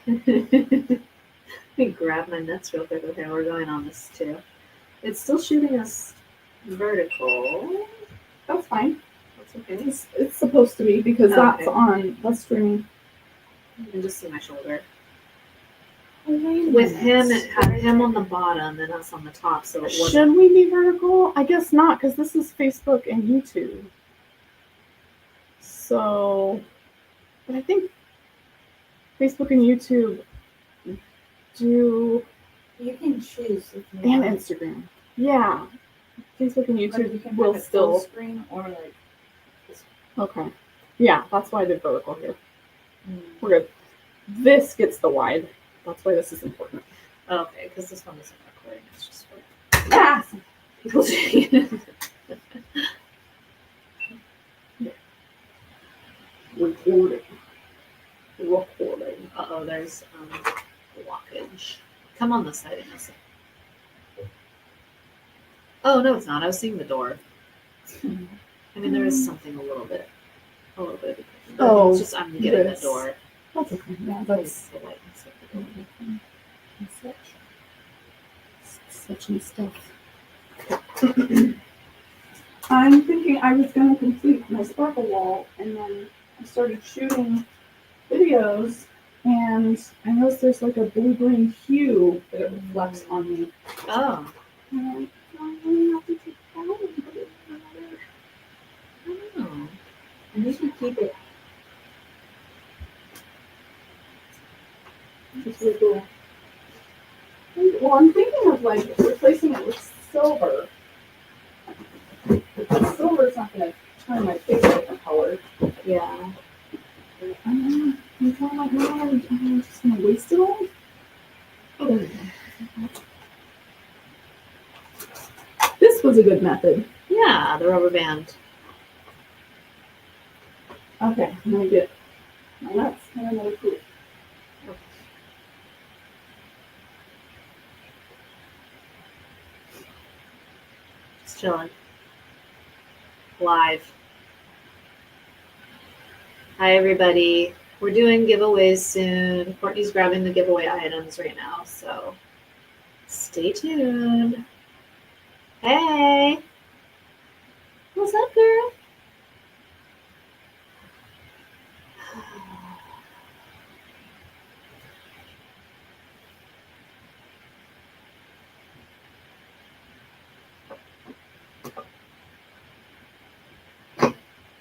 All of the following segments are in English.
Let me grab my nuts real quick. Okay, we're going on this too. It's still shooting us vertical. That's fine. That's okay. It's supposed to be because that's Okay. on. That's streaming. You can just see my shoulder. With With him, it had him on the bottom and us on the top, so it wasn't. Should we be vertical? I guess not, because this is Facebook and YouTube. So, but I think Facebook and YouTube do, You can choose if you and want. Instagram. Yeah, Facebook and Like, you YouTube can will have it full still. screen or like. Okay. Yeah, that's why I did vertical here. Mm. We're good. This gets the wide. That's why this is important. Okay, because this one isn't recording. It's just for Ah! people to Recording. Uh-oh, there's blockage. Come on this side, Innocent. Oh, no, it's not. I was seeing the door. I mean, there is something a little bit. But Oh, it's just I'm getting this. the door. That's okay. Yeah, That's that's the light inside the door. such and stuff. I'm thinking I was going to complete my sparkle wall, and then I started shooting videos, and I noticed there's like a blue-green hue that it reflects on me. Oh. And I'm like, I really have to take that out and put it in another. Oh. And you can keep it. It's really cool. Well, I'm thinking of like replacing it with silver. But silver's not going to turn my face a different color. Yeah. I'm like, no, I'm just going to waste it all. Oh. This was a good method. Yeah, the rubber band. Okay, I'm going to get my nuts and another fruit. Just chilling. Live. Hi, everybody. We're doing giveaways soon. Courtney's grabbing the giveaway items right now, so stay tuned. Hey. What's up, girl?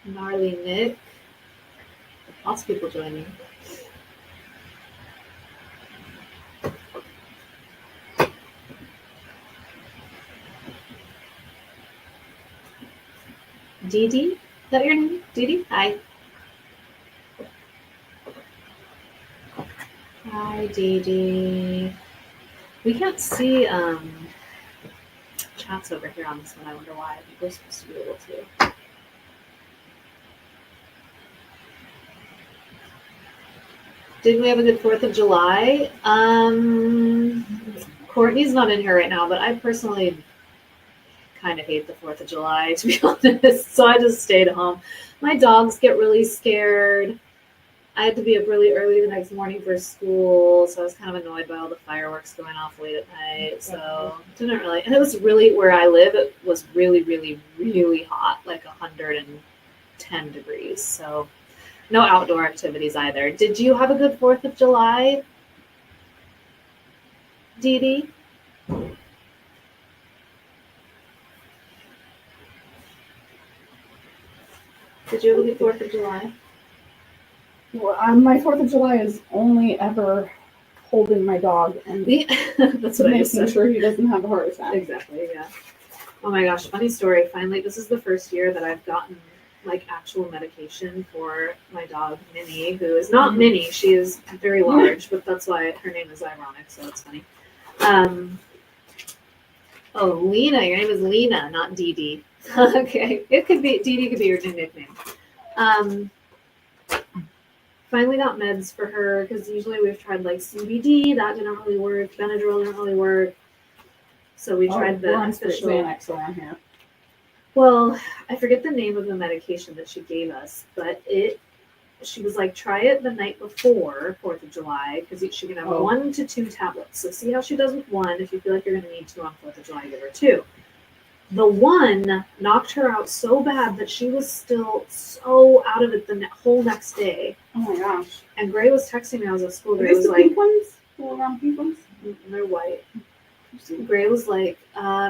Gnarly Nick. Lots of people joining. Dee Dee? Is that your name? Dee Dee? Hi. Hi, Dee Dee. We can't see chats over here on this one. I wonder why. I think we're supposed to be able to. Did we have a good 4th of July? Courtney's not in here right now, but I personally kind of hate the 4th of July, to be honest. So I just stayed home. My dogs get really scared. I had to be up really early the next morning for school, so I was kind of annoyed by all the fireworks going off late at night. So didn't really, and it was really where I live. It was really, really, really hot, like 110 degrees. So no outdoor activities either. Did you have a good 4th of July, Dee Dee? Did you have a good 4th of July? Well, my 4th of July is only ever holding my dog and That's what I just making said. sure he doesn't have a heart attack. Exactly, yeah. Oh my gosh, funny story. Finally, this is the first year that I've gotten like actual medication for my dog, Minnie, who is not Minnie. She is very large, but that's why her name is ironic, so it's funny. Oh, Lena. Your name is Lena, not Dee Dee. Okay. It could be, Dee Dee could be your new nickname. Finally got meds for her because usually we've tried like CBD. That didn't really work. Benadryl didn't really work. So we tried the official Xanax around here. Well, I forget the name of the medication that she gave us, but it she was like, try it the night before 4th of July because she can have Oh. 1 to 2 tablets. So see how she does with 1. If you feel like you're going to need 2 on 4th of July, give her 2. The 1 knocked her out so bad that she was still so out of it the whole next day. Oh my gosh. And Gray was texting me. I was at school. Are Gray these was the like, pink ones? The little round pink ones? they're white. Gray was like,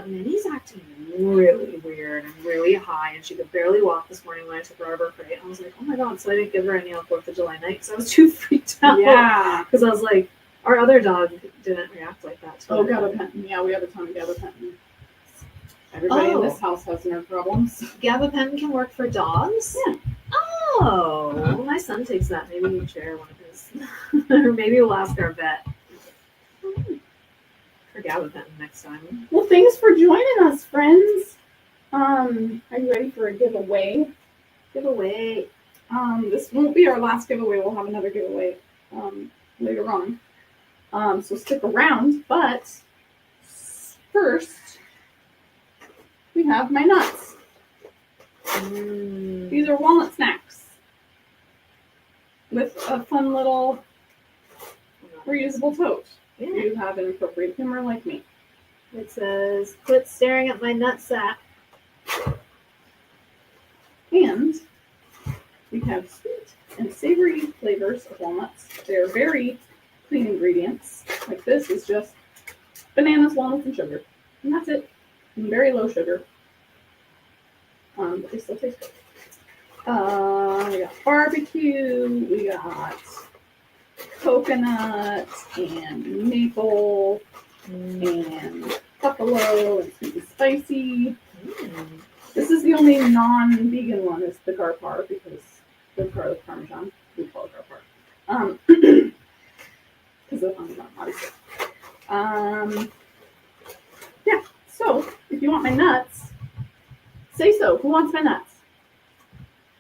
Minnie's acting really weird and really high, and she could barely walk this morning when I took her out of her crate. I was like, oh my god, so I didn't give her any on 4th of July night because I was too freaked out. Yeah. Because I was like, our other dog didn't react like that. Oh, gabapentin. Yeah, we have a ton of gabapentin. Everybody in this house has nerve problems. Gabapentin can work for dogs? Yeah. Oh, my son takes that. Maybe we share one of his. Or maybe we'll ask our vet for gabapentin next time. Well, thanks for joining us, friends. Are you ready for a giveaway? Giveaway. This won't be our last giveaway. We'll have another giveaway later on. So stick around. But first, we have my nuts. These are walnut snacks with a fun little reusable tote. Yeah. You have an appropriate humor like me. It says, quit staring at my nutsack. And we have sweet and savory flavors of walnuts. They're very clean ingredients. Like this is just bananas, walnuts, and sugar. And that's it. And very low sugar. But they still taste good. We got barbecue, we got coconut and maple and buffalo and sweet and spicy. This is the only non-vegan one, is the Garpar, because the garlic parmesan, we call it Garpar. Because of the parmesan, obviously. Yeah, so if you want my nuts, say so. Who wants my nuts?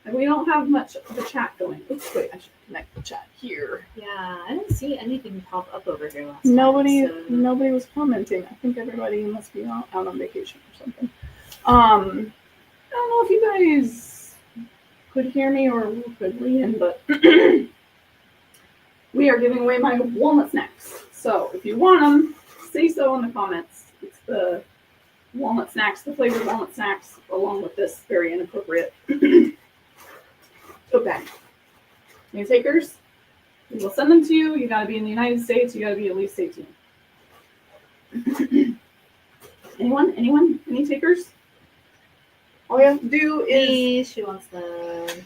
And we don't have much of a chat going. Oops, wait, I should connect the chat here. Yeah, I didn't see anything pop up over here last Nobody time. was commenting. I think everybody must be out on vacation or something. I don't know if you guys could hear me or could read in, but we are giving away my walnut snacks. So if you want them, say so in the comments. It's the walnut snacks, the flavored walnut snacks, along with this very inappropriate tote bag. Any takers? We will send them to you. You gotta be in the United States. You gotta be at least 18. Anyone? Any takers? All you have to do is... Me, she wants them.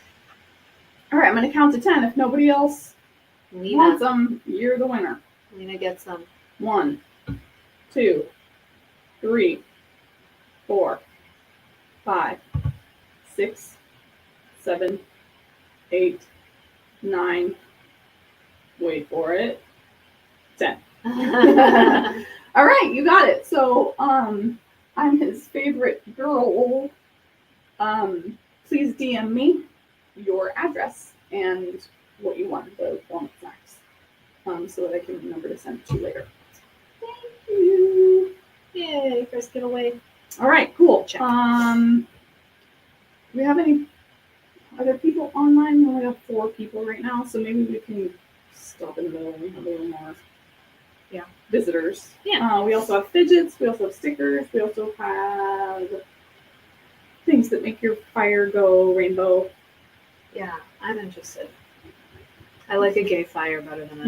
All right, I'm gonna count to 10. If nobody else Lena. wants them, you're the winner. Lena gets them. 1, 2, 3, 4, 5, 6, 7, 8, 9. Wait for it. 10. All right, you got it. So, I'm his favorite girl. Please DM me your address and what you want, the walnut snacks, so that I can remember to send it to you later. Thank you. Yay, first giveaway. All right, cool. Check. Do we have any other people online? We only have 4 people right now, so maybe we can stop in the middle and we have a little more visitors. Yeah. We also have fidgets, we also have stickers, we also have things that make your fire go rainbow. Yeah, I'm interested. I like a gay fire better than a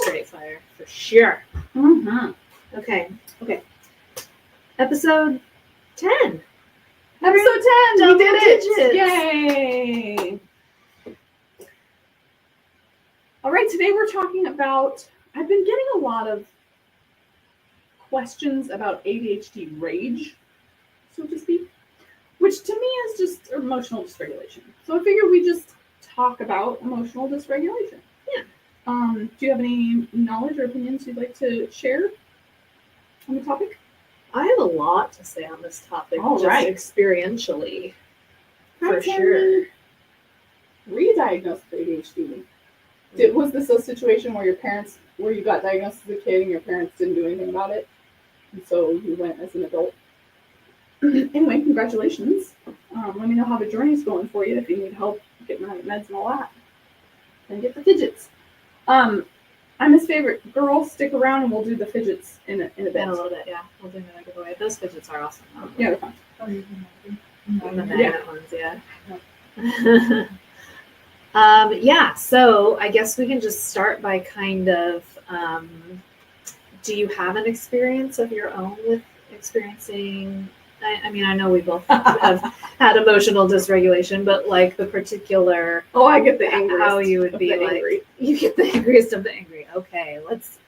straight fire, for sure. Mm-hmm. Okay. Episode 10. Episode 10! Double We did it! digits. Yay! All right, today we're talking about, I've been getting a lot of questions about ADHD rage, so to speak, which to me is just emotional dysregulation. So I figured we just talk about emotional dysregulation. Yeah. Do you have any knowledge or opinions you'd like to share on the topic? I have a lot to say on this topic, All just right. experientially, Hi, for Tammy. sure. Were you diagnosed with ADHD? Was this a situation where you got diagnosed as a kid and your parents didn't do anything about it, and so you went as an adult? Anyway, congratulations. Let me know how the journey's going for you, if you need help getting on your meds and all that. then get the fidgets. I'm his favorite. Girls, stick around and we'll do the fidgets in a bit. In a little bit, yeah. We'll do another giveaway. Those fidgets are awesome. Yeah, they're fun. Oh, you can imagine. The Yeah. magnet ones, yeah. Yeah, so I guess we can just start by kind of, do you have an experience of your own with experiencing, I mean, I know we both have had emotional dysregulation, but like the particular, Oh, I get the angriest. how you would of be the like, angry. you get the angriest of the angry. Okay, let's,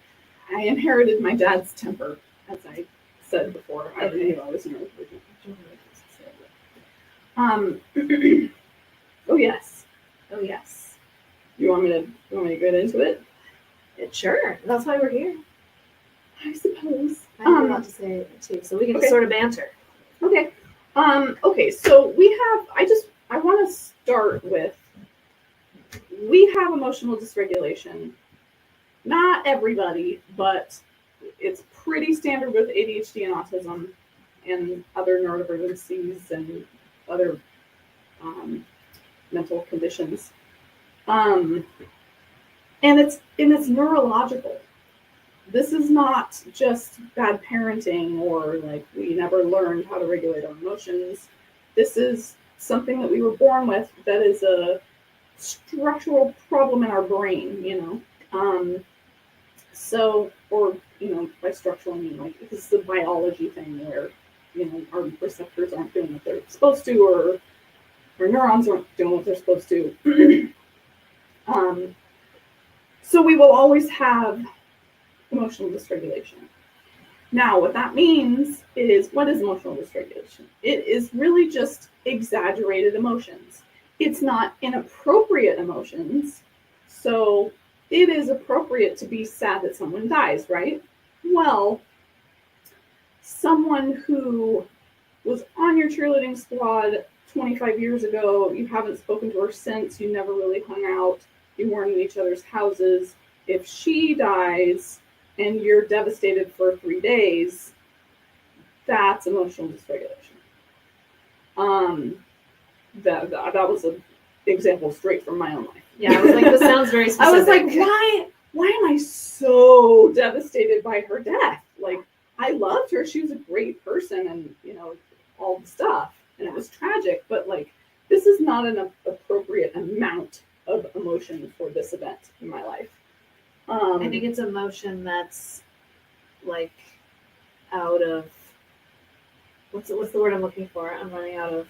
I inherited my dad's temper, as I said before. I Okay. knew I was neurodivergent. Oh yes. oh yes. You want me to get into it? Sure, that's why we're here. I suppose. I have a lot to say too, so we can okay. sort of banter. Okay. Okay, so I want to start with, we have emotional dysregulation. Not everybody, but it's pretty standard with ADHD and autism and other neurodivergencies and other mental conditions. And it's neurological. This is not just bad parenting or like we never learned how to regulate our emotions. This is something that we were born with that is a structural problem in our brain, So, or, by structural I mean like this is a biology thing where, our receptors aren't doing what they're supposed to, or our neurons aren't doing what they're supposed to. So we will always have emotional dysregulation. Now, what that means is, what is emotional dysregulation? It is really just exaggerated emotions. It's not inappropriate emotions. So it is appropriate to be sad that someone dies, right? Well, someone who was on your cheerleading squad 25 years ago, you haven't spoken to her since, you never really hung out, you weren't in each other's houses. If she dies and you're devastated for 3 days, that's emotional dysregulation. That was an example straight from my own life. Yeah, I was like, this sounds very specific. I was like, why am I so devastated by her death? Like, I loved her. She was a great person and, all the stuff. And it was tragic, but like, this is not an appropriate amount of emotion for this event in my life. I think it's emotion that's like out of, what's the word I'm looking for? I'm running out of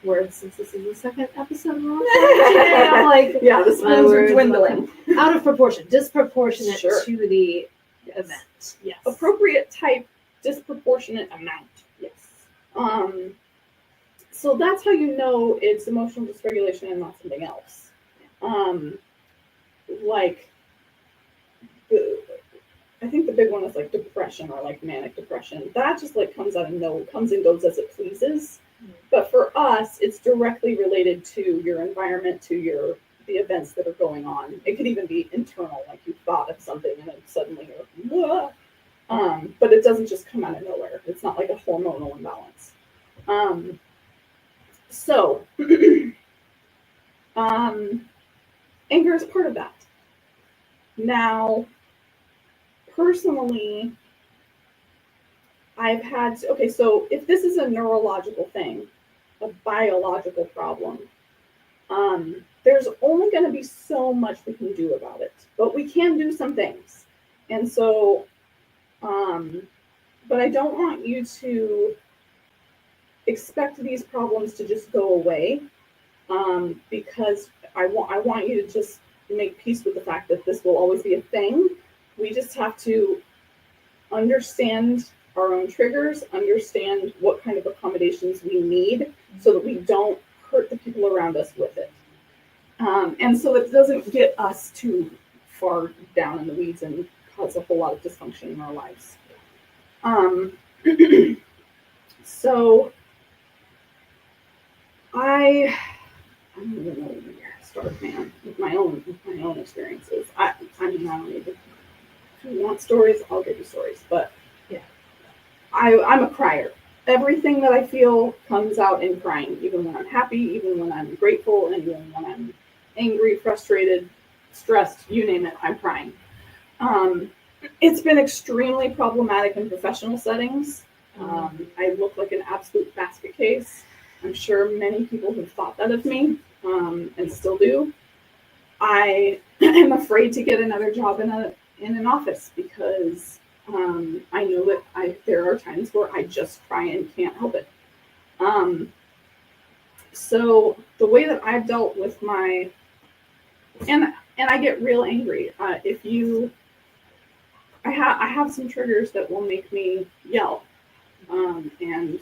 words since this is the second episode. I'm like, yeah, the spoons are dwindling. Out of proportion, disproportionate Sure. to the Yes. event. Yes. Appropriate type, disproportionate amount. Yes. So that's how you know it's emotional dysregulation and not something else. Like, I think the big one is like depression or like manic depression. That just like comes and goes as it pleases. But for us, it's directly related to your environment, to the events that are going on. It could even be internal, like you thought of something and then suddenly you're, whoa. But it doesn't just come out of nowhere. It's not like a hormonal imbalance. So, anger is part of that. Now, personally, so if this is a neurological thing, a biological problem, there's only going to be so much we can do about it, but we can do some things. And so, but I don't want you to expect these problems to just go away, because I want you to just make peace with the fact that this will always be a thing. We just have to understand our own triggers, understand what kind of accommodations we need so that we don't hurt the people around us with it. And so it doesn't get us too far down in the weeds and cause a whole lot of dysfunction in our lives. So I don't even know where to start, man, with my own experiences. I mean, I don't even, if you want stories, I'll give you stories, but yeah, I'm a crier. Everything that I feel comes out in crying, even when I'm happy, even when I'm grateful, and even when I'm angry, frustrated, stressed, you name it, I'm crying. It's been extremely problematic in professional settings. I look like an absolute basket case. I'm sure many people have thought that of me, and still do. I am afraid to get another job in an office because I know that there are times where I just cry and can't help it. So the way that I've dealt with my and I get real angry if you I have some triggers that will make me yell, and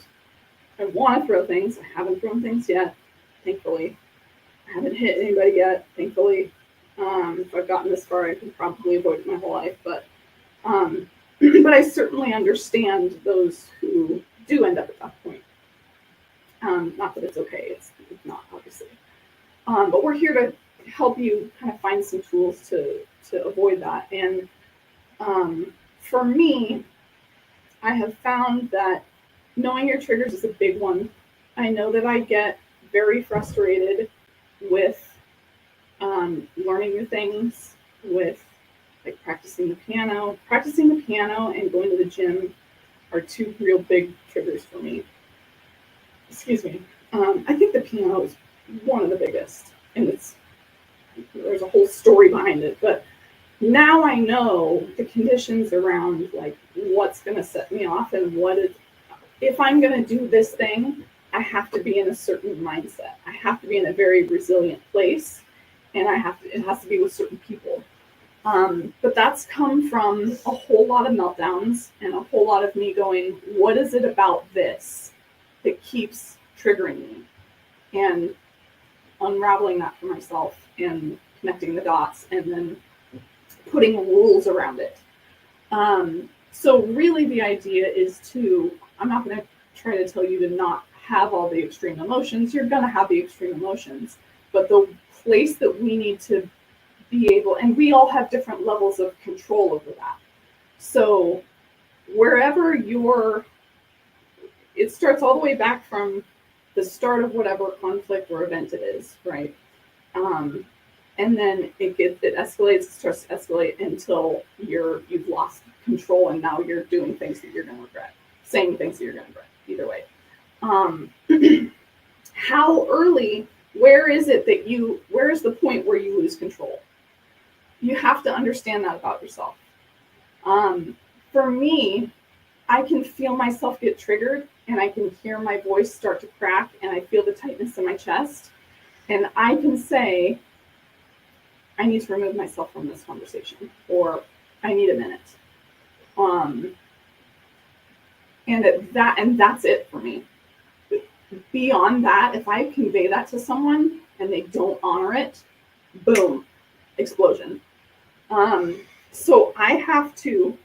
I want to throw things. I haven't thrown things yet, thankfully. I haven't hit anybody yet, thankfully. If I've gotten this far, I can probably avoid it my whole life. But but I certainly understand those who do end up at that point. Not that it's okay; it's not, obviously. But we're here to help you kind of find some tools to avoid that. And for me, I have found that knowing your triggers is a big one. I know that I get very frustrated with learning new things, with like practicing the piano. Practicing the piano and going to the gym are two real big triggers for me. Excuse me. I think the piano is one of the biggest, and there's a whole story behind it. But now I know the conditions around like what's going to set me off and if I'm going to do this thing, I have to be in a certain mindset. I have to be in a very resilient place, and it has to be with certain people. But that's come from a whole lot of meltdowns and a whole lot of me going, what is it about this that keeps triggering me? And unraveling that for myself and connecting the dots and then putting rules around it. So really the idea is I'm not going to try to tell you to not have all the extreme emotions. You're going to have the extreme emotions, but the place that we need to be able, and we all have different levels of control over that. So wherever it starts all the way back from the start of whatever conflict or event it is, right? And then it escalates, it starts to escalate until you've lost control, and now you're doing things that you're going to regret, saying things that you're going to regret. Either way, how early? Where is the point where you lose control? You have to understand that about yourself. For me, I can feel myself get triggered, and I can hear my voice start to crack, and I feel the tightness in my chest, and I can say, I need to remove myself from this conversation, or I need a minute. And that's it for me. Beyond that, if I convey that to someone and they don't honor it, boom, explosion. So I have to,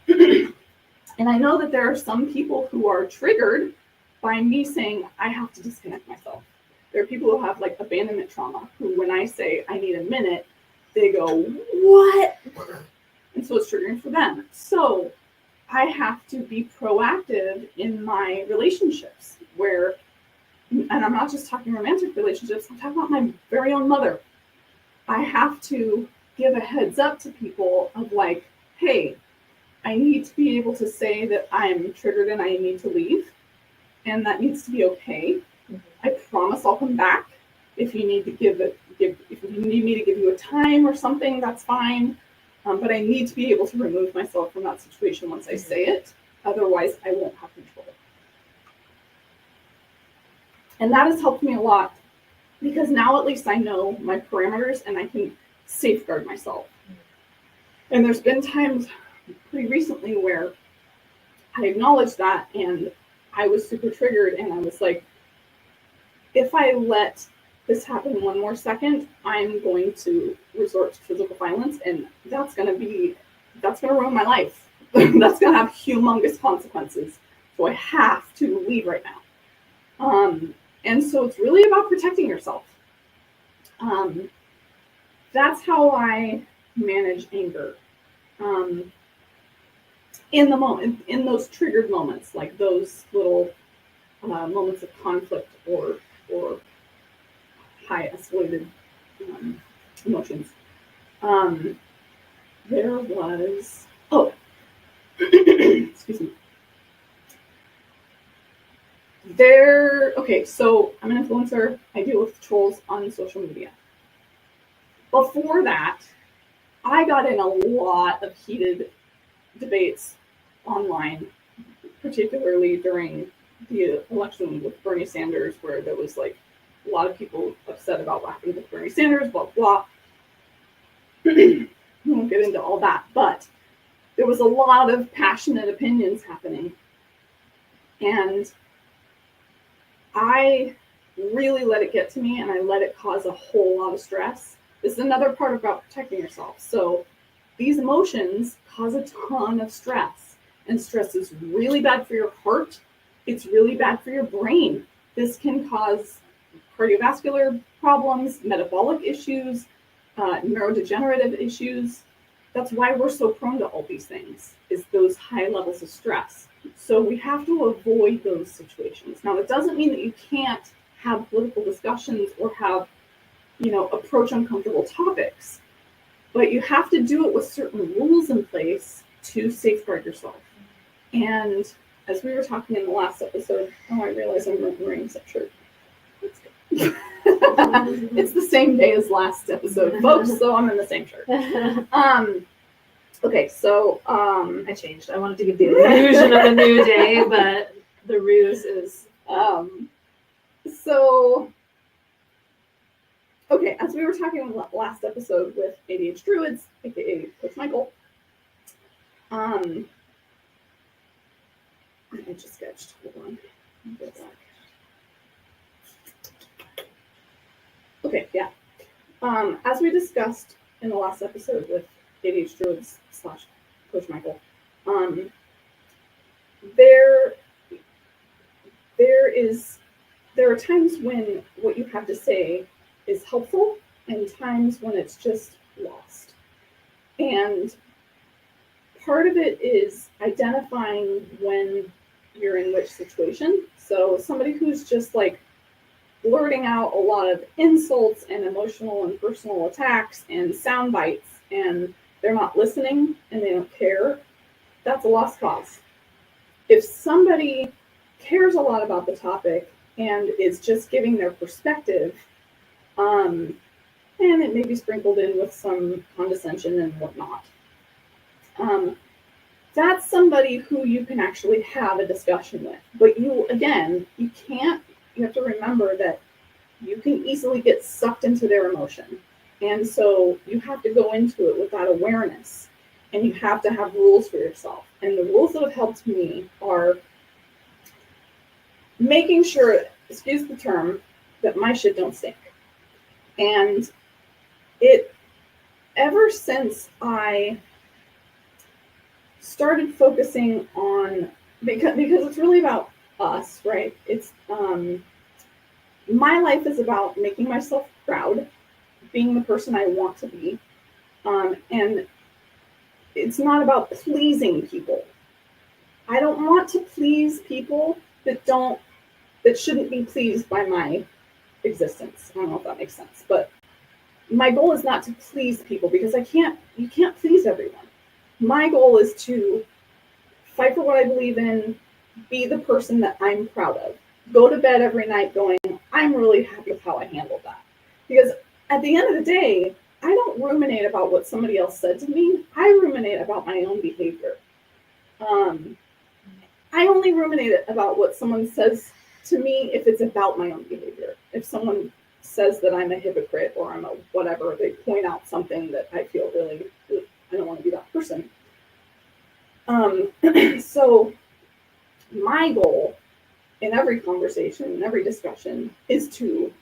and I know that there are some people who are triggered by me saying I have to disconnect myself. There are people who have like abandonment trauma who, when I say I need a minute, they go, what? And so it's triggering for them. So I have to be proactive in my relationships and I'm not just talking romantic relationships, I'm talking about my very own mother. I have to give a heads up to people of like, hey, I need to be able to say that I'm triggered and I need to leave. And that needs to be okay. Mm-hmm. I promise I'll come back. If you need if you need me to give you a time or something, that's fine. But I need to be able to remove myself from that situation once I say it. Otherwise, I won't have control. And that has helped me a lot because now at least I know my parameters and I can safeguard myself. And there's been times pretty recently where I acknowledged that and I was super triggered and I was like, if I let this happen one more second, I'm going to resort to physical violence, and that's going to ruin my life. That's going to have humongous consequences. So I have to leave right now. And so it's really about protecting yourself. That's how I manage anger. In the moment, in those triggered moments, like those little moments of conflict or high escalated emotions. There was, excuse me. Okay, so I'm an influencer. I deal with trolls on social media. Before that, I got in a lot of heated debates online, particularly during the election with Bernie Sanders, where there was like a lot of people upset about what happened with Bernie Sanders, blah, blah. We won't get into all that, but there was a lot of passionate opinions happening. And I really let it get to me, and I let it cause a whole lot of stress. This is another part about protecting yourself. So these emotions cause a ton of stress, and stress is really bad for your heart. It's really bad for your brain. This can cause cardiovascular problems, metabolic issues, neurodegenerative issues. That's why we're so prone to all these things, is those high levels of stress. So we have to avoid those situations. Now, it doesn't mean that you can't have political discussions or have, approach uncomfortable topics, but you have to do it with certain rules in place to safeguard yourself. And as we were talking in the last episode, I realize I'm wearing the same shirt. That's good. It's the same day as last episode, folks, so I'm in the same shirt. Okay, so I changed. I wanted to give the illusion of a new day, but the ruse is okay, as we were talking in the last episode with ADH Druids, aka Coach Michael, I just sketched. Hold on. Go back. Okay, yeah. As we discussed in the last episode with ADH Druids / Coach Michael, there are times when what you have to say is helpful and times when it's just lost. And part of it is identifying when you're in which situation. So somebody who's just like blurting out a lot of insults and emotional and personal attacks and sound bites, and they're not listening and they don't care, that's a lost cause. If somebody cares a lot about the topic and is just giving their perspective, and it may be sprinkled in with some condescension and whatnot, that's somebody who you can actually have a discussion with. But you have to remember that you can easily get sucked into their emotion. And so you have to go into it with that awareness, and you have to have rules for yourself. And the rules that have helped me are making sure, excuse the term, that my shit don't stink. And ever since I started focusing on, because it's really about us, right? It's my life is about making myself proud, being the person I want to be, and it's not about pleasing people. I don't want to please people that shouldn't be pleased by my existence. I don't know if that makes sense, but my goal is not to please people, because you can't please everyone. My goal is to fight for what I believe in, be the person that I'm proud of, go to bed every night going, I'm really happy with how I handled that. Because at the end of the day, I don't ruminate about what somebody else said to me. I ruminate about my own behavior. I only ruminate about what someone says to me if it's about my own behavior. If someone says that I'm a hypocrite or I'm a whatever, they point out something that I feel really, I don't want to be that person. So my goal in every conversation, in every discussion, is to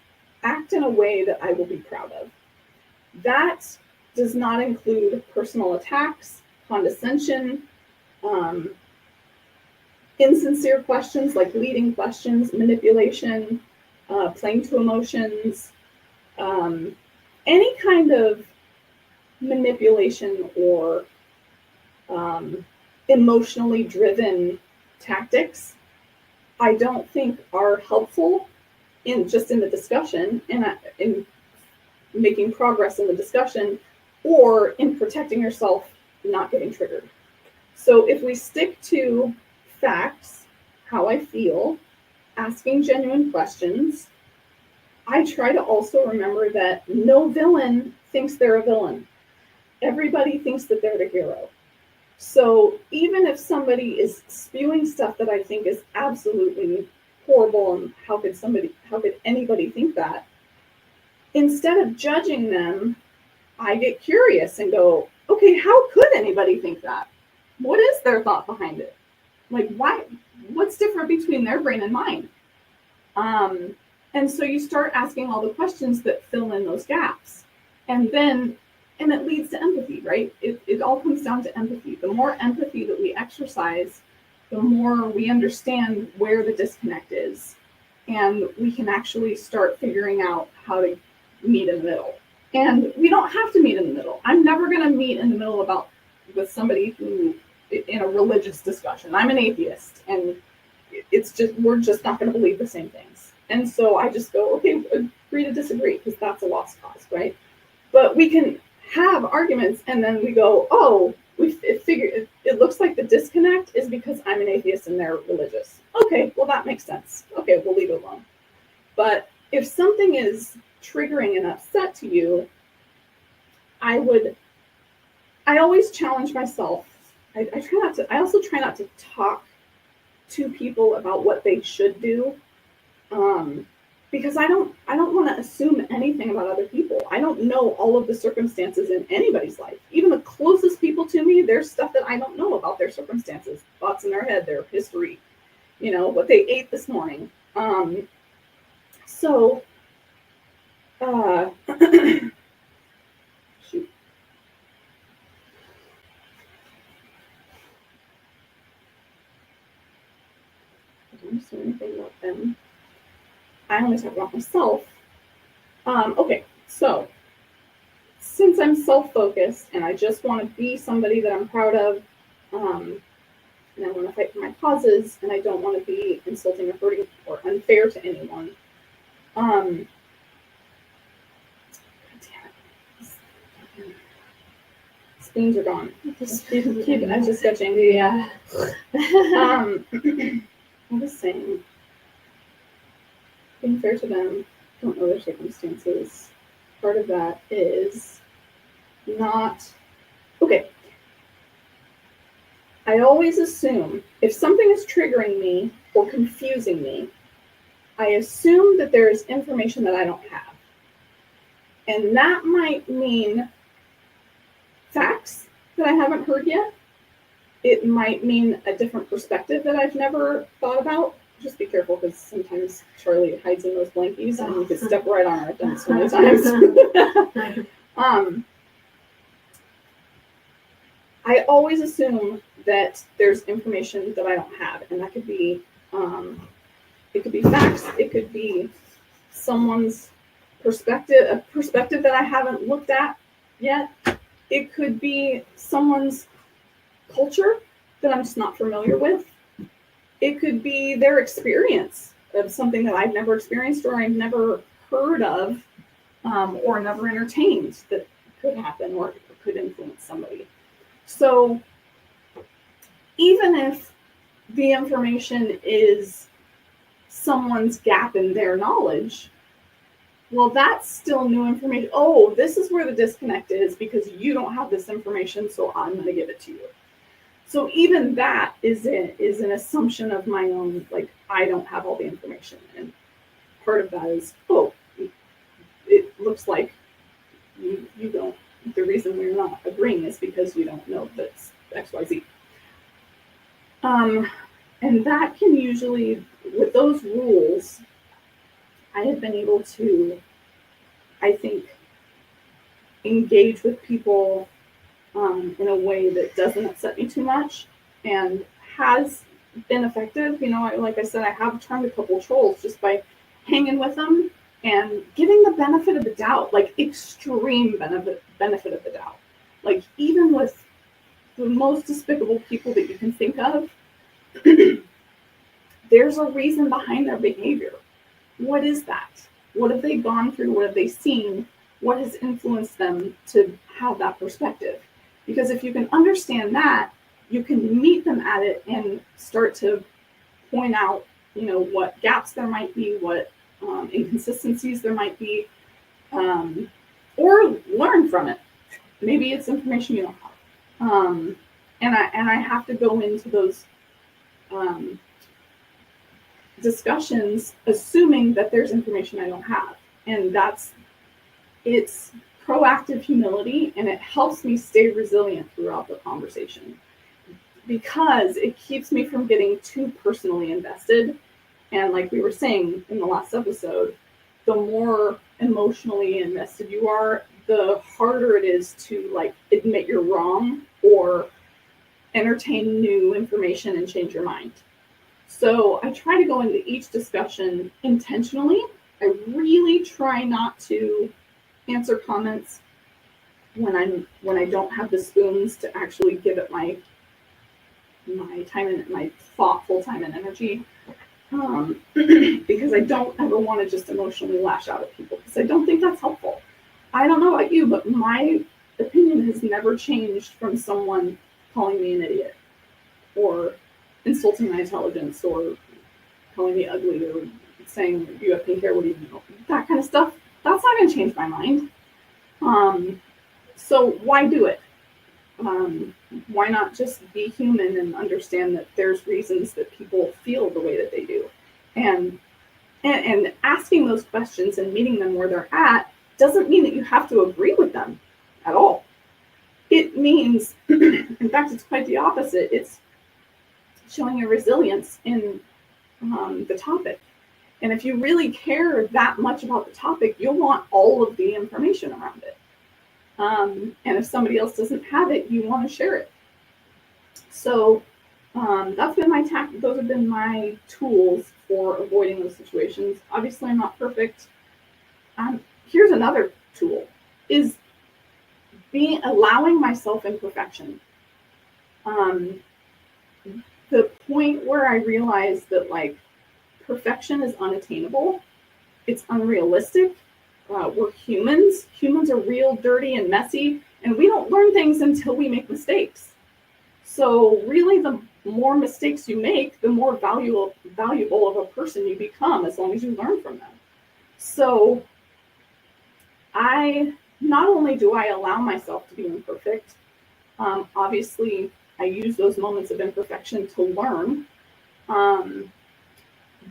act in a way that I will be proud of. That does not include personal attacks, condescension, insincere questions like leading questions, manipulation, playing to emotions, any kind of manipulation or emotionally driven tactics, I don't think are helpful in the discussion and making progress in the discussion or in protecting yourself, not getting triggered. So if we stick to facts, how I feel, asking genuine questions, I try to also remember that no villain thinks they're a villain. Everybody thinks that they're the hero. So even if somebody is spewing stuff that I think is absolutely horrible, and how could anybody think that? Instead of judging them, I get curious and go, okay, how could anybody think that? What is their thought behind it? Like, why? What's different between their brain and mine? And so you start asking all the questions that fill in those gaps. And it leads to empathy, right? It all comes down to empathy. The more empathy that we exercise, the more we understand where the disconnect is. And we can actually start figuring out how to meet in the middle. And we don't have to meet in the middle. I'm never going to meet in the middle with somebody who, in a religious discussion. I'm an atheist, and we're just not going to believe the same things. And so I just go, okay, agree to disagree, because that's a lost cause, right? But we can have arguments, and then we go, oh, it looks like the disconnect is because I'm an atheist and they're religious. Okay, well, that makes sense. Okay, we'll leave it alone. But if something is triggering and upset to you, I always challenge myself. I also try not to talk to people about what they should do, because I don't want to assume anything about other people. I don't know all of the circumstances in anybody's life. Even the closest people to me, there's stuff that I don't know about their circumstances, thoughts in their head, their history, what they ate this morning. So shoot. I don't say anything about them. I only talk about myself. Okay, so since I'm self-focused and I just want to be somebody that I'm proud of, and I want to fight for my causes, and I don't want to be insulting or hurting or unfair to anyone, God damn it. Spoons are gone. Keep I'm just sketching. Yeah. I was saying, being fair to them, don't know their circumstances. Part of that is not okay. I always assume if something is triggering me or confusing me, I assume that there is information that I don't have. And that might mean facts that I haven't heard yet. It might mean a different perspective that I've never thought about. Just be careful, because sometimes Charlie hides in those blankies and you could step right on her. I've done it so many times. I always assume that there's information that I don't have, and that could be it could be facts, it could be someone's perspective, a perspective that I haven't looked at yet. It could be someone's culture that I'm just not familiar with. It could be their experience of something that I've never experienced or I've never heard of, or never entertained, that could happen or could influence somebody. So even if the information is someone's gap in their knowledge, well, that's still new information. Oh, this is where the disconnect is because you don't have this information, so I'm going to give it to you. So even that is an assumption of my own, like, I don't have all the information. And part of that is, oh, it looks like you don't. The reason we're not agreeing is because you don't know that's XYZ. And that can usually, with those rules, I have been able to, I think, engage with people in a way that doesn't upset me too much and has been effective. Like I said, I have turned a couple trolls just by hanging with them and giving the benefit of the doubt, like extreme benefit of the doubt. Like even with the most despicable people that you can think of, there's a reason behind their behavior. What is that? What have they gone through? What have they seen what has influenced them to have that perspective. Because if you can understand that, you can meet them at it and start to point out, what gaps there might be, what inconsistencies there might be, or learn from it. Maybe it's information you don't have. And I have to go into those discussions assuming that there's information I don't have. And it's proactive humility, and it helps me stay resilient throughout the conversation because it keeps me from getting too personally invested. And like we were saying in the last episode, the more emotionally invested you are, the harder it is to like admit you're wrong or entertain new information and change your mind. So I try to go into each discussion intentionally. I really try not to answer comments when I don't have the spoons to actually give it my time and my thoughtful time and energy, because I don't ever want to just emotionally lash out at people, because I don't think that's helpful. I don't know about you, but my opinion has never changed from someone calling me an idiot or insulting my intelligence or calling me ugly or saying you have pink hair, what do you know? That kind of stuff. That's not going to change my mind. So why do it? Why not just be human and understand that there's reasons that people feel the way that they do, and asking those questions and meeting them where they're at doesn't mean that you have to agree with them at all. It means, in fact, it's quite the opposite. It's showing a resilience in the topic. And if you really care that much about the topic, you'll want all of the information around it. And if somebody else doesn't have it, you want to share it. So that's been those have been my tools for avoiding those situations. Obviously, I'm not perfect. Here's another tool, is allowing myself imperfection. The point where I realized that like perfection is unattainable, it's unrealistic. We're humans. Humans are real dirty and messy, and we don't learn things until we make mistakes. So really, the more mistakes you make, the more valuable of a person you become, as long as you learn from them. So not only do I allow myself to be imperfect, obviously I use those moments of imperfection to learn,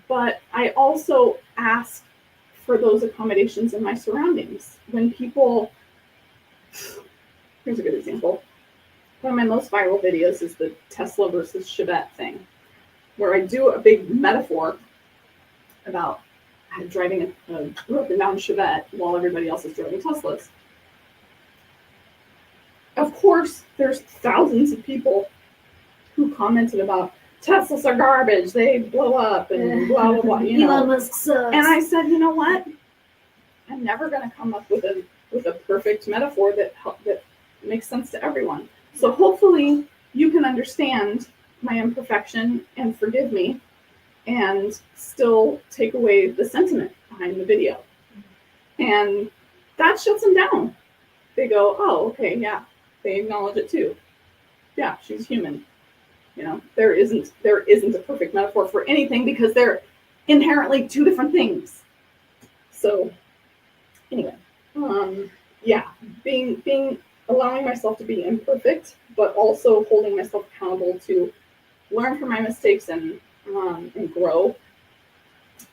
but I also ask for those accommodations in my surroundings. When people, here's a good example. One of my most viral videos is the Tesla versus Chevette thing, where I do a big metaphor about driving a broken down Chevette while everybody else is driving Teslas. Of course, there's thousands of people who commented about Teslas are garbage, they blow up, and blah, blah, blah, Elon Musk sucks. And I said, you know what? I'm never going to come up with a perfect metaphor that makes sense to everyone. So hopefully you can understand my imperfection and forgive me and still take away the sentiment behind the video. And that shuts them down. They go, oh, okay, yeah. They acknowledge it too. Yeah, she's human. There isn't a perfect metaphor for anything because they're inherently two different things. So anyway, allowing myself to be imperfect, but also holding myself accountable to learn from my mistakes and grow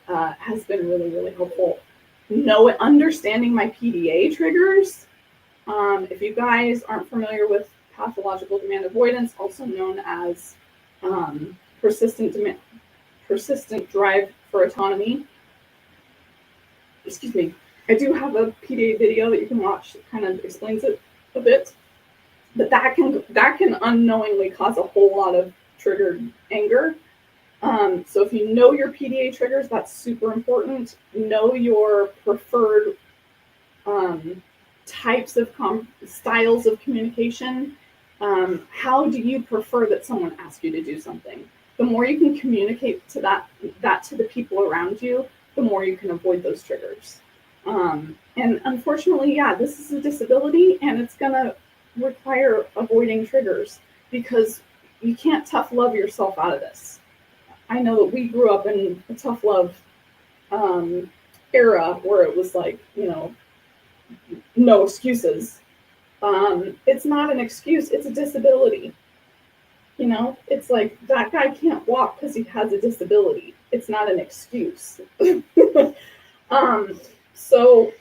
has been really, really helpful. Understanding my PDA triggers. If you guys aren't familiar with pathological demand avoidance, also known as persistent drive for autonomy. Excuse me. I do have a PDA video that you can watch that kind of explains it a bit, but that can unknowingly cause a whole lot of triggered anger. So if you know your PDA triggers, that's super important. Know your preferred types of styles of communication. How do you prefer that someone asks you to do something? The more you can communicate to that to the people around you, the more you can avoid those triggers. And unfortunately, yeah, this is a disability and it's going to require avoiding triggers because you can't tough love yourself out of this. I know that we grew up in a tough love era where it was like, no excuses. It's not an excuse, it's a disability. It's like that guy can't walk because he has a disability. It's not an excuse. So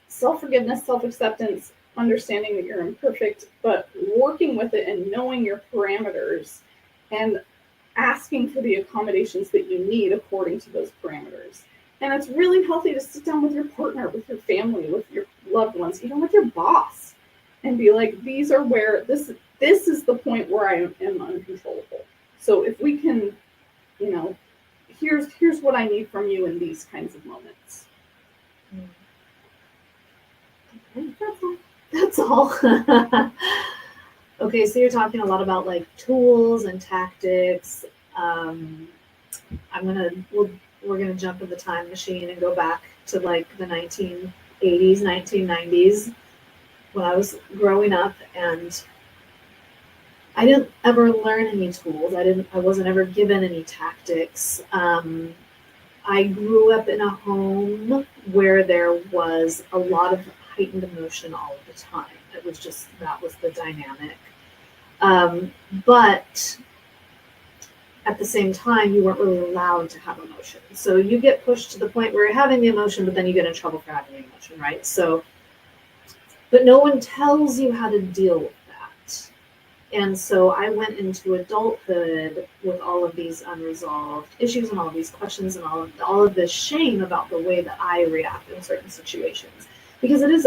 self-forgiveness, self-acceptance, understanding that you're imperfect, but working with it and knowing your parameters and asking for the accommodations that you need according to those parameters. And it's really healthy to sit down with your partner, with your family, with your loved ones, even with your boss, and be like, these are where this is the point where I am uncontrollable. So if we can, here's what I need from you in these kinds of moments. That's all. Okay, so you're talking a lot about like tools and tactics. We're gonna jump in the time machine and go back to like the 1980s, 1990s when I was growing up, and I didn't ever learn any tools. I wasn't ever given any tactics. I grew up in a home where there was a lot of heightened emotion all of the time. It was just, that was the dynamic. But at the same time, you weren't really allowed to have emotion. So you get pushed to the point where you're having the emotion, but then you get in trouble for having the emotion, right? So, but no one tells you how to deal with that. And so I went into adulthood with all of these unresolved issues and all of these questions and all of this shame about the way that I react in certain situations. Because it is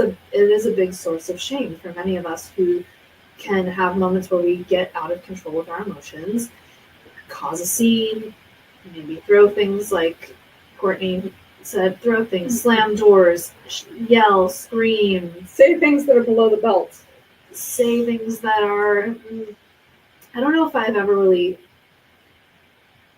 a big source of shame for many of us who can have moments where we get out of control with our emotions, cause a scene, maybe throw things like Courtney said, throw things, slam doors, yell, scream, say things that are below the belt. Say things that are, I don't know if I've ever really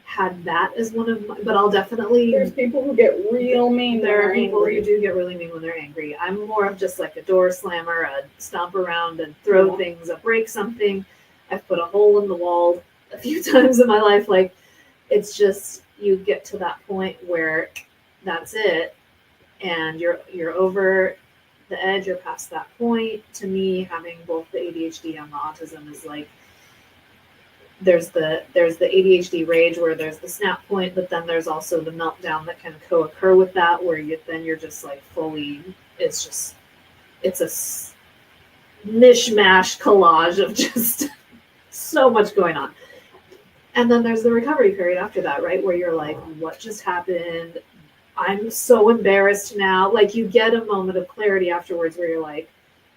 had that as one of my, but I'll definitely. There's people who get real mean. There are people who do get really mean when they're angry. I'm more of just like a door slammer, a stomp around and throw things, a break something. I've put a hole in the wall a few times in my life. Like, it's just, you get to that point where that's it, and you're over the edge, you're past that point. To me, having both the ADHD and the autism is like, there's the ADHD rage where there's the snap point, but then there's also the meltdown that can co-occur with that, where you're just like fully, it's a mishmash collage of just so much going on. And then there's the recovery period after that, right? Where you're like, what just happened? I'm so embarrassed now. Like, you get a moment of clarity afterwards where you're like,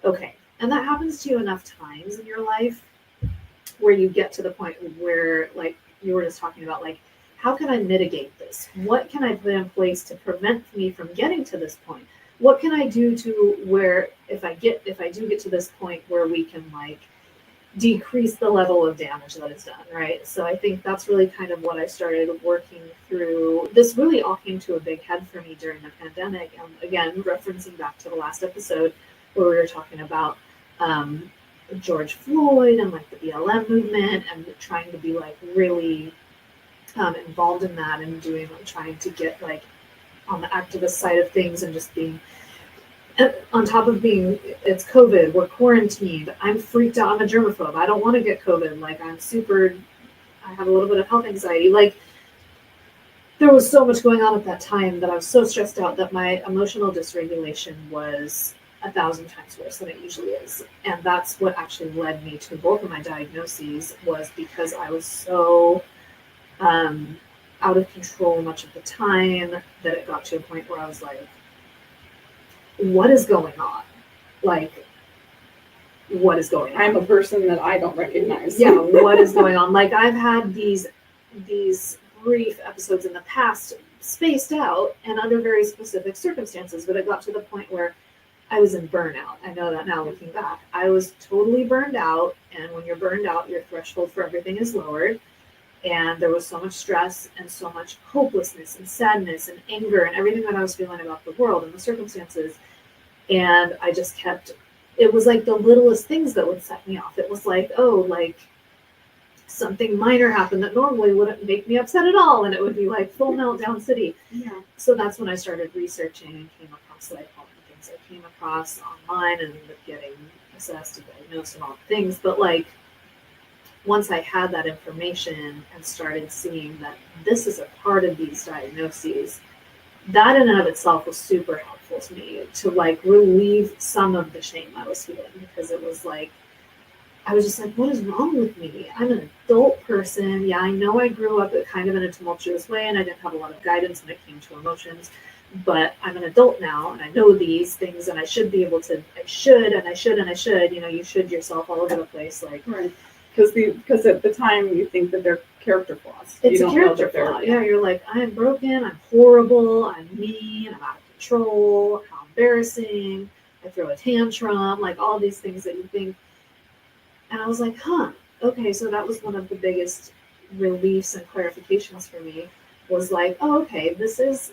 okay. And that happens to you enough times in your life where you get to the point where, like you were just talking about, like, how can I mitigate this? What can I put in place to prevent me from getting to this point? What can I do to where if I do get to this point where we can like decrease the level of damage that is done, right? So I think that's really kind of what I started working through. This really all came to a big head for me during the pandemic. And again, referencing back to the last episode where we were talking about George Floyd and like the BLM movement and trying to be like really involved in that and trying to get like on the activist side of things and just being on top of being, it's COVID, we're quarantined, I'm freaked out, I'm a germaphobe, I don't want to get COVID, like I have a little bit of health anxiety. Like, there was so much going on at that time that I was so stressed out that my emotional dysregulation was 1,000 times worse than it usually is. And that's what actually led me to both of my diagnoses, was because I was so out of control much of the time that it got to a point where I was like, what is going on? Like, what is going on? I'm a person that I don't recognize. Yeah, what is going on? Like, I've had these brief episodes in the past spaced out and under very specific circumstances, but it got to the point where I was in burnout. I know that now looking back. I was totally burned out, and when you're burned out, your threshold for everything is lowered. And there was so much stress and so much hopelessness and sadness and anger and everything that I was feeling about the world and the circumstances. And I just kept, it was like the littlest things that would set me off. It was like, oh, like something minor happened that normally wouldn't make me upset at all. And it would be like full meltdown city. Yeah. So that's when I started researching and came across like all the things I came across online and ended up getting assessed and diagnosed and all the things. But like, once I had that information and started seeing that this is a part of these diagnoses, that in and of itself was super helpful to me to like relieve some of the shame I was feeling, because it was like, I was just like, what is wrong with me? I'm an adult person. Yeah, I know I grew up kind of in a tumultuous way and I didn't have a lot of guidance when it came to emotions, but I'm an adult now and I know these things and I should be able to, I should, you know, you should yourself all over the place. Like, Right. Because at the time you think that they're character flaws. it's You a don't know character that they're- flaw. Yeah, you're like, I'm broken, I'm horrible, I'm mean, I'm out of control, how embarrassing, I throw a tantrum, like all these things that you think. And I was like, huh, okay, so that was one of the biggest reliefs and clarifications for me, was like, oh, okay, this is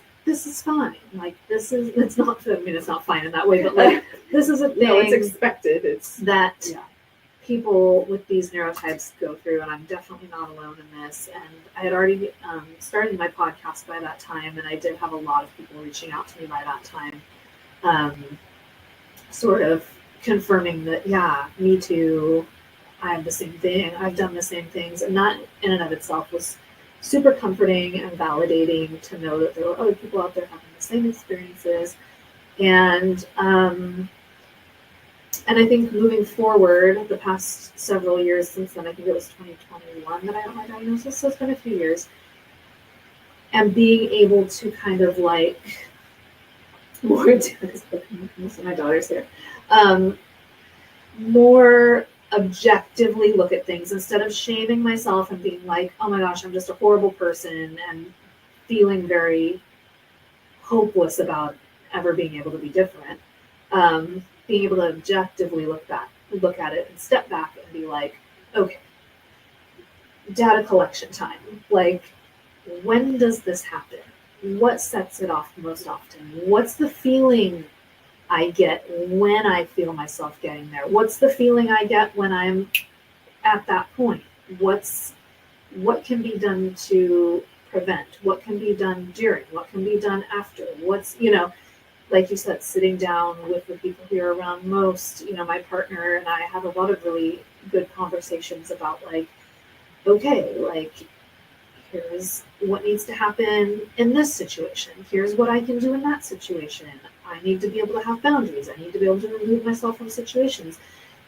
fine. Like it's not, I mean, it's not fine in that way, but like this is a thing No, it's expected. It's that yeah. people with these neurotypes go through, and I'm definitely not alone in this. And I had already started my podcast by that time, and I did have a lot of people reaching out to me by that time, sort of confirming that, yeah, me too, I have the same thing, I've done the same things. And that in and of itself was super comforting and validating to know that there were other people out there having the same experiences. And I think moving forward, the past several years since then, I think it was 2021 that I got my diagnosis, so it's been a few years, and being able to kind of like, more into this book, most of my daughter's here, more objectively look at things instead of shaming myself and being like, oh my gosh, I'm just a horrible person, and feeling very hopeless about ever being able to be different. Being able to objectively look at it and step back and be like, okay, data collection time. Like, when does this happen? What sets it off most often? What's the feeling I get when I feel myself getting there? What's the feeling I get when I'm at that point? What can be done to prevent? What can be done during? What can be done after? What's, you know, like you said, sitting down with the people who are around most, you know, my partner and I have a lot of really good conversations about like, okay, like, here's what needs to happen in this situation. Here's what I can do in that situation. I need to be able to have boundaries. I need to be able to remove myself from situations.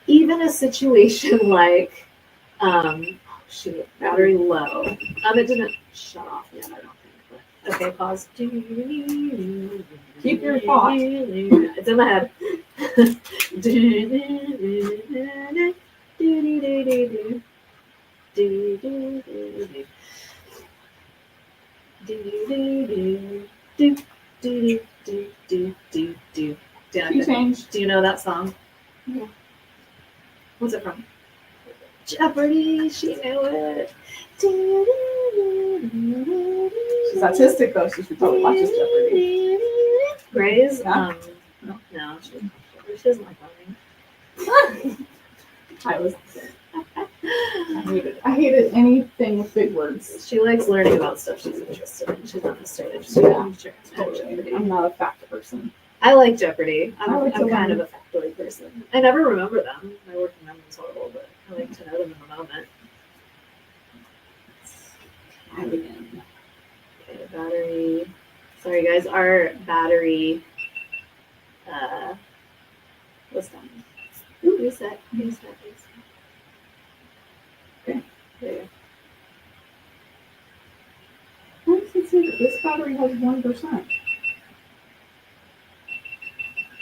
Even a situation like, shoot, battery low. It didn't shut off yet, I don't think. But, okay, pause. Keep your thought. It's in my head. Key change. Do you know that song? Yeah. What's it from? Jeopardy, she knew it. She's autistic though. She totally watches Jeopardy. Grace? Yeah. No, she doesn't like learning. I hated anything with big words. She likes learning about stuff she's interested in. She's not necessarily interested in Jeopardy. I'm not a fact person. I like Jeopardy. I'm to kind learn. of a factoid person. I never remember them. My working memory is horrible, but I like to know them in the moment. Okay, battery. Sorry guys, our battery was done. Ooh, reset. Okay. There you Why does it say that this battery has 1%?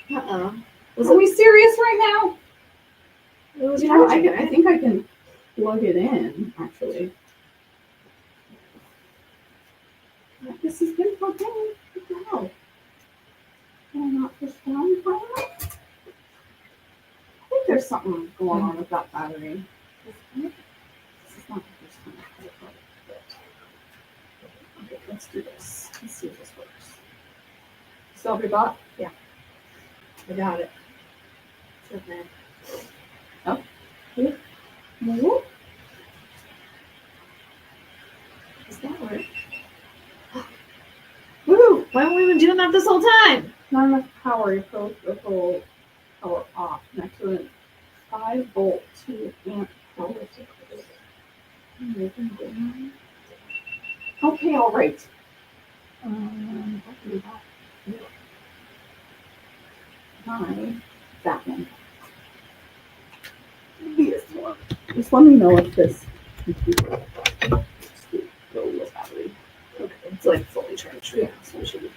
go. Uh-oh. Are we serious right now? It was You know, charging, I right? think I can plug it in, actually. This has been plugged in. What the hell? Can I not push down for it? I think there's something going on with that battery. This is not the first time I've had a problem with Selfie bot. I got it. It's okay. Whoop. Is that work? Woo! Why haven't we been doing that this whole time? Not enough power. You put the whole power off next to a 5-volt 2-amp power supply. Okay, all right. I'll do that. Buy that one. This one. Just let me know if this computer go with battery. Okay, it's like fully charged. Yeah, so it should be.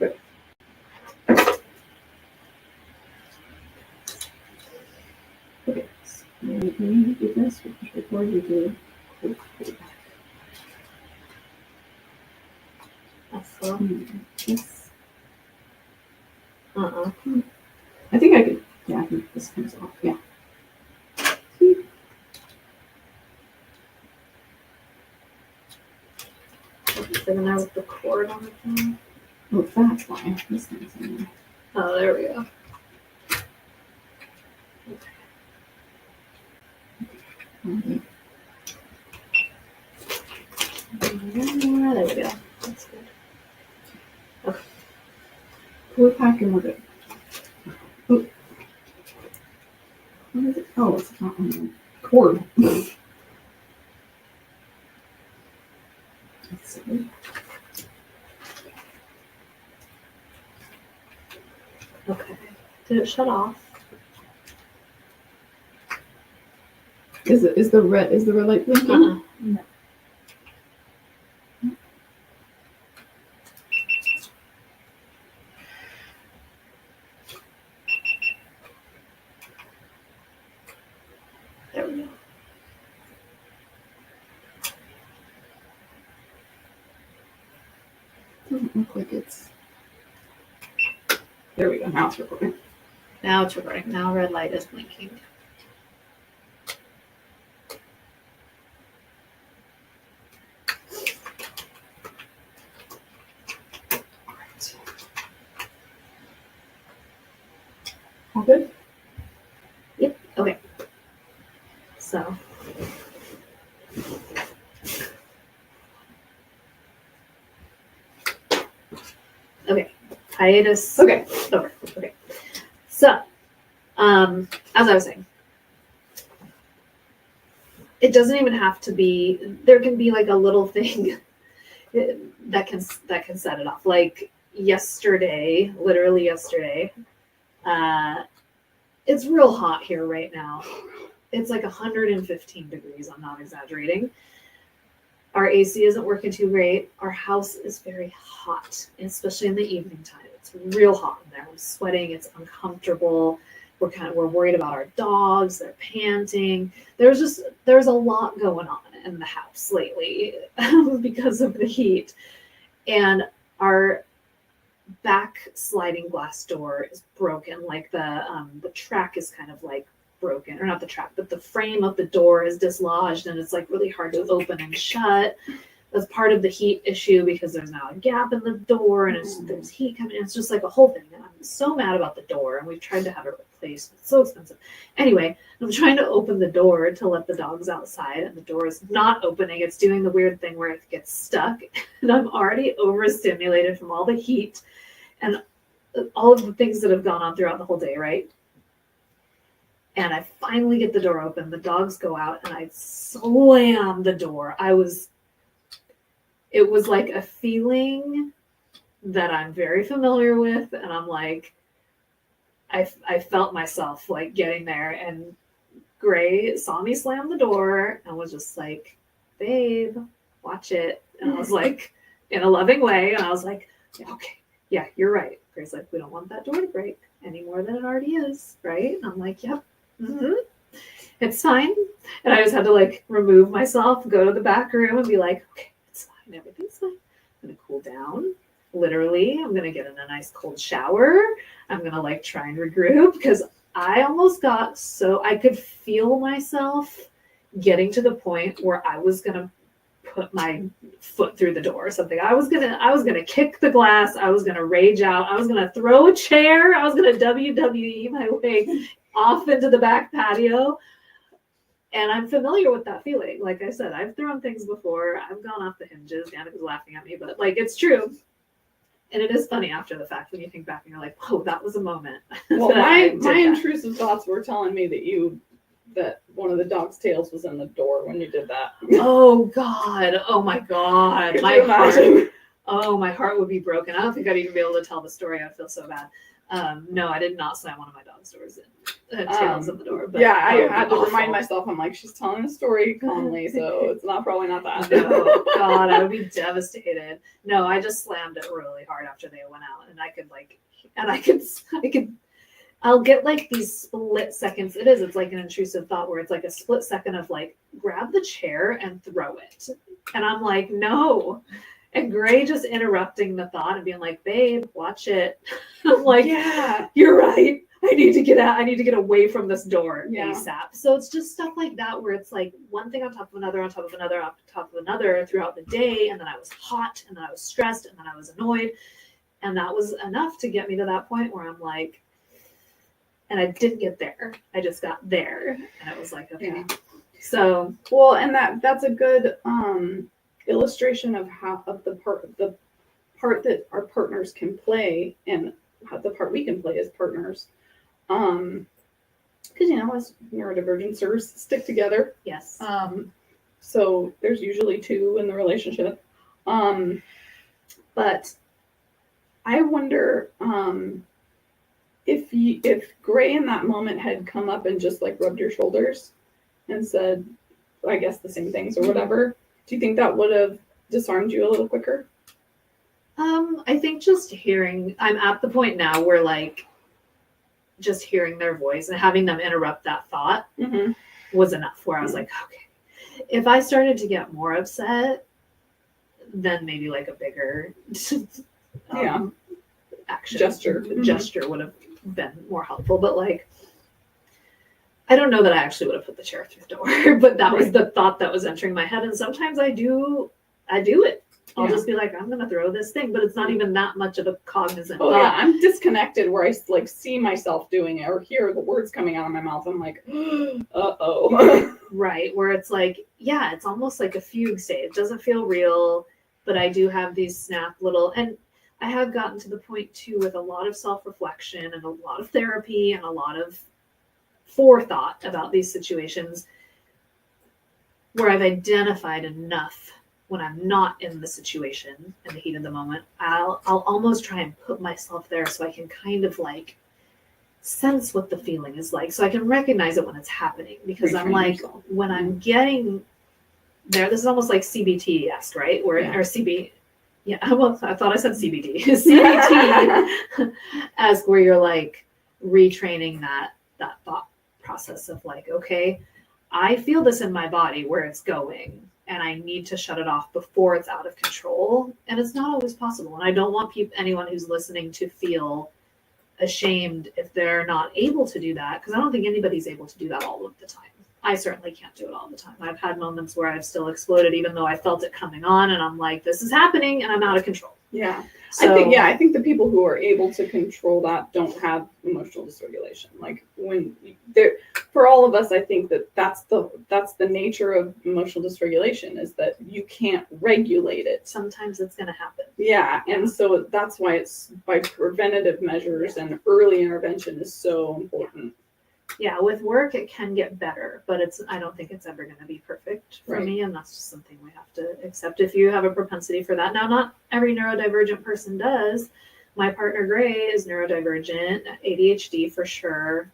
Okay. Okay. So we need to do this before you do. That's slow. This. Uh-uh. I think I could. Yeah, I think this comes off. Yeah. Sitting there with the cord on the phone. Oh, that's why this thing's in there. Oh, there we go. Okay. There we go. That's good. We're packing with it. Oh. What is it? Oh, it's not on the cord. Let's see. Okay. Did it shut off? Is the red light blinking? Uh-uh. No. There we go. Doesn't look like it's. There we go. Now it's recording. Now it's recording. Now red light is blinking. All good? Yep. Okay. So. Okay. Hiatus. Okay. Over. Okay. So, as I was saying, it doesn't even have to be. There can be like a little thing that can set it off. Like yesterday, literally yesterday, it's real hot here right now. It's like 115 degrees. I'm not exaggerating. Our AC isn't working too great. Our house is very hot, especially in the evening time. It's real hot in there. I'm sweating. It's uncomfortable. We're worried about our dogs. They're panting. There's a lot going on in the house lately because of the heat. And our back sliding glass door is broken. Like the track is kind of like broken, or not the track, but the frame of the door is dislodged, and it's like really hard to open and shut. That's part of the heat issue because there's now a gap in the door, and there's heat coming in. It's just like a whole thing. And I'm so mad about the door, and we've tried to have it replaced. It's so expensive. Anyway, I'm trying to open the door to let the dogs outside, and the door is not opening. It's doing the weird thing where it gets stuck, and I'm already overstimulated from all the heat and all of the things that have gone on throughout the whole day, right? And I finally get the door open. The dogs go out, and I slam the door. It was like a feeling that I'm very familiar with, and I'm like, I felt myself like getting there, and Gray saw me slam the door and was just like, babe, watch it. And I was like, in a loving way, and I was like, yeah, okay, yeah, you're right. Gray's like, we don't want that door to break any more than it already is, right? And I'm like, yep. Mm-hmm. it's fine. And I just had to like remove myself, go to the back room and be like, okay, it's fine. Everything's fine. I'm going to cool down. Literally, I'm going to get in a nice cold shower. I'm going to like try and regroup because I almost got so I could feel myself getting to the point where I was going to put my foot through the door or something. I was gonna kick the glass. I was gonna rage out. I was gonna throw a chair. I was gonna WWE my way off into the back patio. And I'm familiar with that feeling. Like I said, I've thrown things before. I've gone off the hinges. Danica's laughing at me, but like it's true. And it is funny after the fact when you think back and you're like, oh, that was a moment. Well, my intrusive thoughts were telling me that one of the dog's tails was in the door when you did that. Oh God. Oh my God. Could My you heart. imagine? Oh, my heart would be broken. I don't think I'd even be able to tell the story. I'd feel so bad. No, I did not slam one of my dog's doors in. Tails in the door. But yeah, I had to awful. remind myself. I'm like, she's telling a story calmly, so it's probably not that. No, God, I would be devastated. No, I just slammed it really hard after they went out, and I could. I'll get like these split seconds. It's like an intrusive thought where it's like a split second of like, grab the chair and throw it. And I'm like, no. And Gray just interrupting the thought and being like, babe, watch it. I'm like, yeah, you're right. I need to get out. I need to get away from this door Yeah. ASAP. So it's just stuff like that where it's like one thing on top of another, on top of another, on top of another throughout the day. And then I was hot, and then I was stressed, and then I was annoyed. And that was enough to get me to that point where I'm like, and I didn't get there. I just got there. And it was like, okay. Yeah. So well, and that's a good illustration of the part that our partners can play, and how the part we can play as partners. Because as neurodivergencers stick together. yes. So there's usually two in the relationship. But I wonder if Gray in that moment had come up and just like rubbed your shoulders and said, I guess the same things or whatever, do you think that would have disarmed you a little quicker? I think just I'm at the point now where like just hearing their voice and having them interrupt that thought Mm-hmm. was enough, where I was like, okay, if I started to get more upset, then maybe like a bigger action gesture would have been more helpful. But like, I don't know that I actually would have put the chair through the door, but that was the thought that was entering my head. And sometimes I do it. I'll just be like, I'm going to throw this thing, but it's not even that much of a cognizant thought. Yeah, I'm disconnected where I like see myself doing it or hear the words coming out of my mouth. I'm like, uh-oh. Right, where it's like, yeah, it's almost like a fugue state. It doesn't feel real, but I do have these snap little, and I have gotten to the point too with a lot of self-reflection and a lot of therapy and a lot of forethought about these situations where I've identified enough when I'm not in the situation in the heat of the moment. I'll almost try and put myself there so I can kind of like sense what the feeling is like, so I can recognize it when it's happening, because I'm like, when I'm getting there, this is almost like CBT-esque, right? Or CB, I thought I said CBT. CBT as where you're like retraining that thought process of like, okay, I feel this in my body where it's going, and I need to shut it off before it's out of control. And it's not always possible. And I don't want anyone who's listening to feel ashamed if they're not able to do that, because I don't think anybody's able to do that all of the time. I certainly can't do it all the time. I've had moments where I've still exploded, even though I felt it coming on, and I'm like, this is happening, and I'm out of control. Yeah. So, I think the people who are able to control that don't have emotional dysregulation. Like when for all of us, I think that's the nature of emotional dysregulation, is that you can't regulate it. sometimes it's going to happen. Yeah. And so that's why it's by preventative measures and early intervention is so important. Yeah, with work it can get better, but I don't think it's ever going to be perfect for me, and that's just something we have to accept if you have a propensity for that. Now, not every neurodivergent person does. My partner Gray is neurodivergent, ADHD for sure,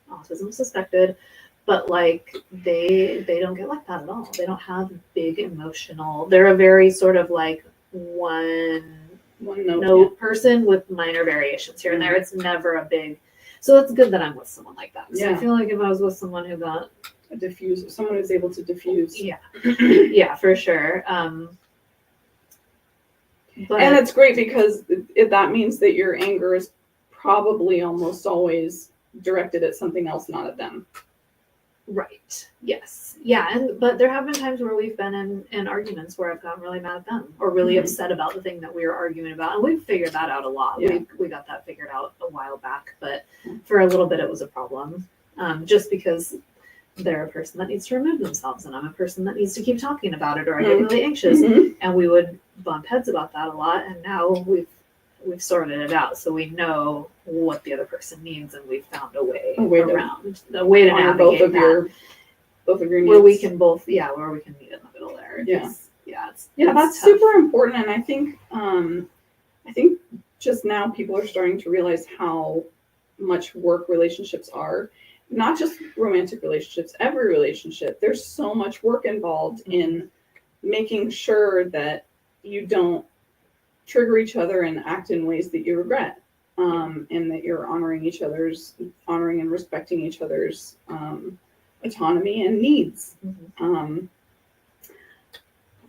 autism suspected, but like they don't get like that at all. They don't have big emotional. They're a very sort of like one note person with minor variations here and there. It's never a big. So it's good that I'm with someone like that. So I Yeah. feel like if I was with someone who got, A diffuser, someone who's able to diffuse. yeah, yeah, for sure. But And it's great because that means that your anger is probably almost always directed at something else, not at them. right, yes, yeah, but there have been times where we've been in arguments where I've gotten really mad at them or really Mhm. upset about the thing that we were arguing about, and we've figured that out a lot. Yeah. We got that figured out a while back, but for a little bit it was a problem, just because they're a person that needs to remove themselves, and I'm a person that needs to keep talking about it, or I get really anxious, Mhm. and we would bump heads about that a lot. And now we've sorted it out, so we know what the other person needs, and we've found a way around, a way to Honor navigate both of your needs. where we can both, where we can meet in the middle there. Yeah. It's That's tough. super important, and I think just now people are starting to realize how much work relationships are. Not just romantic relationships, every relationship. There's so much work involved in making sure that you don't trigger each other and act in ways that you regret, and that you're honoring and respecting each other's autonomy and needs. Mhm.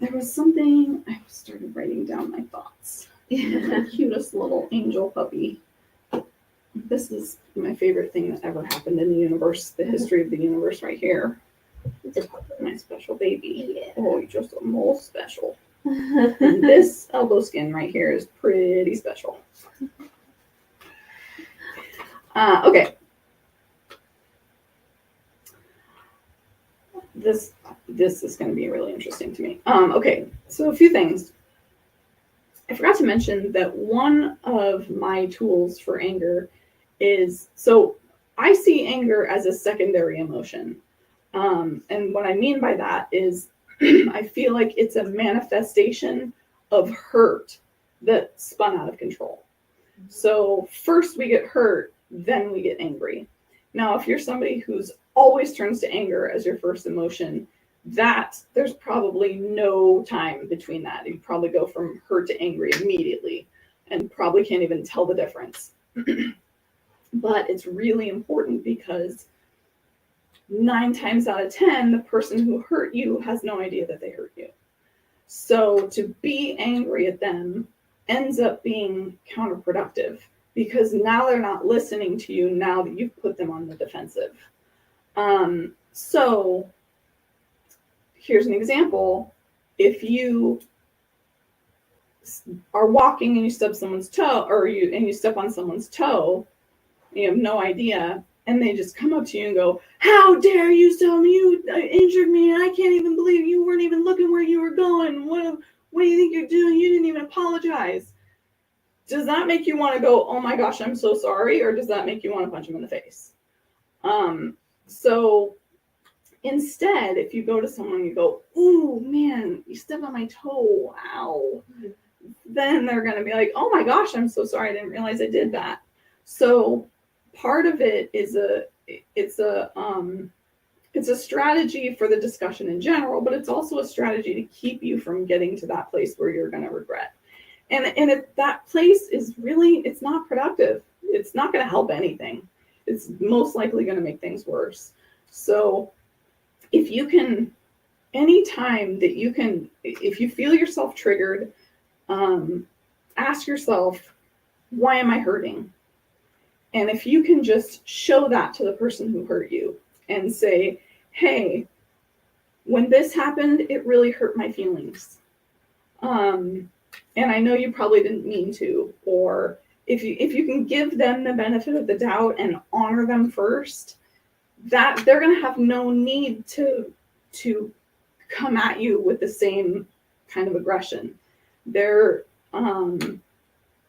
There was something I started writing down my thoughts. The cutest little angel puppy. This is my favorite thing that ever happened in the universe, the history of the universe right here. My special baby. Yeah. Oh, you're just most special. And this elbow skin right here is pretty special. Okay. This is going to be really interesting to me. Okay, so a few things. I forgot to mention that one of my tools for anger is, so I see anger as a secondary emotion. And what I mean by that is I feel like it's a manifestation of hurt that spun out of control. So first we get hurt, then we get angry. Now, if you're somebody who's always turns to anger as your first emotion, there's probably no time between that. You probably go from hurt to angry immediately and probably can't even tell the difference. But it's really important because 9 times out of 10, the person who hurt you has no idea that they hurt you. So to be angry at them ends up being counterproductive because now they're not listening to you now that you've put them on the defensive. So here's an example. If you are walking and you stub someone's toe, or you step on someone's toe, you have no idea, and they just come up to you and go, "How dare you tell me you injured me, and I can't even believe you weren't even looking where you were going. What do you think you're doing? You didn't even apologize." Does that make you want to go, "Oh my gosh, I'm so sorry," or does that make you want to punch them in the face? So instead, if you go to someone and you go, "Ooh, man, you stepped on my toe, ow," then they're going to be like, "Oh my gosh, I'm so sorry. I didn't realize I did that." So part of it is it's a strategy for the discussion in general, but it's also a strategy to keep you from getting to that place where you're going to regret. And if that place is really, it's not productive. It's not going to help anything. It's most likely going to make things worse. So if you can, anytime that you can, if you feel yourself triggered, ask yourself, why am I hurting? And if you can just show that to the person who hurt you and say, "Hey, when this happened, it really hurt my feelings. And I know you probably didn't mean to," or if you can give them the benefit of the doubt and honor them first, that they're going to have no need to come at you with the same kind of aggression. They're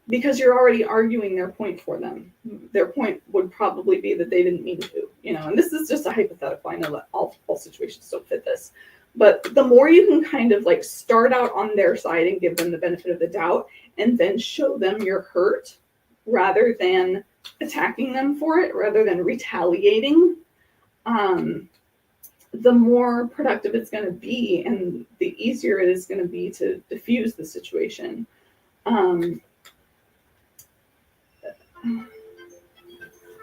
because you're already arguing their point for them. Their point would probably be that they didn't mean to, and this is just a hypothetical. I know that all situations don't fit this, but the more you can kind of like start out on their side and give them the benefit of the doubt and then show them your hurt rather than attacking them for it, rather than retaliating, the more productive it's going to be and the easier it is going to be to diffuse the situation.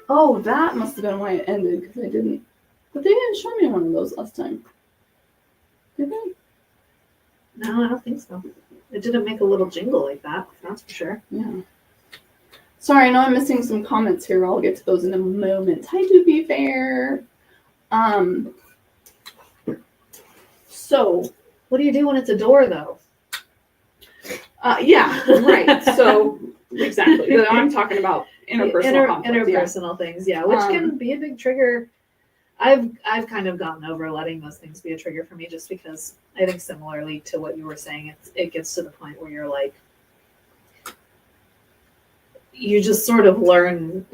Oh, that must have been why it ended, because I didn't. But they didn't show me one of those last time. Did they? No, I don't think so. It didn't make a little jingle like that, that's for sure. Yeah. Sorry, I know I'm missing some comments here. I'll get to those in a moment. Hi, to be fair. So, What do you do when it's a door, though? yeah, right. So, exactly. I'm talking about interpersonal conflict. Interpersonal things, yeah, which can be a big trigger. I've kind of gotten over letting those things be a trigger for me, just because I think similarly to what you were saying, it gets to the point where you're like, you just sort of learn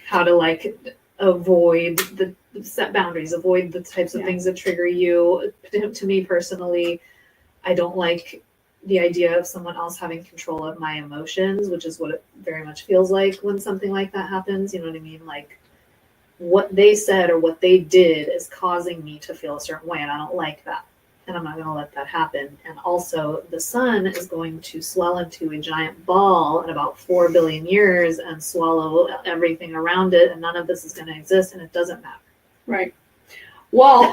how to like avoid the set boundaries, avoid the types of things that trigger you. To me personally, I don't like the idea of someone else having control of my emotions, which is what it very much feels like when something like that happens. You know what I mean? Like, what they said or what they did is causing me to feel a certain way, and I don't like that. And I'm not going to let that happen. And also, the sun is going to swell into a giant ball in about 4 billion years and swallow everything around it, and none of this is going to exist, and it doesn't matter. Right. Well,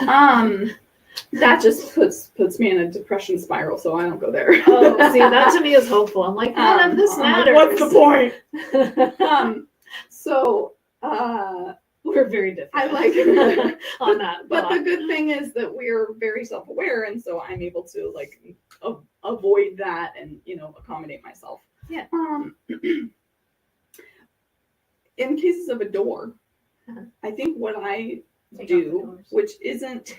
that just puts me in a depression spiral, so I don't go there. Oh, see, that to me is hopeful. I'm like, none of this matters. What's the point? So, we're very different. I like on that. But the good thing is that we're very self-aware, and so I'm able to like avoid that and accommodate myself. Yeah. In cases of a door, I think what I do, which isn't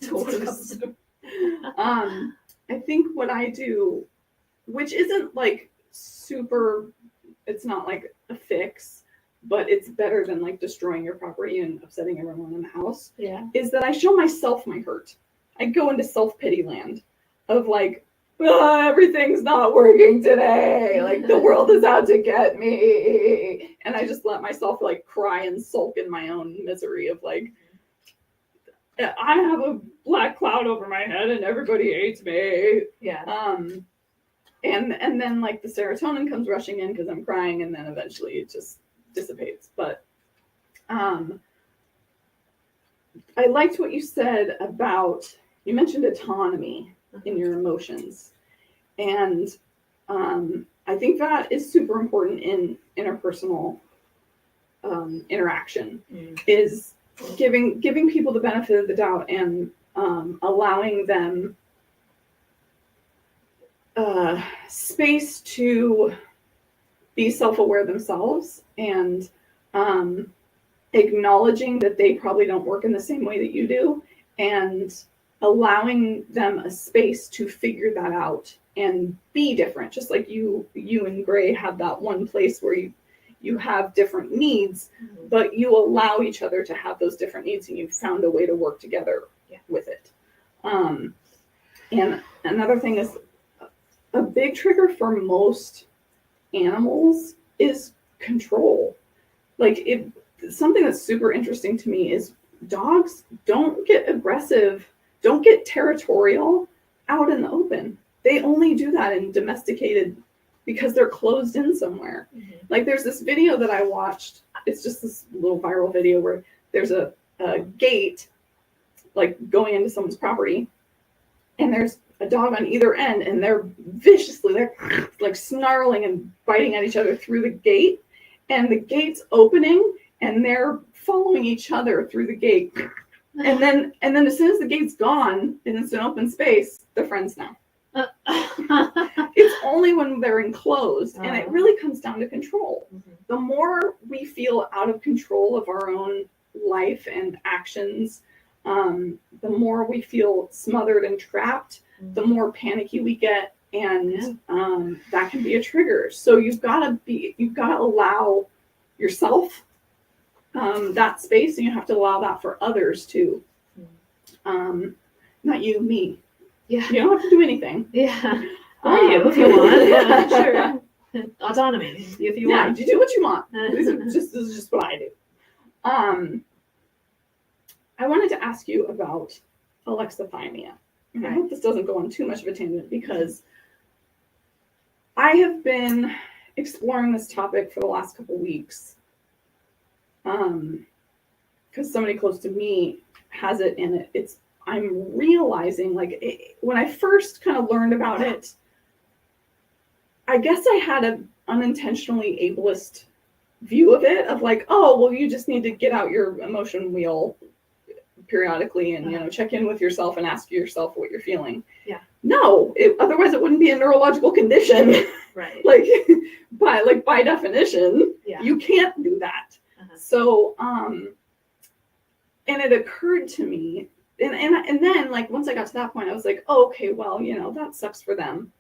doors. I think what I do, which isn't like super, it's not like a fix, but it's better than like destroying your property and upsetting everyone in the house. Yeah. Is that I show myself my hurt. I go into self-pity land of like, everything's not working today. Like the world is out to get me. And I just let myself like cry and sulk in my own misery of like, I have a black cloud over my head and everybody hates me. Yeah. And then like the serotonin comes rushing in because I'm crying, and then eventually it just dissipates. But I liked what you said about, you mentioned autonomy in your emotions. And I think that is super important in interpersonal interaction, is giving people the benefit of the doubt and allowing them space to be self-aware themselves, and acknowledging that they probably don't work in the same way that you do, and allowing them a space to figure that out and be different. Just like you and Gray have that one place where you have different needs, but you allow each other to have those different needs, and you've found a way to work together with it. And another thing is, a big trigger for most animals is control. Like, something that's super interesting to me is dogs don't get aggressive, don't get territorial out in the open. They only do that in domesticated, because they're closed in somewhere. Like, there's this video that I watched. It's just this little viral video where there's a gate like going into someone's property, and there's a dog on either end, and they're like snarling and biting at each other through the gate, and the gate's opening, and they're following each other through the gate. And then as soon as the gate's gone and it's an open space, they're friends now. It's only when they're enclosed, and it really comes down to control. The more we feel out of control of our own life and actions, the more we feel smothered and trapped, the more panicky we get, and that can be a trigger. So you've got to allow yourself that space, and you have to allow that for others too. Not you, me. Yeah. You don't have to do anything. Yeah. Or you, if you want. Yeah, sure. Autonomy, if you want. You do what you want. This is just what I do. I wanted to ask you about alexithymia. And I hope this doesn't go on too much of a tangent, because I have been exploring this topic for the last couple weeks. because somebody close to me has it, and I'm realizing, like, when I first kind of learned about it, I guess I had an unintentionally ableist view of it, of like, oh, well, you just need to get out your emotion wheel periodically and, check in with yourself and ask yourself what you're feeling. Yeah. No, otherwise it wouldn't be a neurological condition. Right. by definition, Yeah. you can't do that. So, and it occurred to me, and then, like, once I got to that point, I was like, oh, okay, well, that sucks for them.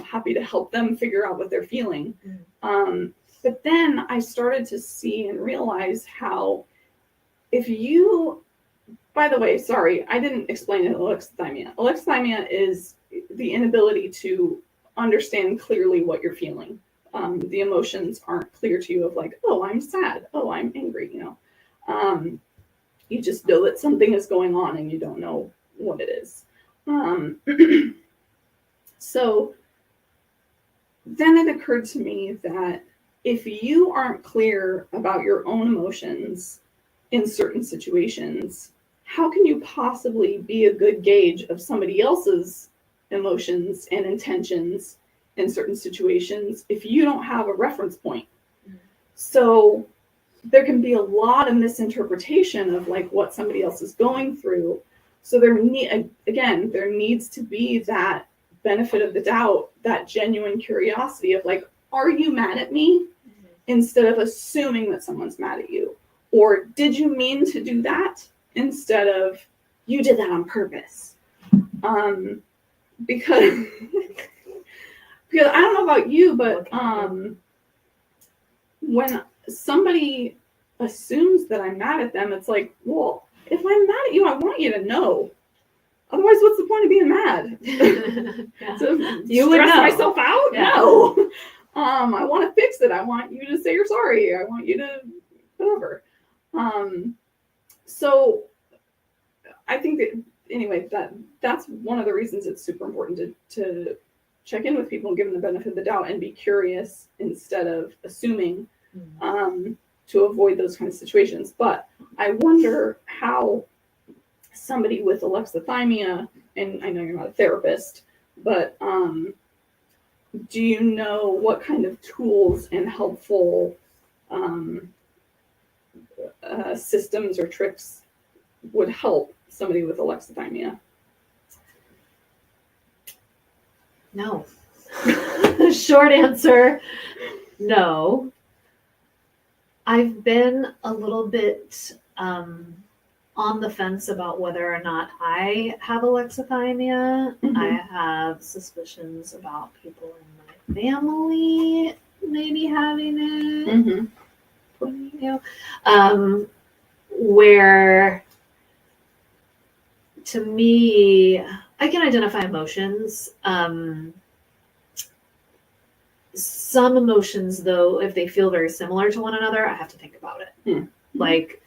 Happy to help them figure out what they're feeling. But then I started to see and realize how, by the way, sorry, I didn't explain it, alexithymia. Alexithymia is the inability to understand clearly what you're feeling. The emotions aren't clear to you, of like, oh, I'm sad, oh, I'm angry, you just know that something is going on and you don't know what it is. So then it occurred to me that if you aren't clear about your own emotions in certain situations, how can you possibly be a good gauge of somebody else's emotions and intentions in certain situations if you don't have a reference point? So there can be a lot of misinterpretation of, like, what somebody else is going through. So there needs to be that benefit of the doubt, that genuine curiosity of, like, are you mad at me? Instead of assuming that someone's mad at you. Or did you mean to do that? Instead of, you did that on purpose. Because I don't know about you, but when somebody assumes that I'm mad at them, it's like, well, if I'm mad at you, I want you to know. Otherwise, what's the point of being mad? To You would stress know. myself out? Yeah. No. I want to fix it. I want you to say you're sorry. I want you to whatever. So I think that, anyway, that's one of the reasons it's super important to check in with people and give them the benefit of the doubt and be curious instead of assuming, to avoid those kind of situations. But I wonder how somebody with alexithymia, and I know you're not a therapist, but do you know what kind of tools and helpful systems or tricks would help somebody with alexithymia? No. Short answer, no. I've been a little bit on the fence about whether or not I have alexithymia. I have suspicions about people in my family maybe having it. Where, to me, I can identify emotions. Some emotions, though, if they feel very similar to one another, I have to think about it. Like,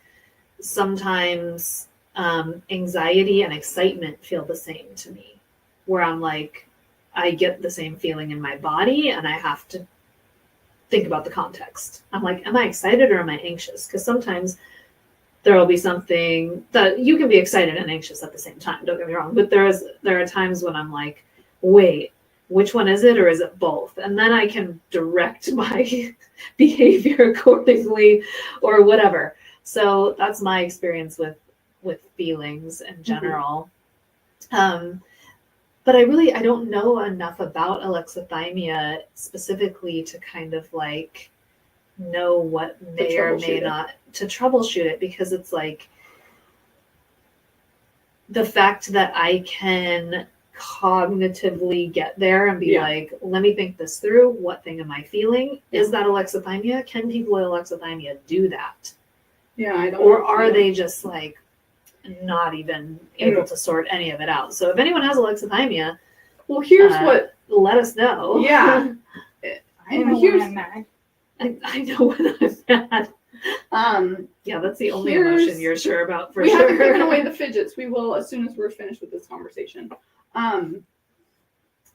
sometimes anxiety and excitement feel the same to me, where I'm like, I get the same feeling in my body and I have to think about the context. I'm like, am I excited or am I anxious? Because sometimes there will be something that you can be excited and anxious at the same time, don't get me wrong, but there are times when I'm like, wait, which one is it, or is it both? And then I can direct my behavior accordingly or whatever. So that's my experience with feelings in general. But I don't know enough about alexithymia specifically to kind of like know what may or may not to troubleshoot it, because it's like the fact that I can cognitively get there and be like, let me think this through. What thing am I feeling? Is that alexithymia? Can people with alexithymia do that? Yeah, I don't. Or are they just like not even able to sort any of it out? So if anyone has alexithymia, well, here's what. Let us know. Yeah. I know when I'm mad. I know when I'm mad. Yeah, that's the only emotion you're sure about for sure. We haven't given away the fidgets. We will as soon as we're finished with this conversation.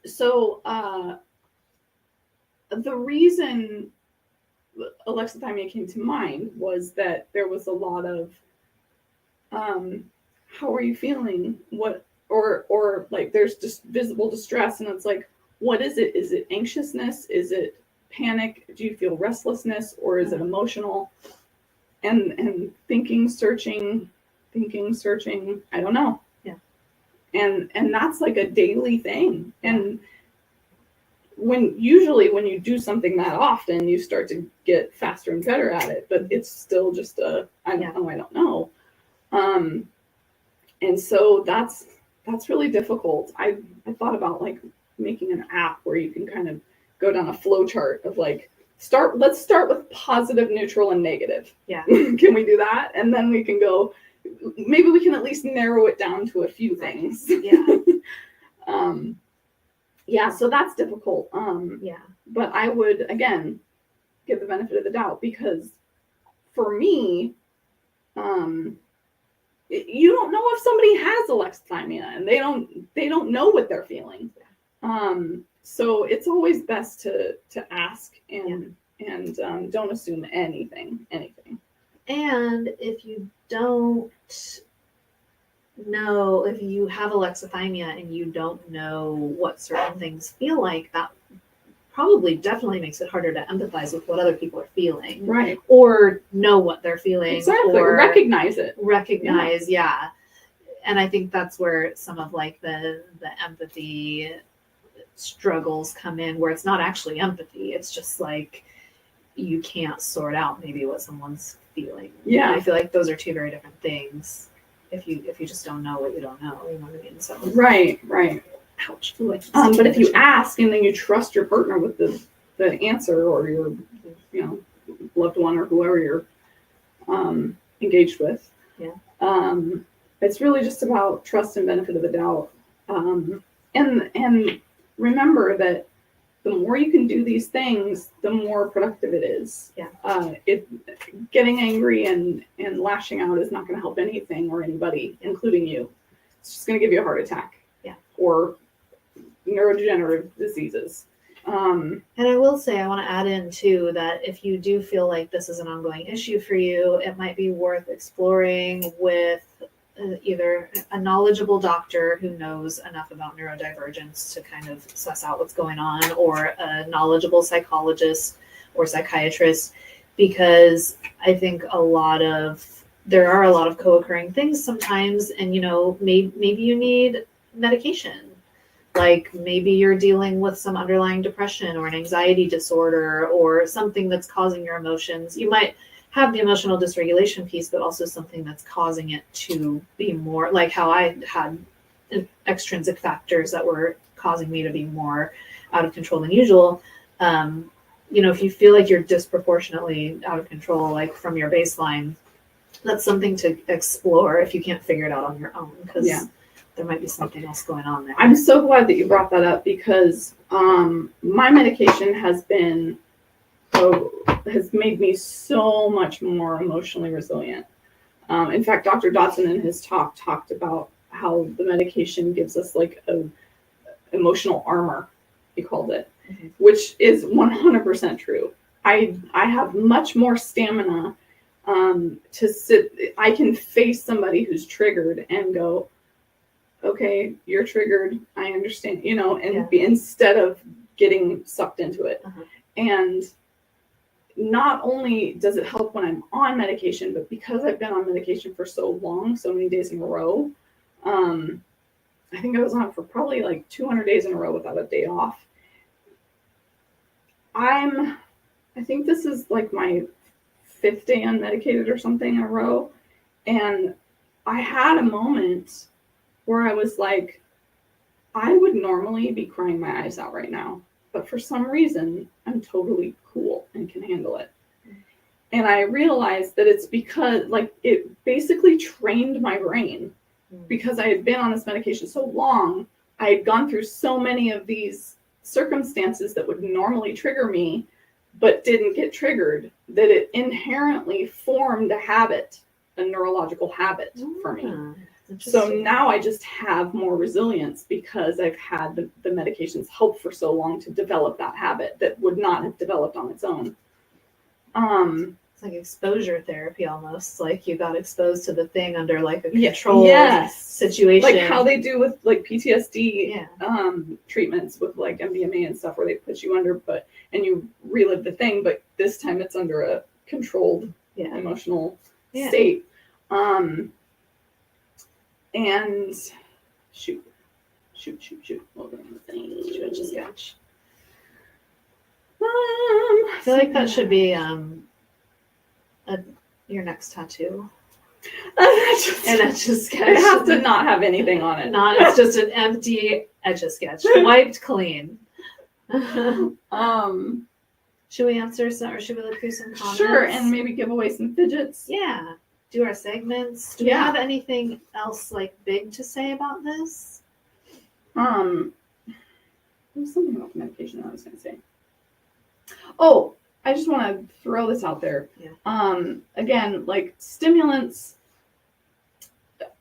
So the reason alexithymia came to mind was that there was a lot of, how are you feeling? What, or like there's just visible distress, and it's like, what is it? Is it anxiousness? Is it panic? Do you feel restlessness, or is it emotional? And thinking, searching, I don't know. Yeah. And that's like a daily thing. And usually when you do something that often, you start to get faster and better at it, but it's still just I don't know. And so that's really difficult. I thought about like making an app where you can kind of go down a flow chart of like, let's start with positive, neutral, and negative. Yeah. Can we do that? And then we can go, maybe we can at least narrow it down to a few things. Yeah. Yeah, so that's difficult. Yeah. But I would, again, give the benefit of the doubt, because for me, you don't know if somebody has alexithymia, and they don't know what they're feeling. So it's always best to ask and don't assume anything. And if you don't know, if you have alexithymia and you don't know what certain things feel like, that probably definitely makes it harder to empathize with what other people are feeling. Right. Or know what they're feeling. Exactly. Or recognize it. Yeah. And I think that's where some of like the empathy struggles come in, where it's not actually empathy. It's just like you can't sort out maybe what someone's feeling. Yeah. And I feel like those are two very different things. If you just don't know what you don't know, you know what I mean? So right. Ouch. But if you ask and then you trust your partner with the answer, or your loved one, or whoever you're engaged with, it's really just about trust and benefit of the doubt. And remember that the more you can do these things, the more productive it is. Yeah. Getting angry and lashing out is not going to help anything or anybody, including you. It's just going to give you a heart attack. Yeah. Or neurodegenerative diseases. And I will say, I want to add in too, that if you do feel like this is an ongoing issue for you, it might be worth exploring with either a knowledgeable doctor who knows enough about neurodivergence to kind of suss out what's going on, or a knowledgeable psychologist or psychiatrist, because I think there are a lot of co-occurring things sometimes, and maybe you need medication. Like maybe you're dealing with some underlying depression or an anxiety disorder or something that's causing your emotions. You might have the emotional dysregulation piece, but also something that's causing it to be more like how I had extrinsic factors that were causing me to be more out of control than usual. If you feel like you're disproportionately out of control, like from your baseline, that's something to explore if you can't figure it out on your own, because there might be something else going on there. I'm so glad that you brought that up, because my medication has made me so much more emotionally resilient. In fact, Dr. Dodson in his talk talked about how the medication gives us like a emotional armor, he called it, which is 100% true. I have much more stamina to sit. I can face somebody who's triggered and go, okay, you're triggered. I understand, instead of getting sucked into it. And not only does it help when I'm on medication, but because I've been on medication for so long, so many days in a row, I think I was on it for probably like 200 days in a row without a day off. I think this is like my 5th day unmedicated or something in a row. And I had a moment where I was like, I would normally be crying my eyes out right now, but for some reason, I'm totally cool and can handle it. And I realized that it's because it basically trained my brain, because I had been on this medication so long. I had gone through so many of these circumstances that would normally trigger me, but didn't get triggered, that it inherently formed a habit, a neurological habit for me. So now I just have more resilience because I've had the medications help for so long to develop that habit that would not have developed on its own. It's like exposure therapy almost. Like you got exposed to the thing under like a Yeah, controlled yes. situation. Like how they do with like PTSD Yeah. treatments with like MDMA and stuff, where they put you under, and you relive the thing, but this time it's under a controlled emotional state. And shoot. Hold on the thing. Sketch. I feel like that should be your next tattoo. An Etch-a-Sketch. It has to not have anything on it. It's just an empty Etch-a-Sketch, wiped clean. Should we answer some, or should we look through some comments? Sure, and maybe give away some fidgets. Yeah. Do our segments. Do we have anything else like big to say about this? There was something about the medication I was going to say. Oh, I just want to throw this out there. Yeah. Again, like stimulants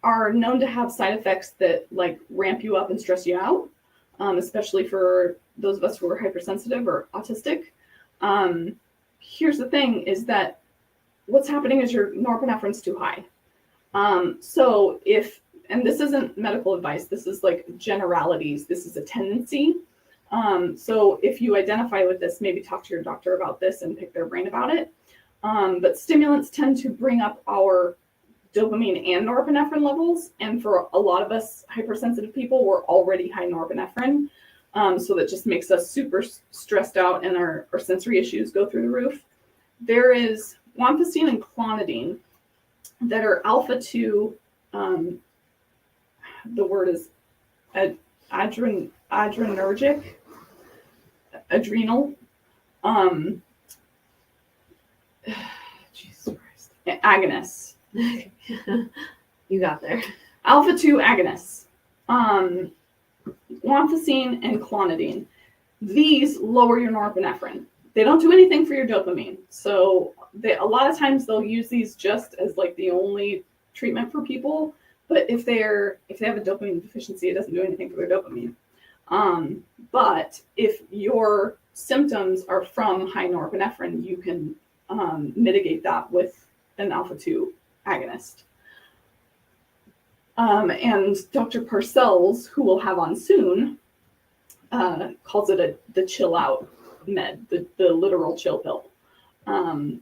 are known to have side effects that like ramp you up and stress you out, especially for those of us who are hypersensitive or autistic. Here's the thing is that what's happening is your norepinephrine is too high. So and this isn't medical advice, this is like generalities, this is a tendency. So if you identify with this, maybe talk to your doctor about this and pick their brain about it. But stimulants tend to bring up our dopamine and norepinephrine levels. And for a lot of us hypersensitive people, we're already high norepinephrine. So that just makes us super stressed out and our sensory issues go through the roof. There is guanfacine and clonidine that are alpha-2, the word is adrenergic, adrenal, Jesus Christ, agonists. You got there. Alpha-2 agonists, guanfacine and clonidine. These lower your norepinephrine. They don't do anything for your dopamine. So a lot of times they'll use these just as like the only treatment for people. But if they have a dopamine deficiency, it doesn't do anything for their dopamine. But if your symptoms are from high norepinephrine, you can mitigate that with an alpha-2 agonist. And Dr. Parcells, who we'll have on soon, calls it the chill out med, the literal chill pill.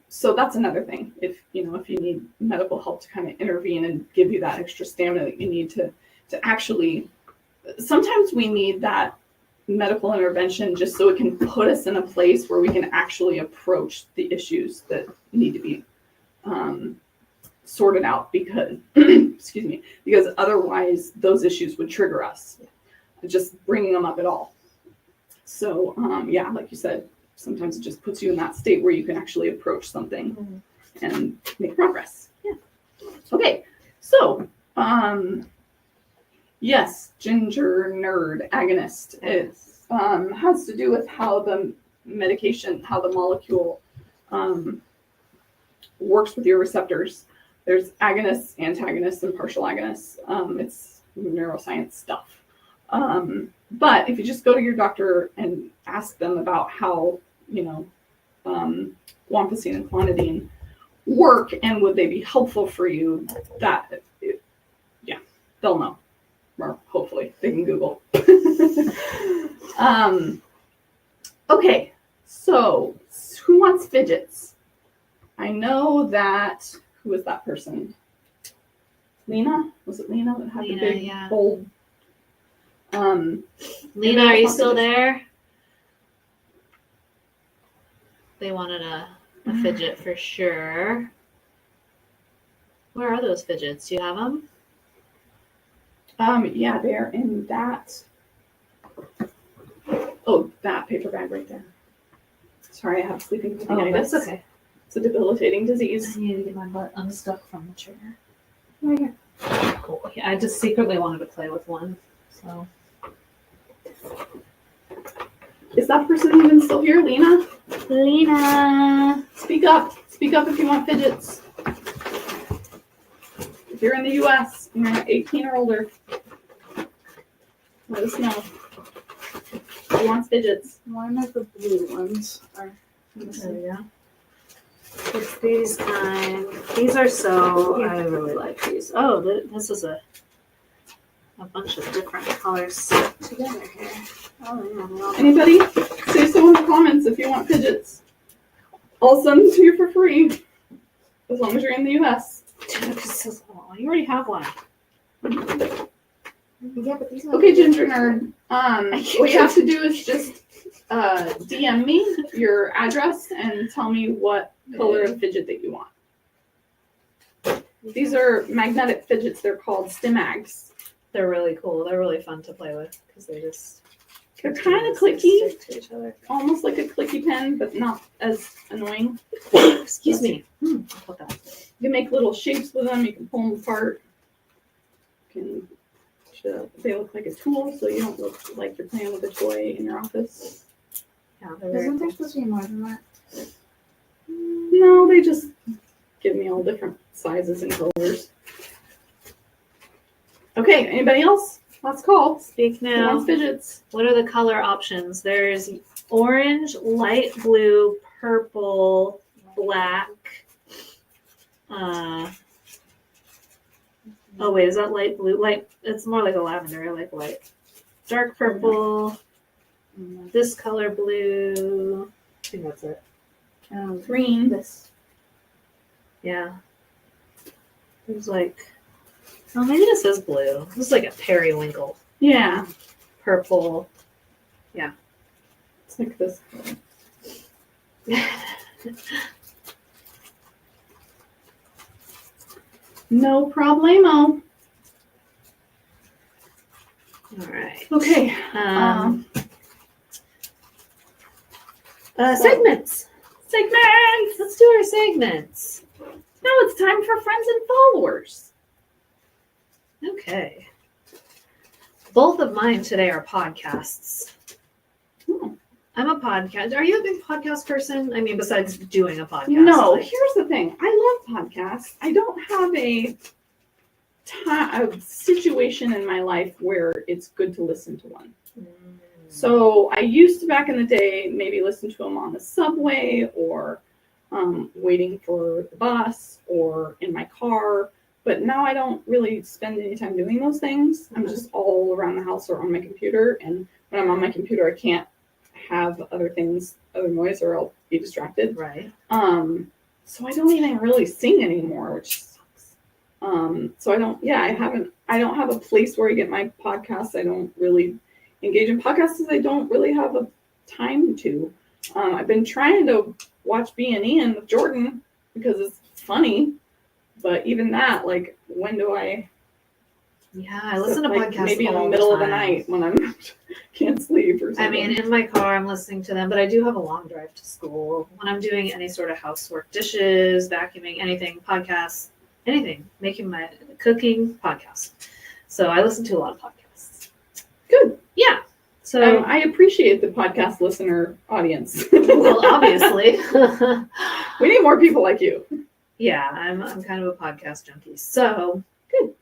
So that's another thing. If you need medical help to kind of intervene and give you that extra stamina that you need to actually, sometimes we need that medical intervention just so it can put us in a place where we can actually approach the issues that need to be sorted out, because excuse me, because otherwise those issues would trigger us, just bringing them up at all. So like you said, sometimes it just puts you in that state where you can actually approach something and make progress. Yeah. Okay. So, yes, ginger nerd agonist. It has to do with how the medication, how the molecule works with your receptors. There's agonists, antagonists, and partial agonists. It's neuroscience stuff. But if you just go to your doctor and ask them about how, guanfacine and clonidine work and would they be helpful for you, they'll know. Or hopefully they can Google. Okay, so who wants fidgets? I know that, who was that person? Lena? Was it Lena that had the big, bold? Lena, are you still there? They wanted a fidget for sure. Where are those fidgets? Do you have them? Yeah, they're in that. Oh, that paper bag right there. Sorry, I have sleeping Oh, that's okay. It's a debilitating disease. I need to get my butt unstuck from the chair. Right here. Cool. Yeah, I just secretly wanted to play with one. So. Is that person even still here, Lena? Lena! Speak up. Speak up if you want fidgets. If you're in the U.S. and you're 18 or older, let us know. Who wants fidgets? One of the blue ones are There we go. It's these kind. These are so, I really like these. Oh, this is a bunch of different colors stuck together here. Oh, yeah. Well, Anybody? Say so in the comments if you want fidgets. I'll send them to you for free. As long as you're in the US. you already have one. Yeah, but these are Okay, Ginger Nerd. What you have to do is just DM me your address and tell me what color of fidget that you want. These are magnetic fidgets. They're called Stimags. They're really cool. They're really fun to play with because They're kind of clicky, stick to each other. almost like a clicky pen, but not as annoying. Excuse me. I'll put that. You can make little shapes with them. You can pull them apart. They look like a tool, so you don't look like you're playing with a toy in your office. Yeah, they're very Isn't cool. there supposed to be more than that? No, they just give me all different sizes and colors. Okay, anybody else? Last call. Speak Who now. wants fidgets? What are the color options? There's orange, light blue, purple, black. Oh wait, is that light blue? Light. It's more like a lavender. I like light. Dark purple. This color blue. I think that's it. Green. This. Yeah. There's like. Oh, maybe this is blue. This is like a periwinkle. Yeah, Purple. it's like this color. No problemo. All right. Okay. Segments. Segments. Let's do our segments. Now it's time for friends and followers. Okay. Both of mine today are podcasts. Hmm. I'm a podcast. Are you a big podcast person? I mean, besides doing a podcast. No, like- here's the thing. I love podcasts. I don't have a situation in my life where it's good to listen to one. So I used to back in the day maybe listen to them on the subway or waiting for the bus or in my car. But now I don't really spend any time doing those things. I'm just all around the house or on my computer. And when I'm on my computer, I can't have other noise, or I'll be distracted. Right. So I don't even really sing anymore, which sucks. So I don't have a place where I get my podcasts. I don't really engage in podcasts because I don't really have a time to. I've been trying to watch B&E with Jordan because it's funny. But even that, like, when do I? Yeah, I listen to like, podcasts maybe in the all middle of the time. night when I'm can't sleep or something. I mean, in my car, I'm listening to them, but I do have a long drive to school. When I'm doing any sort of housework, dishes, vacuuming, anything, podcasts, anything, making my cooking, podcasts. So I listen to a lot of podcasts. Good. Yeah. So I appreciate the podcast listener audience. well, obviously. We need more people like you. Yeah, I'm kind of a podcast junkie. So good.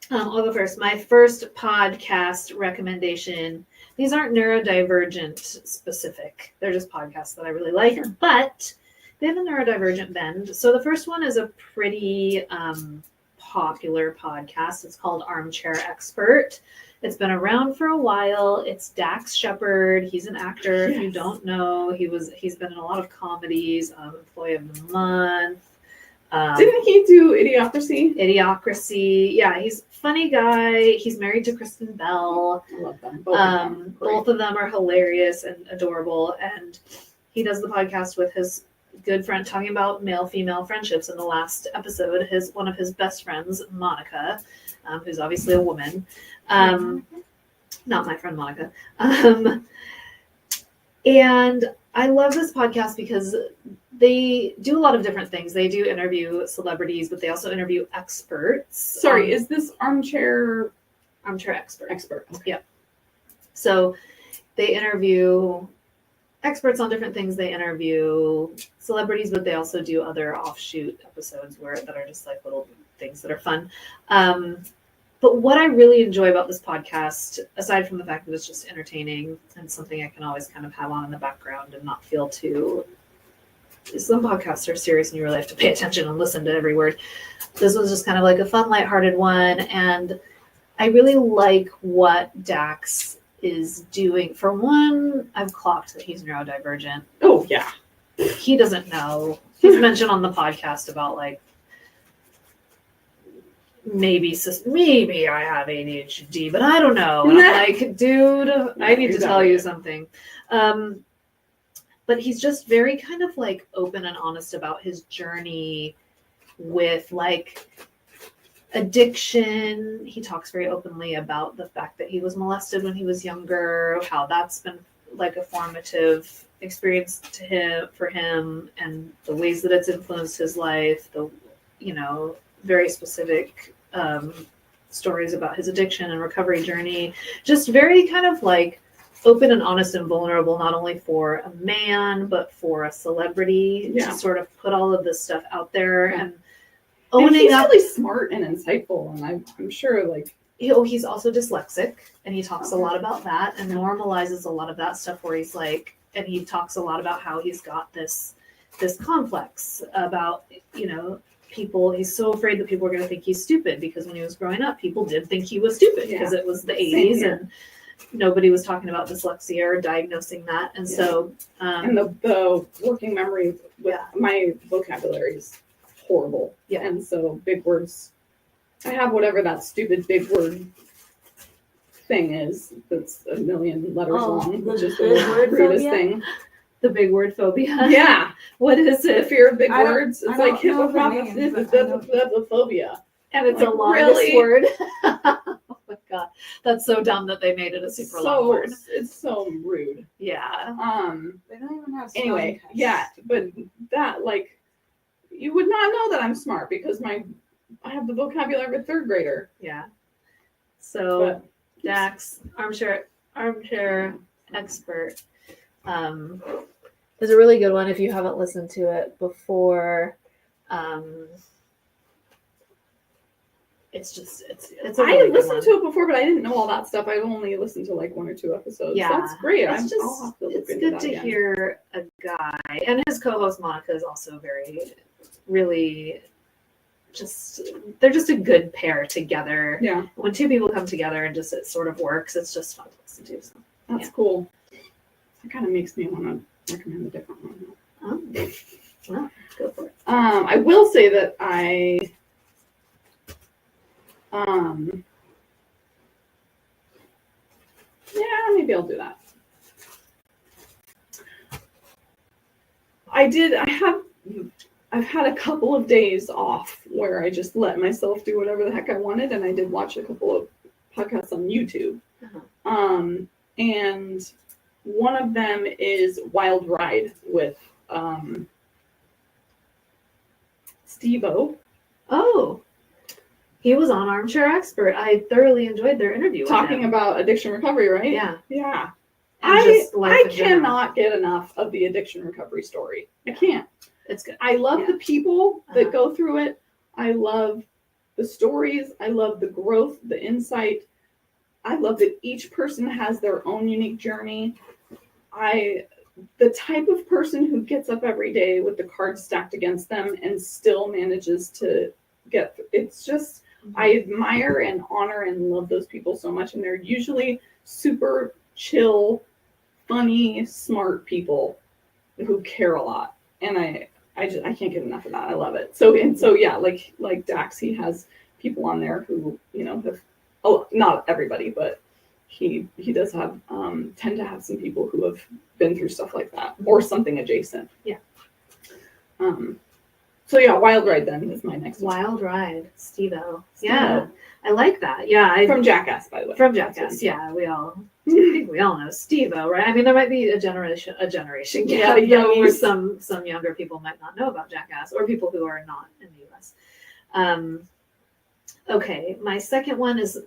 I'll go first. My first podcast recommendation. These aren't neurodivergent specific. They're just podcasts that I really like, but they have a neurodivergent bend. So the first one is a pretty popular podcast. It's called Armchair Expert. It's been around for a while. It's Dax Shepard. He's an actor. If you Yes. don't know, he's been in a lot of comedies. Employee of the Month. Didn't he do Idiocracy? Idiocracy. Yeah, he's a funny guy. He's married to Kristen Bell. I love them. Great. Both of them are hilarious and adorable. And he does the podcast with his good friend talking about male-female friendships. In the last episode, one of his best friends, Monica, who's obviously a woman. Not my friend Monica. And I love this podcast because they do a lot of different things. They do interview celebrities, but they also interview experts. Sorry, is this Armchair Expert? Expert? Yep. So they interview experts on different things. They interview celebrities, but they also do other offshoot episodes that are just like little things that are fun. But what I really enjoy about this podcast, aside from the fact that it's just entertaining and something I can always kind of have on in the background and not feel too some podcasts are serious and you really have to pay attention and listen to every word. This was just kind of like a fun, lighthearted one. And I really like what Dax is doing. For one, I've clocked that he's neurodivergent. Oh, yeah. He doesn't know. He's mentioned on the podcast about like, maybe I have ADHD, but I don't know. And I'm like, dude, I need to tell you something. But he's just very kind of like open and honest about his journey with like addiction. He talks very openly about the fact that he was molested when he was younger, how that's been like a formative experience for him, and the ways that it's influenced his life, very specific stories about his addiction and recovery journey. Just very kind of like open and honest and vulnerable, not only for a man, but for a celebrity, to sort of put all of this stuff out there and owning up. He's really smart and insightful, and I'm sure like he's also dyslexic, and he talks a lot about that and normalizes a lot of that stuff where he's like, and he talks a lot about how he's got this complex about, people. He's so afraid that people are going to think he's stupid, because when he was growing up, people did think he was stupid because it was the 80s and nobody was talking about dyslexia or diagnosing that. And so and the working memory with my vocabulary is horrible. Yeah. And so big words, I have whatever that stupid big word thing is that's a million letters long, which is the rudest thing. The big word phobia. Yeah. What is it? The fear of big words. It's like hippophobia. And it's like, a longest word. Oh my god. That's so dumb that they made it a super long word. It's so rude. Yeah. They don't even have anyway, but that, like, you would not know that I'm smart because I have the vocabulary of a third grader. Yeah. So Dax, armchair expert. Is a really good one if you haven't listened to it before. It's a really I listened to it before, but I didn't know all that stuff. I've only listened to like 1 or 2 episodes. Yeah, that's great. It's good to hear a guy, and his co-host Monica is also really they're just a good pair together. Yeah. When 2 people come together and it sort of works, it's just fun to listen to. So that's cool. It kind of makes me want to recommend a different one. Oh, well, go for it. I will say that maybe I'll do that. I've had a couple of days off where I just let myself do whatever the heck I wanted, and I did watch a couple of podcasts on YouTube. And one of them is Wild Ride with Steve-O. Oh, he was on Armchair Expert. I thoroughly enjoyed their interview. Talking about addiction recovery, right? Yeah. Yeah. I cannot get enough of the addiction recovery story. I can't. It's good. I love the people that go through it. I love the stories. I love the growth, the insight. I love that each person has their own unique journey. The type of person who gets up every day with the cards stacked against them and still manages to it's just, I admire and honor and love those people so much. And they're usually super chill, funny, smart people who care a lot. And I can't get enough of that. I love it. So yeah, like Dax, he has people on there who, have, not everybody, but he does have tend to have some people who have been through stuff like that or something adjacent. Yeah. So yeah, Wild Ride then is my next one. Wild Ride, Steve-O. Yeah, I like that. Yeah, from Jackass, by the way. From Jackass, yeah. I think we all know Steve-O, right? I mean, there might be a generation gap, where some younger people might not know about Jackass, or people who are not in the U.S. Okay, my second one is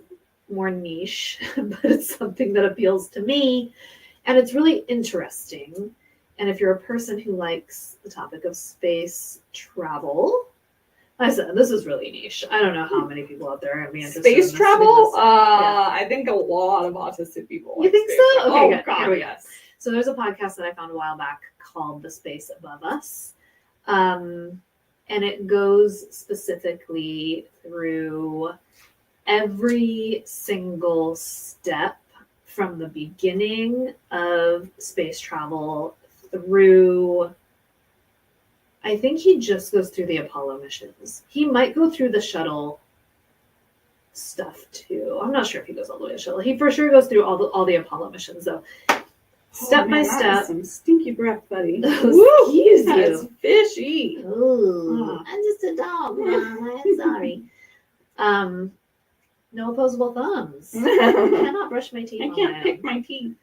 more niche, but it's something that appeals to me, and it's really interesting. And if you're a person who likes the topic of space travel, I said this is really niche. I don't know how many people out there would be interested in space travel. I think a lot of autistic people. You think so? Okay, oh good. God, here we go. yes. So there's a podcast that I found a while back called "The Space Above Us," And it goes specifically through every single step from the beginning of space travel through, I think he just goes through the Apollo missions. He might go through the shuttle stuff too. I'm not sure if he goes all the way to shuttle. He for sure goes through all the Apollo missions though. Step by that step. is some stinky breath, buddy. Excuse That's you. fishy. Ooh, I'm just a dog, Mom. I'm sorry. No opposable thumbs. I cannot brush my teeth. I can't pick my teeth.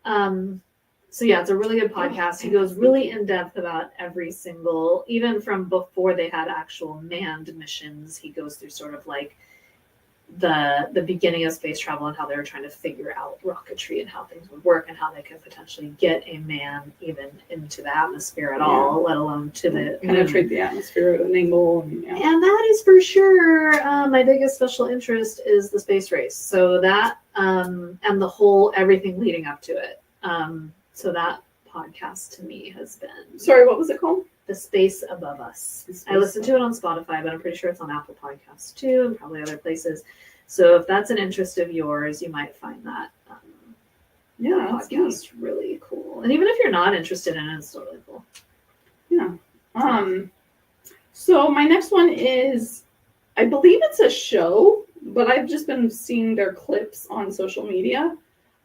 So yeah, it's a really good podcast. He goes really in depth about every single, even from before they had actual manned missions. He goes through sort of like the beginning of space travel and how they were trying to figure out rocketry and how things would work and how they could potentially get a man even into the atmosphere at all, let alone to the penetrate the atmosphere at an angle. And that is for sure my biggest special interest is the space race. So that and the whole everything leading up to it. So that podcast to me has been. Sorry, what was it called? The Space Above Us. I listened to it on Spotify, but I'm pretty sure it's on Apple Podcasts too, and probably other places. So if that's an interest of yours, you might find that podcast really cool. And even if you're not interested in it, it's totally cool. Yeah. So my next one is, I believe it's a show, but I've just been seeing their clips on social media.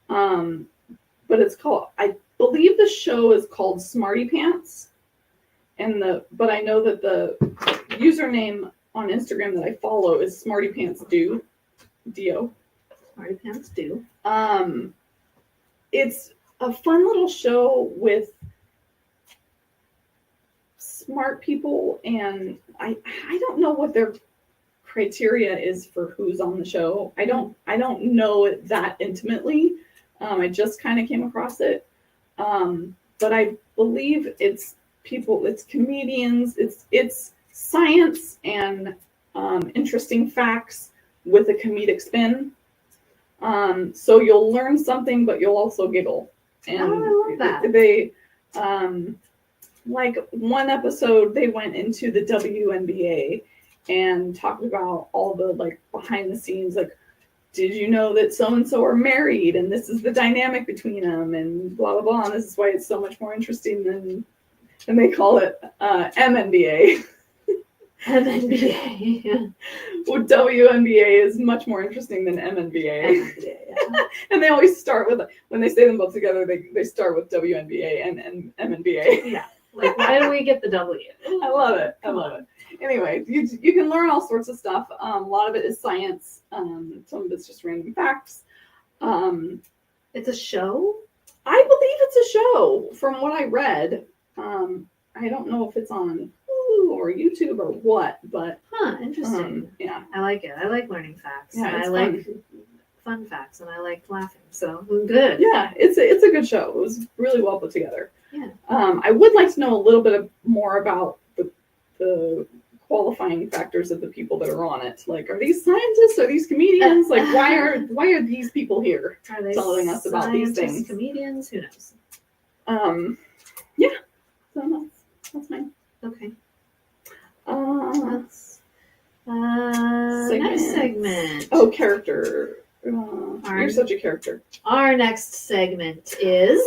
But it's called, I believe the show is called Smarty Pants. But I know that the username on Instagram that I follow is Smarty Pants Do. Dio. Smarty Pants Do. It's a fun little show with smart people, and I don't know what their criteria is for who's on the show. I don't know it that intimately. I just kind of came across it. But I believe it's people, it's comedians, it's science and interesting facts with a comedic spin. So you'll learn something, but you'll also giggle. And I love that. They, like one episode, they went into the WNBA and talked about all the like behind the scenes, like, did you know that so-and-so are married and this is the dynamic between them and blah, blah, blah. And this is why it's so much more interesting than they call it MNBA. MNBA. Yeah. Well, WNBA is much more interesting than MNBA. Yeah. And they always start with, when they say them both together, they start with WNBA and MNBA. Yeah. Like, why do we get the W? I love it. I love it. Anyway, you can learn all sorts of stuff. A lot of it is science. Some of it's just random facts. It's a show? I believe it's a show from what I read. I don't know if it's on Hulu or YouTube or what, but interesting. Yeah, I like it. I like learning facts. Yeah, and it's I like fun facts, and I like laughing. So good. Yeah, it's a good show. It was really well put together. Yeah. I would like to know a little bit more about the qualifying factors of the people that are on it. Like, are these scientists? Are these comedians? Like, why are these people here Are they telling us about these things? Comedians? Who knows? Yeah. So that's mine. Okay. That's Next segment. Oh, character. You're such a character. Our next segment is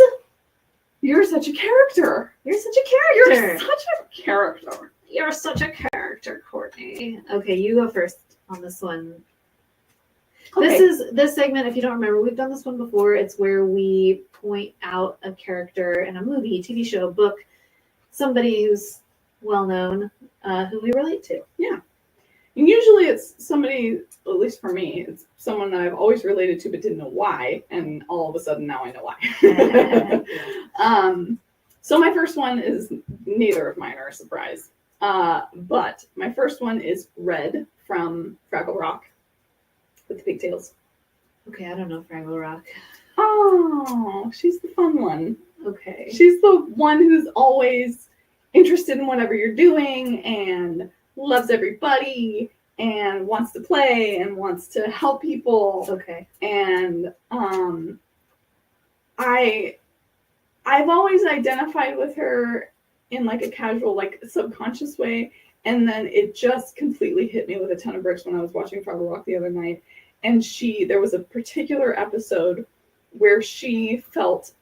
You're such a character. You're such a character. You're such a character. You're such a character, Courtney. Okay, you go first on this one. Okay. This segment, if you don't remember, we've done this one before. It's where we point out a character in a movie, TV show, book, somebody who's well known, who we relate to. Yeah. And usually it's somebody, at least for me, it's someone that I've always related to but didn't know why, and all of a sudden now I know why. So my first one is, neither of mine are a surprise. But my first one is Red from Fraggle Rock with the pigtails. Okay, I don't know Fraggle Rock. Oh, she's the fun one. Okay. She's the one who's always interested in whatever you're doing and loves everybody and wants to play and wants to help people. Okay. And I've always identified with her in like a casual, like subconscious way. And then it just completely hit me with a ton of bricks when I was watching Fraggle Rock the other night. And there was a particular episode where she felt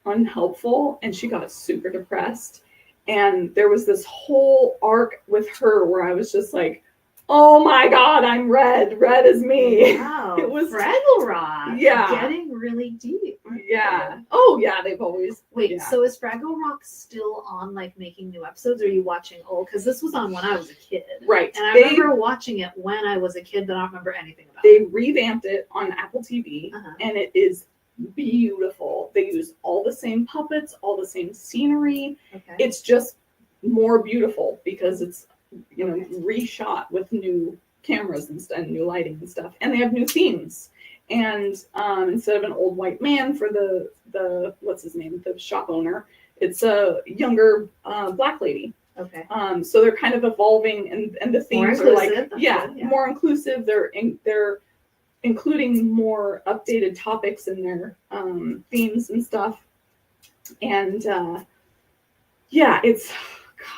unhelpful and she got super depressed. And there was this whole arc with her where I was just like, oh my God, I'm Red. Red is me. Wow. It was Fraggle Rock. Yeah. Getting really deep. Yeah. Oh yeah, they've always. Wait, yeah. so is Fraggle Rock still on, like, making new episodes? Or are you watching old? Because this was on when I was a kid. Right. And I remember watching it when I was a kid, but I don't remember anything about They it. revamped it on Apple TV, Uh-huh. and it is beautiful. They use all the same puppets, all the same scenery. Okay. It's just more beautiful because it's, you know, reshot with new cameras and new lighting and stuff. And they have new themes. And instead of an old white man for the what's his name, the shop owner, it's a younger black lady. Okay. So they're kind of evolving, and the themes are like, yeah, more inclusive. They're including more updated topics in their themes and stuff. And yeah, it's,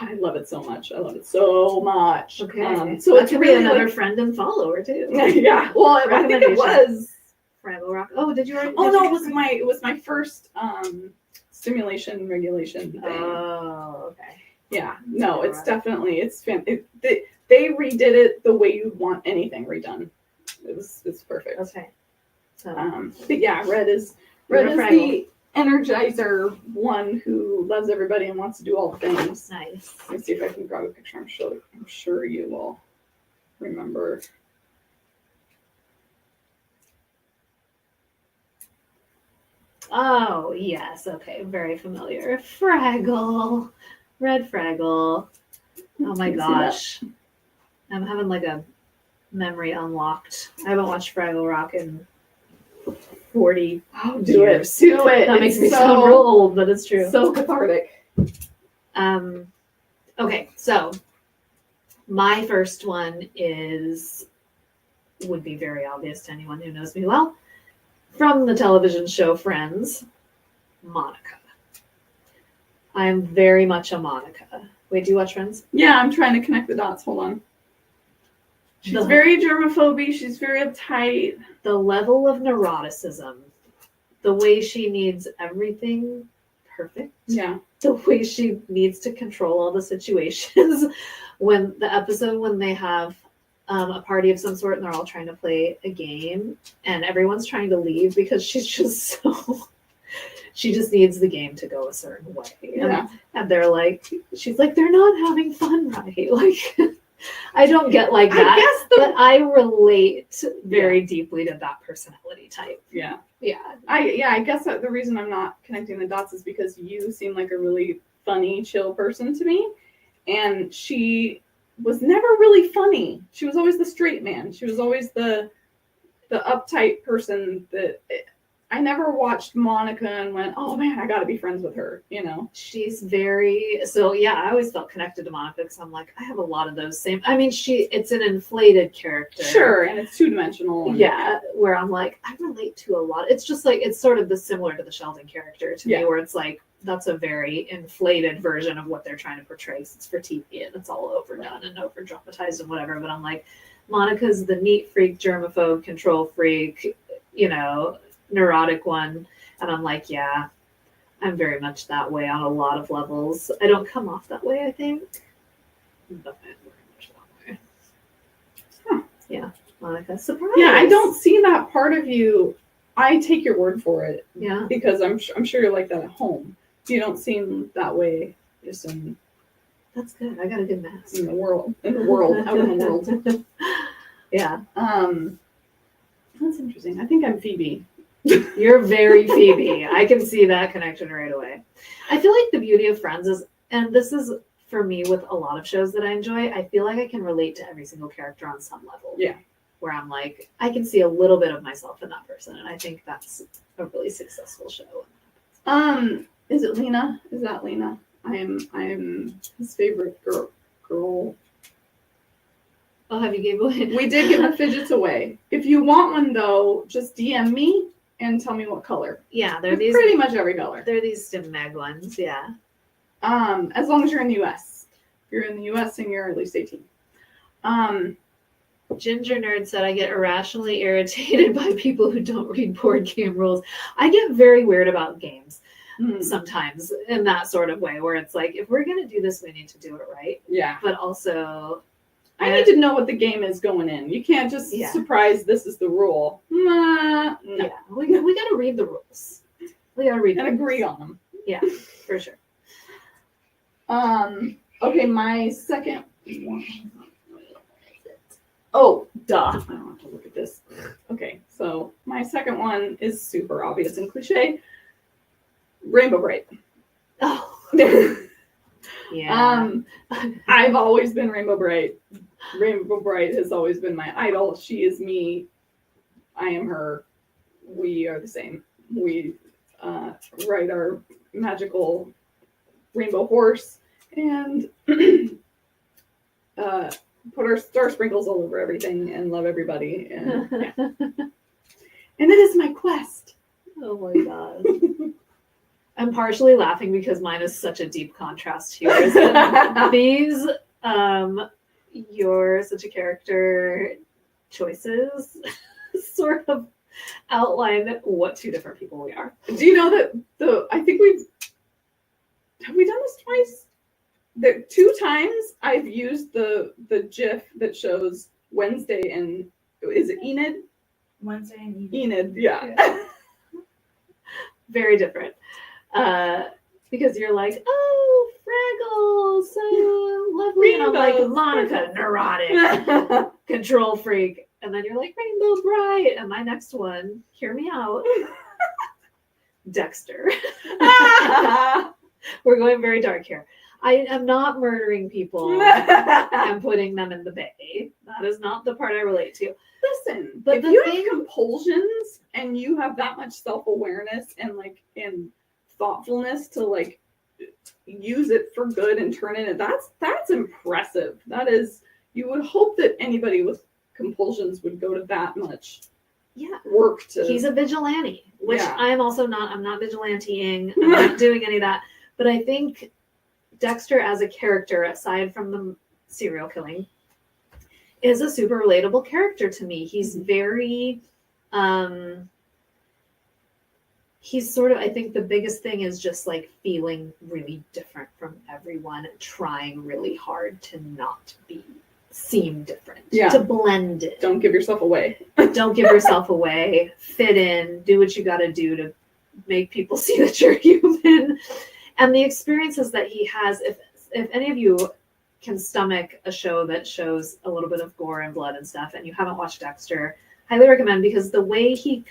God, I love it so much. I love it so much. Okay. So that it's could really be another like, friend and follower too. yeah. Well, I think it was Fraggle Rock. Oh, did you already? Oh no, it was my first stimulation regulation thing. Oh, okay. Yeah. No, it's definitely they redid it the way you'd want anything redone. It's perfect. Okay. So but yeah, Red is the energizer one who loves everybody and wants to do all the things. Nice. Let me see if I can grab a picture. I'm sure you will remember. Oh, yes. Okay. Very familiar. Fraggle. Red Fraggle. Oh my gosh. I'm having like a memory unlocked. I haven't watched Fraggle Rock in 40 Do years. it. Do it. That makes me sound real old, but it's true. So cathartic. Okay, so my first one would be very obvious to anyone who knows me well. From the television show Friends, Monica. I'm very much a Monica. Wait, do you watch Friends? Yeah, I'm trying to connect the dots. Hold on. She's very germaphobic. She's very uptight. The level of neuroticism, the way she needs everything perfect. Yeah. The way she needs to control all the situations. When they have a party of some sort and they're all trying to play a game and everyone's trying to leave because she's just she just needs the game to go a certain way. Yeah. And they're like, she's like, they're not having fun, right? Like, I don't get like that, but I relate very deeply to that personality type. Yeah. Yeah. I guess that the reason I'm not connecting the dots is because you seem like a really funny, chill person to me. And she was never really funny. She was always the straight man. She was always the uptight person that I never watched Monica and went, oh man, I gotta be friends with her, you know? She's I always felt connected to Monica because I'm like, I have a lot of those same, I mean, it's an inflated character. Sure, and it's two-dimensional. Yeah, where I'm like, I relate to a lot. It's just like, it's sort of similar to the Sheldon character to me, where it's like, that's a very inflated version of what they're trying to portray. It's for TV and it's all overdone and over dramatized and whatever. But I'm like, Monica's the neat freak, germaphobe, control freak, you know, neurotic one. And I'm like, yeah, I'm very much that way on a lot of levels. I don't come off that way, I think, but I'm very much that way. Huh. Yeah, Monica, surprise. Yeah, I don't see that part of you. I take your word for it. Yeah, because I'm sure you're like that at home. You don't seem that way just that's good. I got a good mask. In the world, out in the world. Yeah. That's interesting. I think I'm Phoebe. You're very Phoebe. I can see that connection right away. I feel like the beauty of Friends is, and this is for me with a lot of shows that I enjoy, I feel like I can relate to every single character on some level. Yeah. Where I'm like, I can see a little bit of myself in that person, and I think that's a really successful show. Is it Lena? Is that Lena? I am his favorite girl. Oh, have you gave away? We did give the fidgets away. If you want one though, just DM me and tell me what color. Yeah, they're pretty much every color. They're these Stim Mag ones, yeah. As long as you're in the US. If you're in the US and you're at least 18. Ginger Nerd said, I get irrationally irritated by people who don't read board game rules. I get very weird about games sometimes in that sort of way, where it's like, if we're going to do this, we need to do it right. Yeah. But also, I need to know what the game is going in. You can't just surprise, this is the rule. No. Yeah, we got to read the rules. We got to read and them. Agree on them. Yeah, for sure. Okay, my second one. Oh, duh. I don't have to look at this. Okay, so my second one is super obvious and cliche. Rainbow Bright. Oh. Yeah. I've always been Rainbow Bright. Rainbow Bright has always been my idol. She is me. I am her. We are the same. We ride our magical rainbow horse and put our star sprinkles all over everything and love everybody. And, yeah. And it is my quest. Oh my god. I'm partially laughing because mine is such a deep contrast to yours. These, your such a character choices sort of outline what two different people we are. Do you know that I think have we done this twice? There 2 times I've used the GIF that shows Wednesday and is it Enid? Wednesday and Enid, yeah. Very different. Because you're like, oh, Fraggle, so lovely. And I'm like, Monica, neurotic, control freak. And then you're like, Rainbow Bright. And my next one, hear me out, Dexter. We're going very dark here. I am not murdering people and putting them in the bay. That is not the part I relate to. Listen, but if you have compulsions and you have that much self-awareness and thoughtfulness to like use it for good and turn it, that's impressive. That is, you would hope that anybody with compulsions would go to that much work to. He's a vigilante, which I'm also not. I'm not vigilanteing. I'm not doing any of that. But I think Dexter as a character, aside from the serial killing, is a super relatable character to me. He's very, he's sort of, I think the biggest thing is just like feeling really different from everyone, trying really hard to not seem different, to blend in. Don't give yourself away. Don't give yourself away. Fit in, do what you got to do to make people see that you're human. And the experiences that he has, if any of you can stomach a show that shows a little bit of gore and blood and stuff, and you haven't watched Dexter, highly recommend, because the way he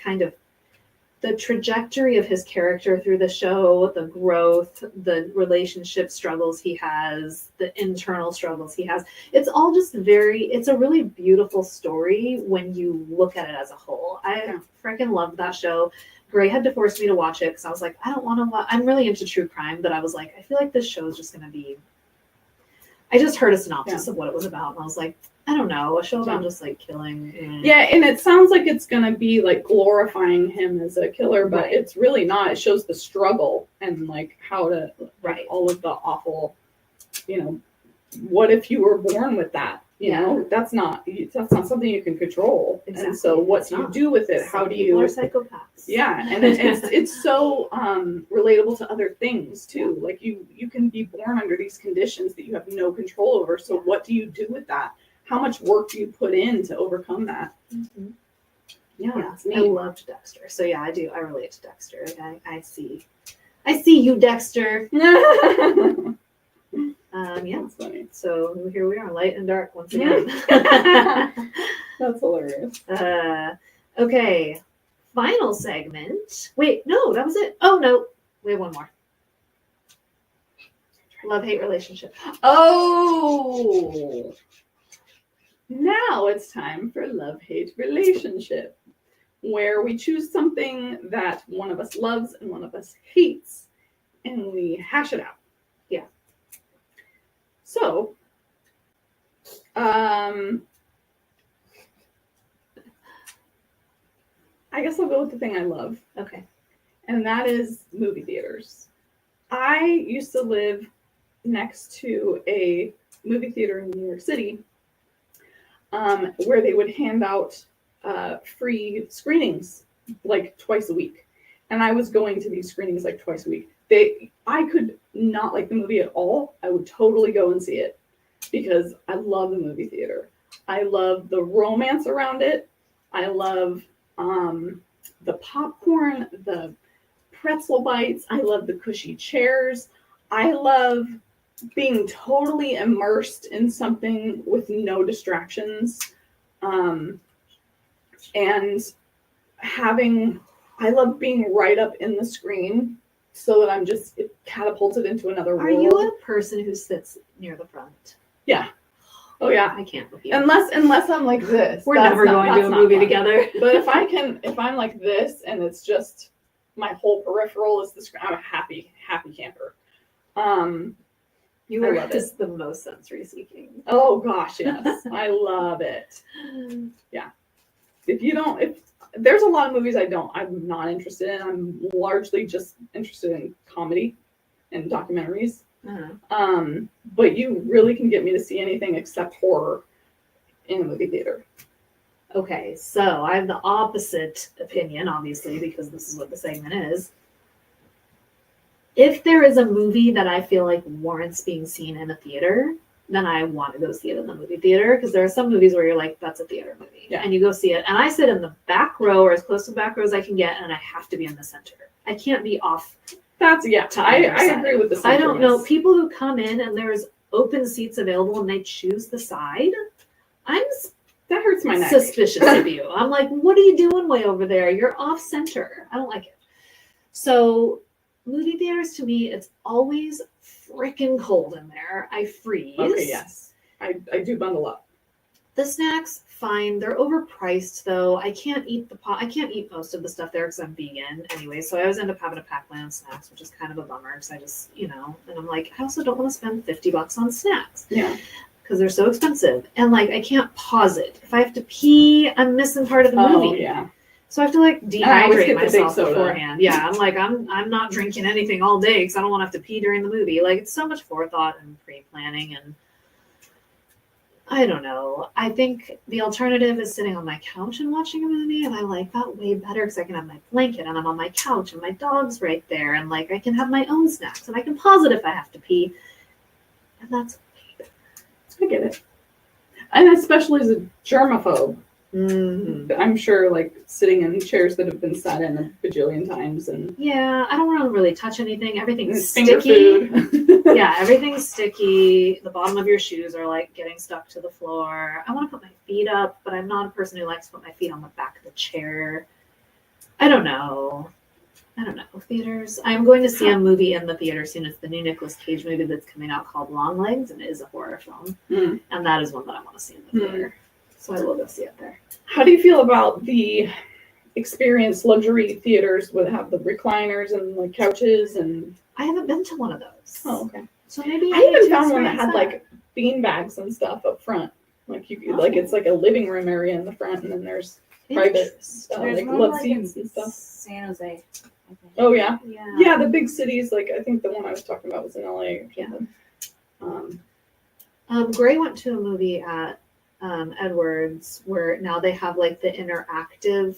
the trajectory of his character through the show, the growth, the relationship struggles he has, the internal struggles he has, it's all just it's a really beautiful story when you look at it as a whole. I freaking loved that show. Gray had to force me to watch it because I was like, I don't want to watch. I'm really into true crime, but I was like, I feel like this show is just going to be. I just heard a synopsis of what it was about, and I was like, I don't know, a show about just like killing. Yeah, and it sounds like it's going to be like glorifying him as a killer, but it's really not. It shows the struggle and like how to all of the awful, what if you were born with that? You know, that's not something you can control. Exactly. And so what do you do with it? How do you? People are psychopaths. Yeah, and it's so relatable to other things too. Like you can be born under these conditions that you have no control over. So what do you do with that? How much work do you put in to overcome that? Mm-hmm. Yeah, I loved Dexter. So yeah, I do. I relate to Dexter. Like, I see you, Dexter. That's funny. So here we are, light and dark once again. That's hilarious. Okay, final segment. Wait, no, that was it. Oh no, we have one more. Love-hate relationship. Oh, now it's time for love-hate relationship, where we choose something that one of us loves and one of us hates, and we hash it out. Yeah. So, I guess I'll go with the thing I love. Okay. And that is movie theaters. I used to live next to a movie theater in New York City, where they would hand out free screenings like twice a week. And I was going to these screenings like twice a week. I could not like the movie at all. I would totally go and see it because I love the movie theater. I love the romance around it. I love the popcorn, the pretzel bites. I love the cushy chairs. I love being totally immersed in something with no distractions. And I love being right up in the screen so that I'm just catapulted into another world. Are you a person who sits near the front? Yeah. Oh yeah. I can't with you. Unless I'm like this. We're never going to a movie together. But if I'm like this and it's just my whole peripheral is the screen, I'm a happy camper. You are just the most sensory seeking. Oh gosh, yes. I love it. Yeah. If there's a lot of movies I'm not interested in. I'm largely just interested in comedy and documentaries. Uh-huh. But you really can get me to see anything except horror in a movie theater. Okay, so I have the opposite opinion, obviously, because this is what the segment is. If there is a movie that I feel like warrants being seen in a theater, then I want to go see it in the movie theater, because there are some movies where you're like, that's a theater movie. Yeah. And you go see it. And I sit in the back row or as close to the back row as I can get, and I have to be in the center. I can't be off. I agree with the I don't know. People who come in and there's open seats available and they choose the side, that hurts my neck. Suspicious of you. I'm like, what are you doing way over there? You're off center. I don't like it. So movie theaters, to me, it's always freaking cold in there. I freeze. Okay, yes. I do bundle up. The snacks, fine. They're overpriced though. I can't eat most of the stuff there because I'm vegan anyway. So I always end up having to pack my own snacks, which is kind of a bummer because I just, and I'm like, I also don't want to spend $50 on snacks. Yeah. Because they're so expensive. And like, I can't pause it. If I have to pee, I'm missing part of the movie. Oh, yeah. So I have to like dehydrate myself soda beforehand. Yeah, I'm like, I'm not drinking anything all day because I don't want to have to pee during the movie. Like, it's so much forethought and pre-planning, and I don't know. I think the alternative is sitting on my couch and watching a movie, and I like that way better because I can have my blanket and I'm on my couch and my dog's right there, and like I can have my own snacks and I can pause it if I have to pee, and that's way better. I get it. And especially as a germaphobe. Mm-hmm. I'm sure, like, sitting in chairs that have been sat in a bajillion times, and yeah, I don't want to really touch anything. Everything's finger sticky. food. Yeah, everything's sticky. The bottom of your shoes are like getting stuck to the floor. I want to put my feet up, but I'm not a person who likes to put my feet on the back of the chair. I don't know. Theaters. I'm going to see a movie in the theater soon. It's the new Nicolas Cage movie that's coming out called Long Legs, and it is a horror film. Mm. And that is one that I want to see in the theater. So I will go see it there. How do you feel about the experienced luxury theaters that have the recliners and like couches? And I haven't been to one of those. Oh, okay. So maybe I even found one that had like bean bags and stuff up front. Like it's like a living room area in the front, and then there's private like love seats and stuff. San Jose. Oh yeah. Yeah. The big cities. Like I think the one I was talking about was in LA or something. Gray went to a movie at Edwards where now they have like the interactive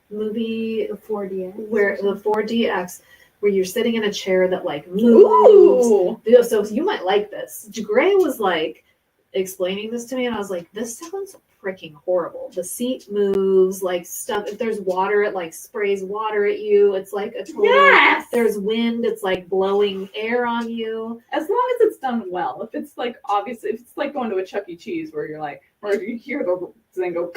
movie 4DX, where the 4DX where you're sitting in a chair that like moves. Ooh. So you might like this. Gray was like explaining this to me, and I was like, this sounds freaking horrible. The seat moves, like stuff. If there's water, it like sprays water at you. It's like a total. Yes! There's wind. It's like blowing air on you. As long as it's done well. If it's like obviously, if it's like going to a Chuck E. Cheese where you're like, or you hear the thing go,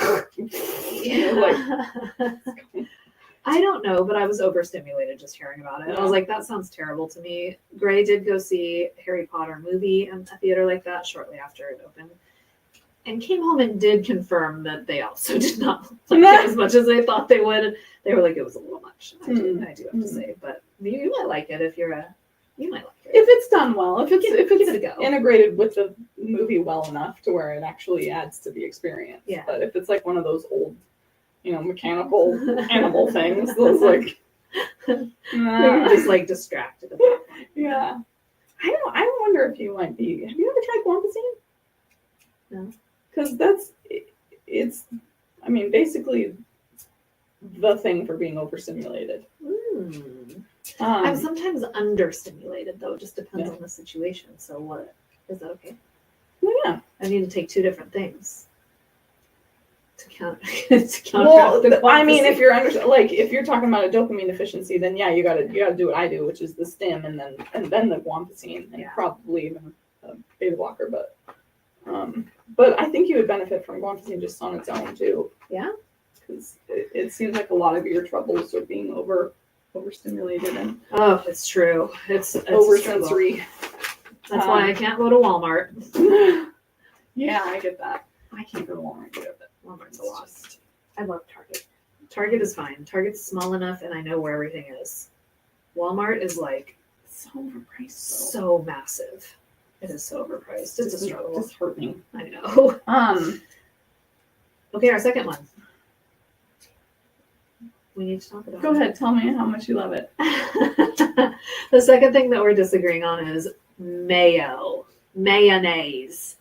I don't know, but I was overstimulated just hearing about it. Yeah. I was like, that sounds terrible to me. Gray did go see Harry Potter movie in a theater like that shortly after it opened, and came home and did confirm that they also did not like it as much as they thought they would. They were like, it was a little much. I do have to say, but you might like it if you might like it. If it's done well, if it's give it a go. Integrated with the movie well enough to where it actually adds to the experience. Yeah. But if it's like one of those old, mechanical animal things, those like you're just like distracted at that point. Yeah. I wonder if you might be. Have you ever tried guanfacine? No. Because it's. I mean, basically, the thing for being overstimulated. I'm sometimes understimulated, though. It just depends Yeah. on the situation. So what? Is that okay? Well, yeah. I need to take two different things to counteract Well, the I mean, if guanfacine. if you're talking about a dopamine deficiency, then yeah, you gotta do what I do, which is the stim and then the guanfacine and Yeah. probably even a beta blocker. But I think you would benefit from guanfacine just on its own too. Yeah? Because it seems like a lot of your troubles are being overstimulated and Oh, it's true. It's oversensory. That's why I can't go to Walmart. Yeah, I get that. I can't go to Walmart either, but Walmart's a it's lot. just I love Target. Target is fine. Target's small enough, and I know where everything is. Walmart is like so overpriced. so massive. It is so overpriced. It's a struggle. It's hurting. I know. Okay, our second one. We need to talk about. Go ahead, tell me how much you love it. The second thing that we're disagreeing on is mayo. Mayonnaise.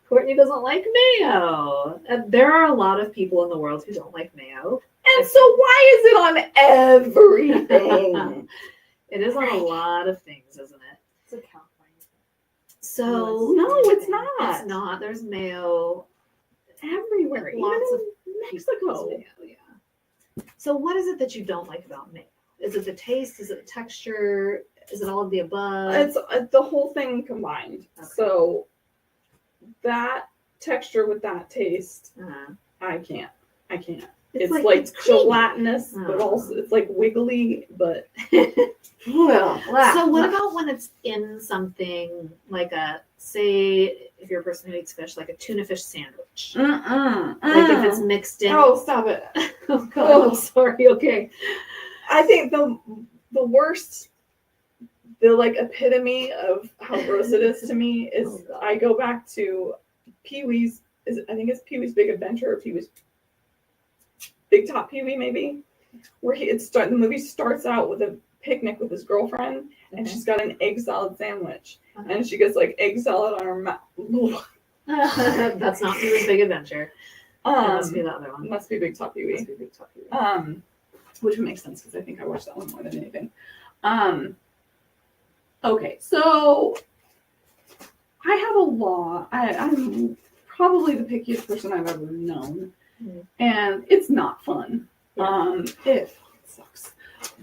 Courtney doesn't like mayo. And there are a lot of people in the world who don't like mayo. And so why is it on everything? It is on a lot of things, isn't it? It's a California thing. So No, it's not. It's not. There's mayo Everywhere. Lots Even of in people's Mexico. mayo, yeah. So what is it that you don't like about mayo? Is it the taste? Is it the texture? Is it all of the above? It's the whole thing combined. Okay. So that texture with that taste, Uh-huh. I can't. It's It's like- it's creamy. gelatinous, but also it's like wiggly, but So what about when it's in something like say if you're a person who eats fish, like a tuna fish sandwich? Like if it's mixed in. Oh, stop it. Oh God, I'm sorry. Okay. I think the worst, the like epitome of how gross it is to me is Oh, God. I go back to Pee-wee's. I think it's Pee-wee's Big Adventure or Pee-wee's Big Top Pee-wee maybe, where the movie starts out with a picnic with his girlfriend and Okay. she's got an egg salad sandwich Uh-huh. and she gets like egg salad on her mouth. That's not Pee-wee's Big Adventure. It must be the other one. Must be Big Top Pee-wee. Must be Big Top Pee-wee. Which would make sense because I think I watched that one more than anything. Okay, so I have a law. I'm probably the pickiest person I've ever known, and it's not fun. It sucks.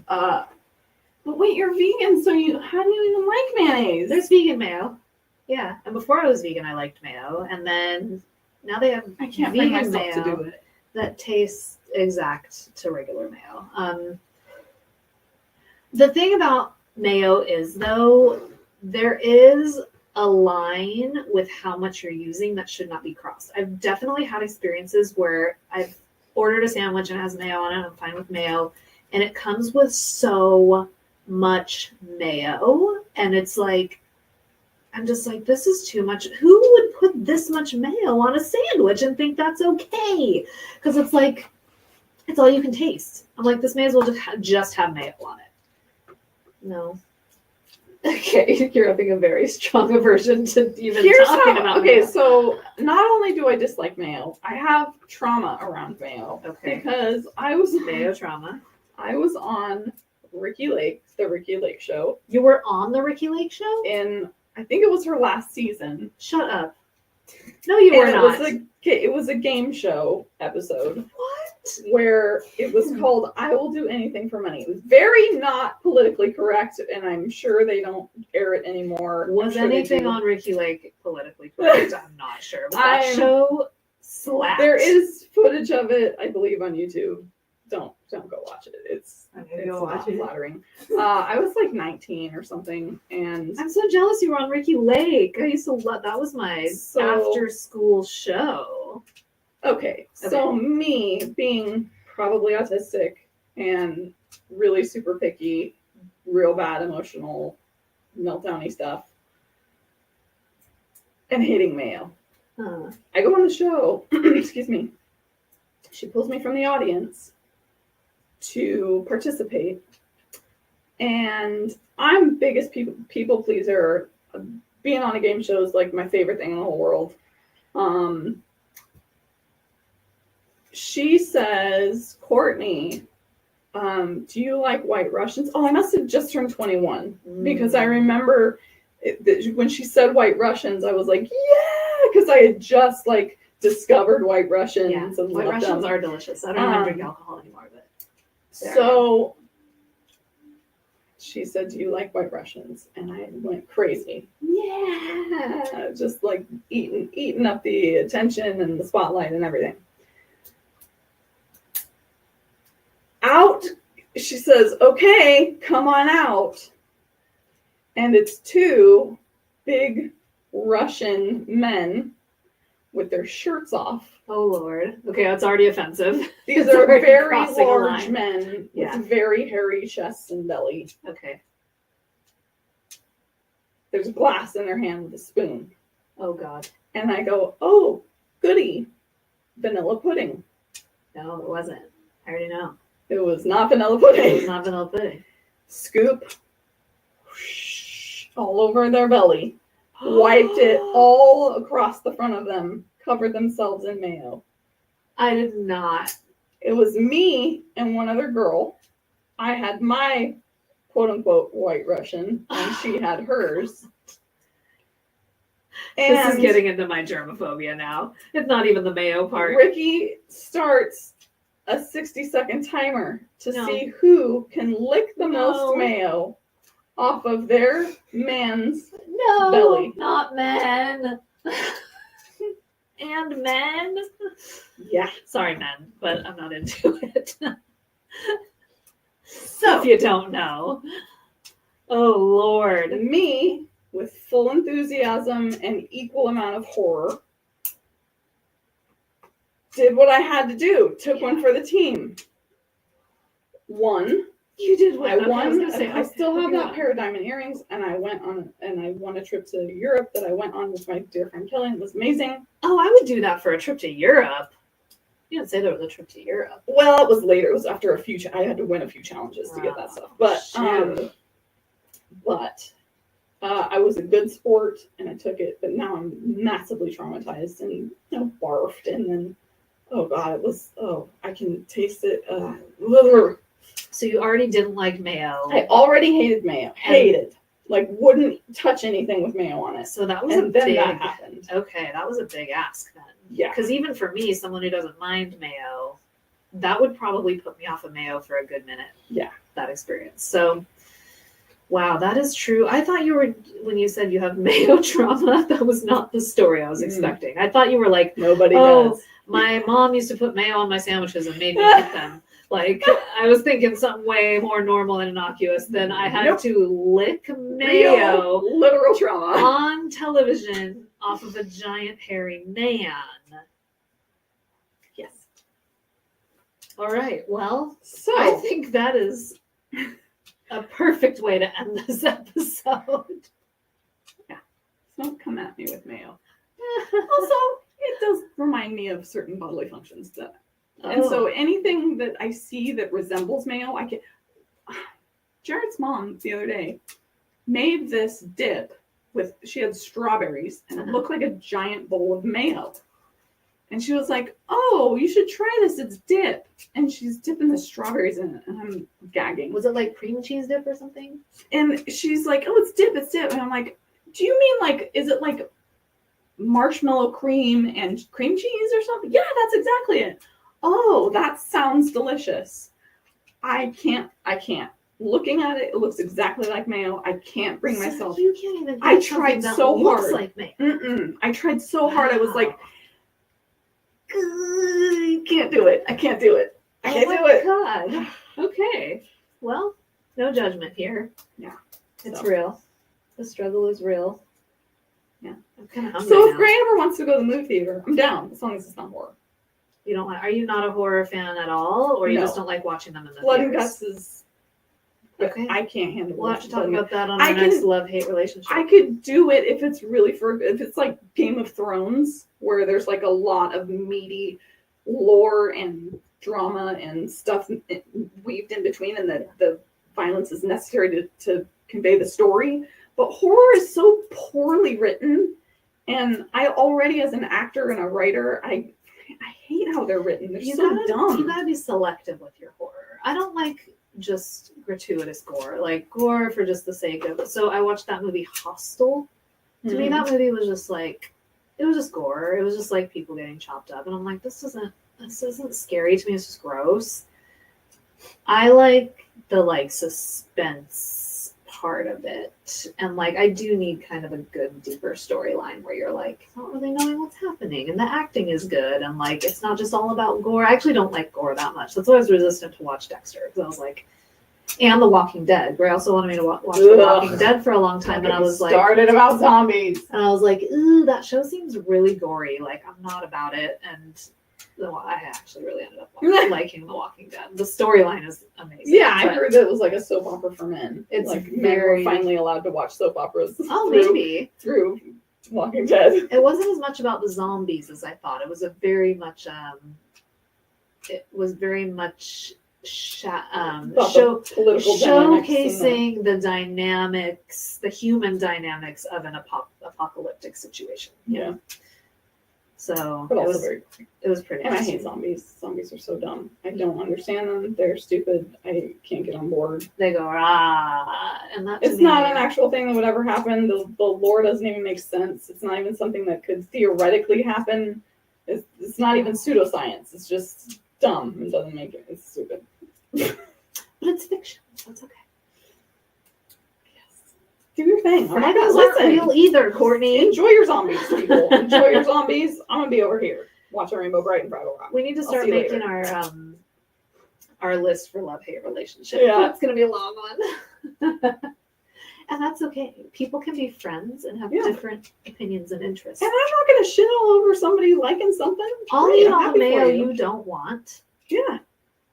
But wait, you're vegan, so how do you even like mayonnaise? There's vegan mayo. Yeah, and before I was vegan, I liked mayo, and then now they have I can't bring vegan myself to mayo do it. that tastes exact to regular mayo. The thing about mayo is, though, there is a line with how much you're using that should not be crossed. I've definitely had experiences where I've ordered a sandwich and it has mayo on it. I'm fine with mayo, and it comes with so much mayo, and it's like, I'm just like, this is too much. Who would put this much mayo on a sandwich and think that's okay? Because it's like, it's all you can taste. I'm like, this may as well just have mayo on it. No. Okay, you're having a very strong aversion to even talking about mayo. So not only do I dislike mayo, I have trauma around mayo. Okay. Because I was Mayo trauma. I was on the Ricky Lake show You were on the Ricky Lake show? in, I think it was her last season. Shut up. No, you were And not. it was a game show episode What? where it was called I Will Do Anything for Money. It was very not politically correct, and I'm sure they don't air it anymore. Was I'm sure they anything do. on Ricky Lake politically correct? I'm not sure. But that show slaps. There is footage of it, I believe, on YouTube. Don't go watch it. It's not flattering. I was like 19 or something, and I'm so jealous you were on Ricky Lake. I used to love that. Was my after school show. okay. So me being probably autistic and really super picky, real bad emotional meltdowny stuff, and hating mayo. I go on the show. Excuse me. She pulls me from the audience to participate, And I'm biggest people pleaser. Being on a game show is like my favorite thing in the whole world. She says, Courtney, do you like White Russians? Oh, I must have just turned 21 because I remember when she said White Russians, I was like, yeah, because I had just like discovered White Russians. Yeah, and White loved Russians them. are delicious. I don't even drink alcohol anymore, but so she said, do you like White Russians? And I went crazy. Yeah, just like eating up the attention and the spotlight and everything. Out, she says, okay, come on out. And it's two big Russian men with their shirts off. oh Lord. Okay, that's already offensive. These It's are already very crossing a large line. men Yeah. with very hairy chests and belly. Okay. There's glass in their hand with a spoon. Oh God. And I go, oh, goody, vanilla pudding. No, it wasn't. I already know. It was not vanilla It was pudding. not vanilla pudding. Scoop whoosh, all over their belly. Wiped it all across the front of them. Covered themselves in mayo. I did not. It was me and one other girl. I had my quote-unquote White Russian, and she had hers. And This is getting into my germophobia now. It's not even the mayo part. Ricky starts a 60-second timer to No. see who can lick the No. most mayo off of their man's No, belly. not men. And men. Yeah. Sorry, men, but I'm not into it. So If you don't know. Oh Lord. me, with full enthusiasm and equal amount of horror, did what I had to do. Took one for the team. Won. You did what? I Okay, won. was gonna say, I still have okay, that pair of diamond earrings, and I won a trip to Europe that I went on with my dear friend Kelly. It was amazing. Oh, I would do that for a trip to Europe. You didn't say there was a trip to Europe. Well, it was later. It was after a few. I had to win a few challenges to get that stuff. But I was a good sport and I took it. But now I'm massively traumatized and barfed. And then, oh God, it was. Oh, I can taste it. So you already didn't like mayo. I already hated mayo. Hated. Like wouldn't touch anything with mayo on it. So that was And a then big. that happened. Okay, that was a big ask then. Yeah. Because even for me, someone who doesn't mind mayo, that would probably put me off of mayo for a good minute. Yeah. That experience. So, wow, that is true. I thought you were, when you said you have mayo trauma, that was not the story I was expecting. I thought you were like, Nobody oh, does. my mom used to put mayo on my sandwiches and made me eat them. Like, I was thinking something way more normal and innocuous than I had Nope. to lick mayo Real, literal trauma. on television off of a giant hairy man. Yes. All right. Well, So I think that is a perfect way to end this episode. don't come at me with mayo. Also, it does remind me of certain bodily functions that. And so anything that I see that resembles mayo, I can. Jared's mom the other day made this dip with. She had strawberries and it looked like a giant bowl of mayo. And she was like, "Oh, you should try this. It's dip." And she's dipping the strawberries in it, and I'm gagging. was it like cream cheese dip or something? And she's like, "Oh, it's dip. It's dip." And I'm like, "Do you mean like? Is it like marshmallow cream and cream cheese or something?" Yeah, that's exactly it. Oh, that sounds delicious. I can't. Looking at it, it looks exactly like mayo. I can't bring myself. You can't even. I eat something tried that so looks hard. like mayo. I tried so hard. I was like, can't do it. I can't do it. I can't do it. God. Okay. Well, no judgment here. Yeah. It's So. real. The struggle is real. Yeah. I'm kind of hungry So if now. Gray ever wants to go to the movie theater, I'm down as long as it's not horror. You don't. Are you not a horror fan at all, or you No. just don't like watching them in the Blood and theaters? guts is. Okay. I can't handle. We'll have to blood talk and about that on I our can- next love-hate relationship. I could do it if it's really if it's like Game of Thrones, where there's like a lot of meaty lore and drama and stuff weaved in between, and the violence is necessary to convey the story. But horror is so poorly written, and I already, as an actor and a writer, I hate how they're written. They're so dumb. You gotta be selective with your horror. I don't like just gratuitous gore, like gore for just the sake of it. So I watched that movie Hostel. To me, that movie was just like, it was just gore. It was just like people getting chopped up, and I'm like, this isn't scary to me. It's just gross. I like the like suspense part of it, and like I do need kind of a good deeper storyline where you're like not really knowing what's happening, and the acting is good, and like it's not just all about gore. I actually don't like gore that much. That's why I was resistant to watch Dexter, because I was like, and The Walking Dead. Gray also wanted me to watch The Walking Dead for a long time, and I was like, started about zombies, and I was like, ooh, that show seems really gory. Like I'm not about it, and I actually really ended up liking The Walking Dead. The storyline is amazing. Yeah, I heard that it was like a soap opera for men. It's like very... men were finally allowed to watch soap operas. Oh, maybe through Walking Dead. It wasn't as much about the zombies as I thought. It was very much showcasing the dynamics, the human dynamics of an apocalyptic situation. Yeah. So But it also was very, it was pretty. and I interesting. hate zombies. Zombies are so dumb. I don't understand them. They're stupid. I can't get on board. They go and that. It's not an actual thing that would ever happen. The lore doesn't even make sense. It's not even something that could theoretically happen. It's not even pseudoscience. It's just dumb. It doesn't make it. It's stupid. But it's fiction. That's okay. Do your thing. I'm not Dragons gonna aren't listen. real either, Courtney. Enjoy your zombies, people. Enjoy your zombies. I'm gonna be over here watching Rainbow Bright and Fraggle Rock. We need to I'll start see you making later. our list for love-hate relationship. Yeah. It's gonna be a long one. And that's okay. People can be friends and have different opinions and interests. And I'm not gonna shit all over somebody liking something. I'll Great, eat I'm all the happy for mayo you. you don't want. Yeah.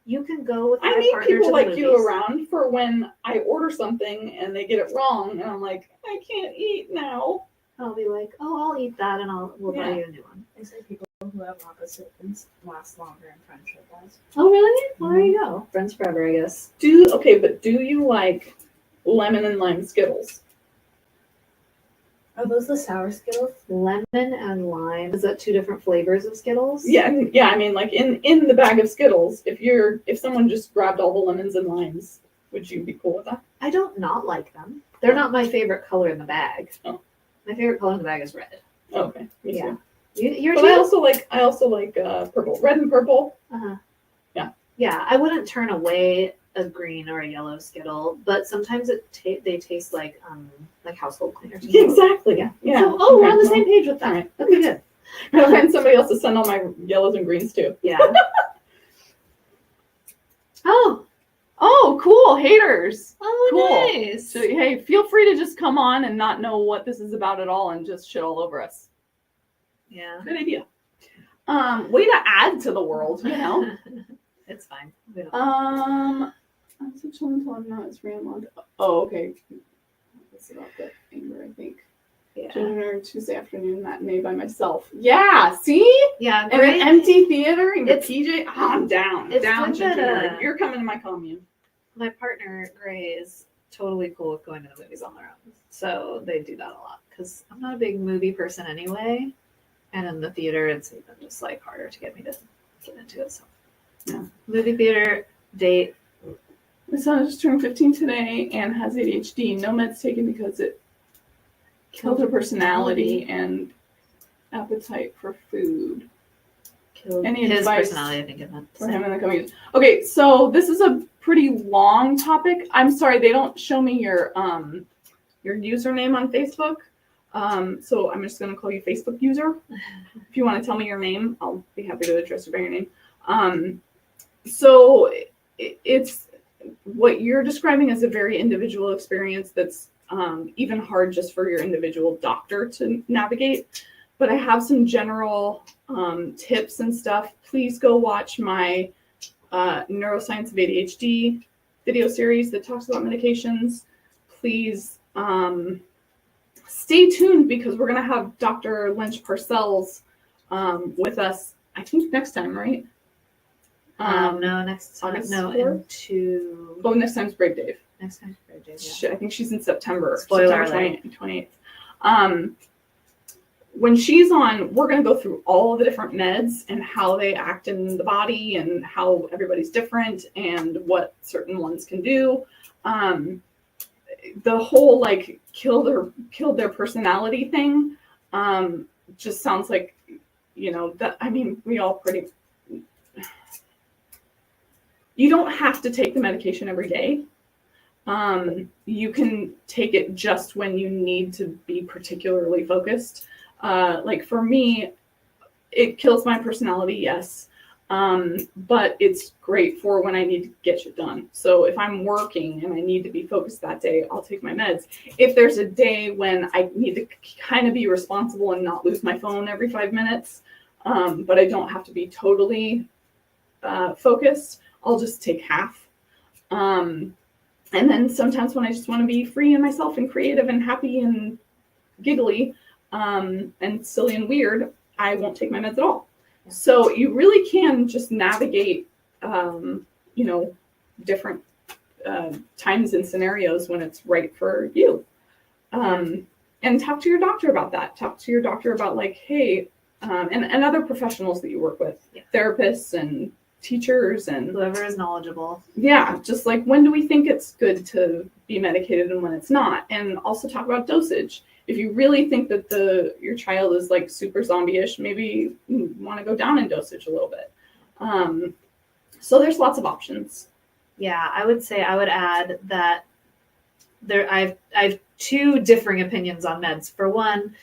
You can go with I my need partner people to like the you movies. around for when I order something and they get it wrong, and I'm like, I can't eat now. I'll be like, oh, I'll eat that, and we'll buy Yeah. you a new one. They say people who have opposite things last longer in friendship wise. Oh, really? Well, there you go. Friends forever, I guess. Do you like lemon and lime Skittles? Are those the sour Skittles? Lemon and lime. Is that two different flavors of Skittles? Yeah. I mean, like in the bag of Skittles, if someone just grabbed all the lemons and limes, would you be cool with that? I don't not like them. They're not my favorite color in the bag. Oh. My favorite color in the bag is red. Oh, okay. Me Yeah. too. You're But I also like purple, red and purple. Uh-huh. Yeah. Yeah, I wouldn't turn away a green or a yellow Skittle, but sometimes they taste like household cleaners. Exactly. Yeah. So, we're on the same page with that. All right. Okay, good. I'll find somebody else to send all my yellows and greens too. Yeah. Oh, cool. Haters. Oh, Cool. nice. So, hey, feel free to just come on and not know what this is about at all and just shit all over us. Yeah. Good idea. Way to add to the world, you know? It's fine. We don't. I'm so chilling until I'm not as random. Oh, okay. This is about the anger, I think. Yeah. Ginger Tuesday afternoon matinee by myself. Yeah, see? Yeah. In Great. an empty theater in your It's- PJ. I'm down. it's Down, good Ginger. that, You're coming to my commune. My partner Gray is totally cool with going to the movies on their own, so they do that a lot because I'm not a big movie person anyway, and in the theater it's even just like harder to get me to get into it. So, Yeah. Movie theater date. My son just turned 15 today and has ADHD. No meds taken because it killed her personality and appetite for food. Killed Any his advice personality. I think it meant for him in the coming years. Okay, so this is a pretty long topic. I'm sorry, they don't show me your username on Facebook. So I'm just gonna call you Facebook user. If you want to tell me your name, I'll be happy to address you by your name. So it's what you're describing as a very individual experience that's even hard just for your individual doctor to navigate. But I have some general tips and stuff. Please go watch my Neuroscience of ADHD video series that talks about medications. Please stay tuned because we're going to have Dr. Lynch Parcells with us, I think next time, right? no, next time. August No, 4th? into Oh, next time's Brave Dave. Next time. Yeah. I think she's in September. Spoiler September 28th. When she's on, we're going to go through all of the different meds and how they act in the body and how everybody's different and what certain ones can do. The whole like killed their personality thing just sounds like, that, I mean, we all pretty, you don't have to take the medication every day. You can take it just when you need to be particularly focused. Like for me, it kills my personality, yes. But it's great for when I need to get shit done. So if I'm working and I need to be focused that day, I'll take my meds. If there's a day when I need to kind of be responsible and not lose my phone every 5 minutes, but I don't have to be totally focused, I'll just take half. And then sometimes when I just want to be free in myself and creative and happy and giggly and silly and weird, I won't take my meds at all. Yeah. So you really can just navigate, different times and scenarios when it's right for you. And talk to your doctor about that. Talk to your doctor about like, hey, and other professionals that you work with, therapists and teachers and whoever is knowledgeable. Yeah, just like when do we think it's good to be medicated and when it's not, and also talk about dosage. If you really think that your child is like super zombie-ish, maybe you want to go down in dosage a little bit. So there's lots of options. Yeah, I would add that I have two differing opinions on meds. For one,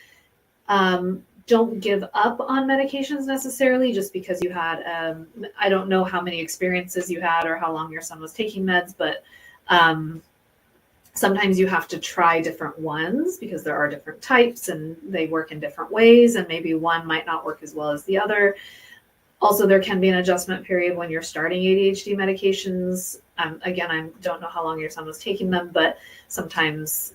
don't give up on medications necessarily just because you had, I don't know how many experiences you had or how long your son was taking meds, but sometimes you have to try different ones because there are different types and they work in different ways, and maybe one might not work as well as the other. Also, there can be an adjustment period when you're starting ADHD medications. Again, I don't know how long your son was taking them, but sometimes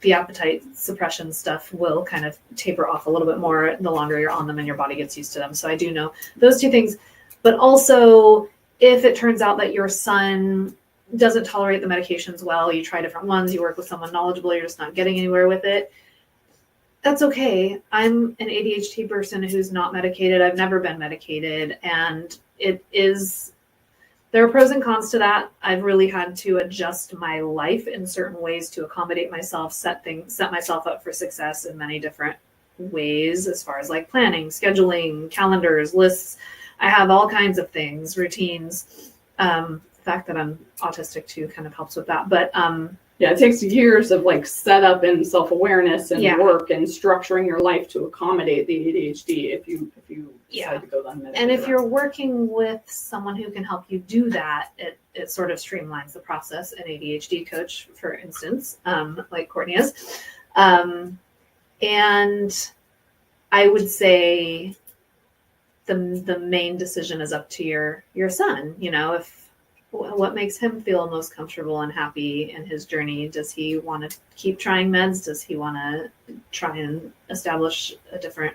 the appetite suppression stuff will kind of taper off a little bit more the longer you're on them and your body gets used to them. So I do know those two things. But also, if it turns out that your son doesn't tolerate the medications well, you try different ones, you work with someone knowledgeable, you're just not getting anywhere with it, that's okay. I'm an ADHD person who's not medicated. I've never been medicated. And there are pros and cons to that. I've really had to adjust my life in certain ways to accommodate myself, set myself up for success in many different ways, as far as like planning, scheduling, calendars, lists. I have all kinds of things, routines. The fact that I'm autistic too kind of helps with that. But it takes years of like setup and self-awareness and work and structuring your life to accommodate the ADHD if you decide to go down that. And if you're working with someone who can help you do that, it sort of streamlines the process. An ADHD coach, for instance, like Courtney is. And I would say the main decision is up to your son. If what makes him feel most comfortable and happy in his journey. Does he want to keep trying meds? Does he want to try and establish a different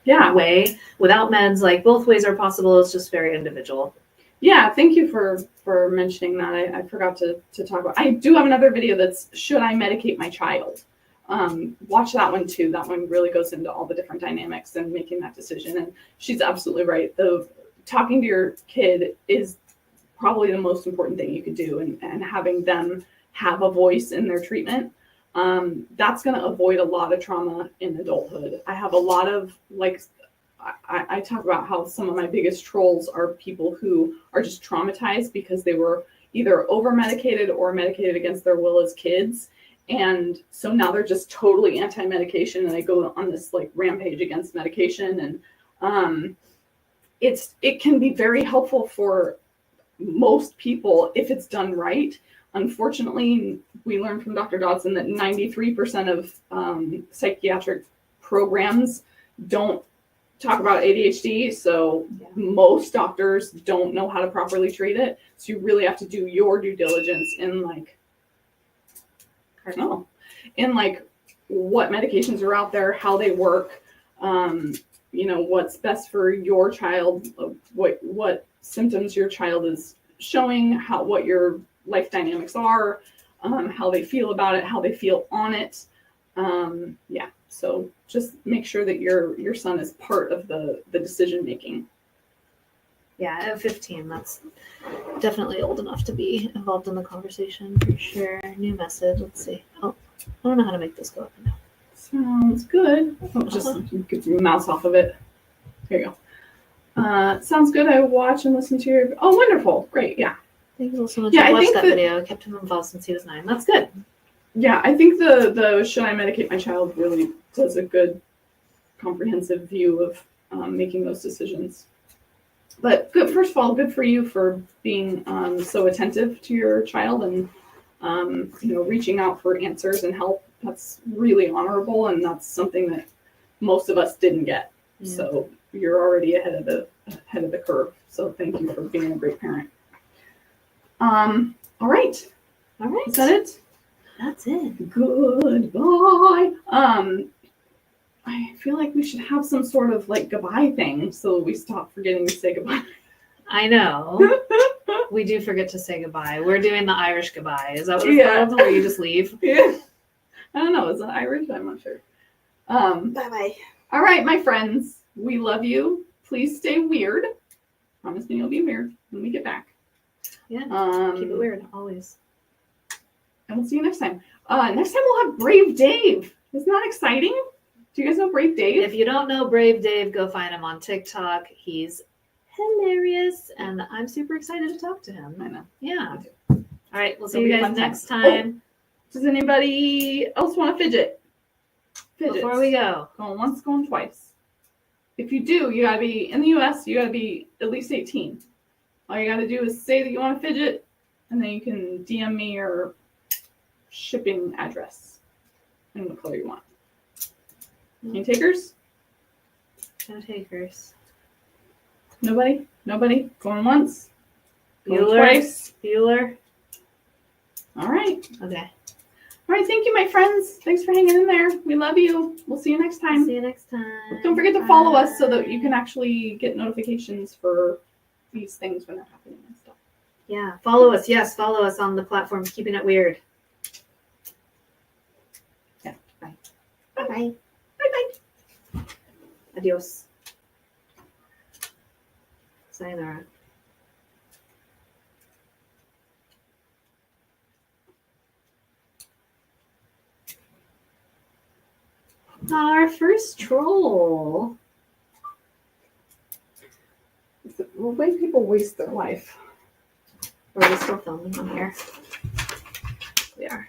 way without meds? Like, both ways are possible. It's just very individual. Yeah, thank you for mentioning that. I forgot to talk about. I do have another video that's should I medicate my child? Watch that one too. That one really goes into all the different dynamics and making that decision. And she's absolutely right. Talking to your kid is probably the most important thing you could do, and having them have a voice in their treatment. That's going to avoid a lot of trauma in adulthood. I have a lot of I talk about how some of my biggest trolls are people who are just traumatized because they were either over medicated or medicated against their will as kids. And so now they're just totally anti-medication and they go on this like rampage against medication. And it can be very helpful for most people if it's done right. Unfortunately, we learned from Dr. Dodson that 93% of psychiatric programs don't talk about ADHD. So most doctors don't know how to properly treat it. So you really have to do your due diligence in what medications are out there, how they work, what's best for your child, what symptoms your child is showing, what your life dynamics are. how they feel about it, how they feel on it. Yeah, so just make sure that your son is part of the decision making. Yeah, at 15, that's definitely old enough to be involved in the conversation for sure. New message. Let's see. Oh, I don't know how to make this go up and down. Sounds good. Oh, just get your mouse off of it. There you go. Sounds good. I watch and listen to your. Oh, wonderful. Great. Yeah. Thank you so much. Yeah, I I watched think that that- video. I kept him involved since he was 9. That's good. Yeah, I think the Should I Medicate My Child really does a good comprehensive view of making those decisions. But good, first of all, good for you for being so attentive to your child and reaching out for answers and help. That's really honorable, and that's something that most of us didn't get. Yeah. So you're already ahead of the curve. So thank you for being a great parent. All right. All right. Is that it? That's it. Goodbye. I feel like we should have some sort of like goodbye thing so we stop forgetting to say goodbye. I know. We do forget to say goodbye. We're doing the Irish goodbye. Is that what it's Yeah. called? Where you just leave? Yeah. I don't know. Is it Irish? I'm not sure. Bye-bye. All right, my friends. We love you. Please stay weird. Promise me you'll be weird when we get back. Yeah. Keep it weird, always. And we'll see you next time. Next time we'll have Brave Dave. Isn't that exciting? Do you guys know Brave Dave? If you don't know Brave Dave, go find him on TikTok. He's hilarious, and I'm super excited to talk to him. I know. Yeah. All right, we'll see It'll you be a guys fun time. next time. Does anybody else want to fidget? Fidgets. Before we go, Going once, going twice. If you do, you gotta be in the US, you gotta be at least 18. All you gotta do is say that you want to fidget, and then you can DM me your shipping address and what color you want. Any takers? no takers. Nobody? Nobody? Going once? Going Bueller. twice? Bueller. All right. Okay. All right. Thank you, my friends. Thanks for hanging in there. We love you. We'll see you next time. See you next time. Don't forget to follow us so that you can actually get notifications for these things when they're happening and stuff. Yeah, follow us. Yes, follow us on the platforms. Keeping it weird. Yeah. Bye. Bye. Bye-bye. Adios. Sayonara. Our first troll. The way people waste their life. Are we still filming on here? We are.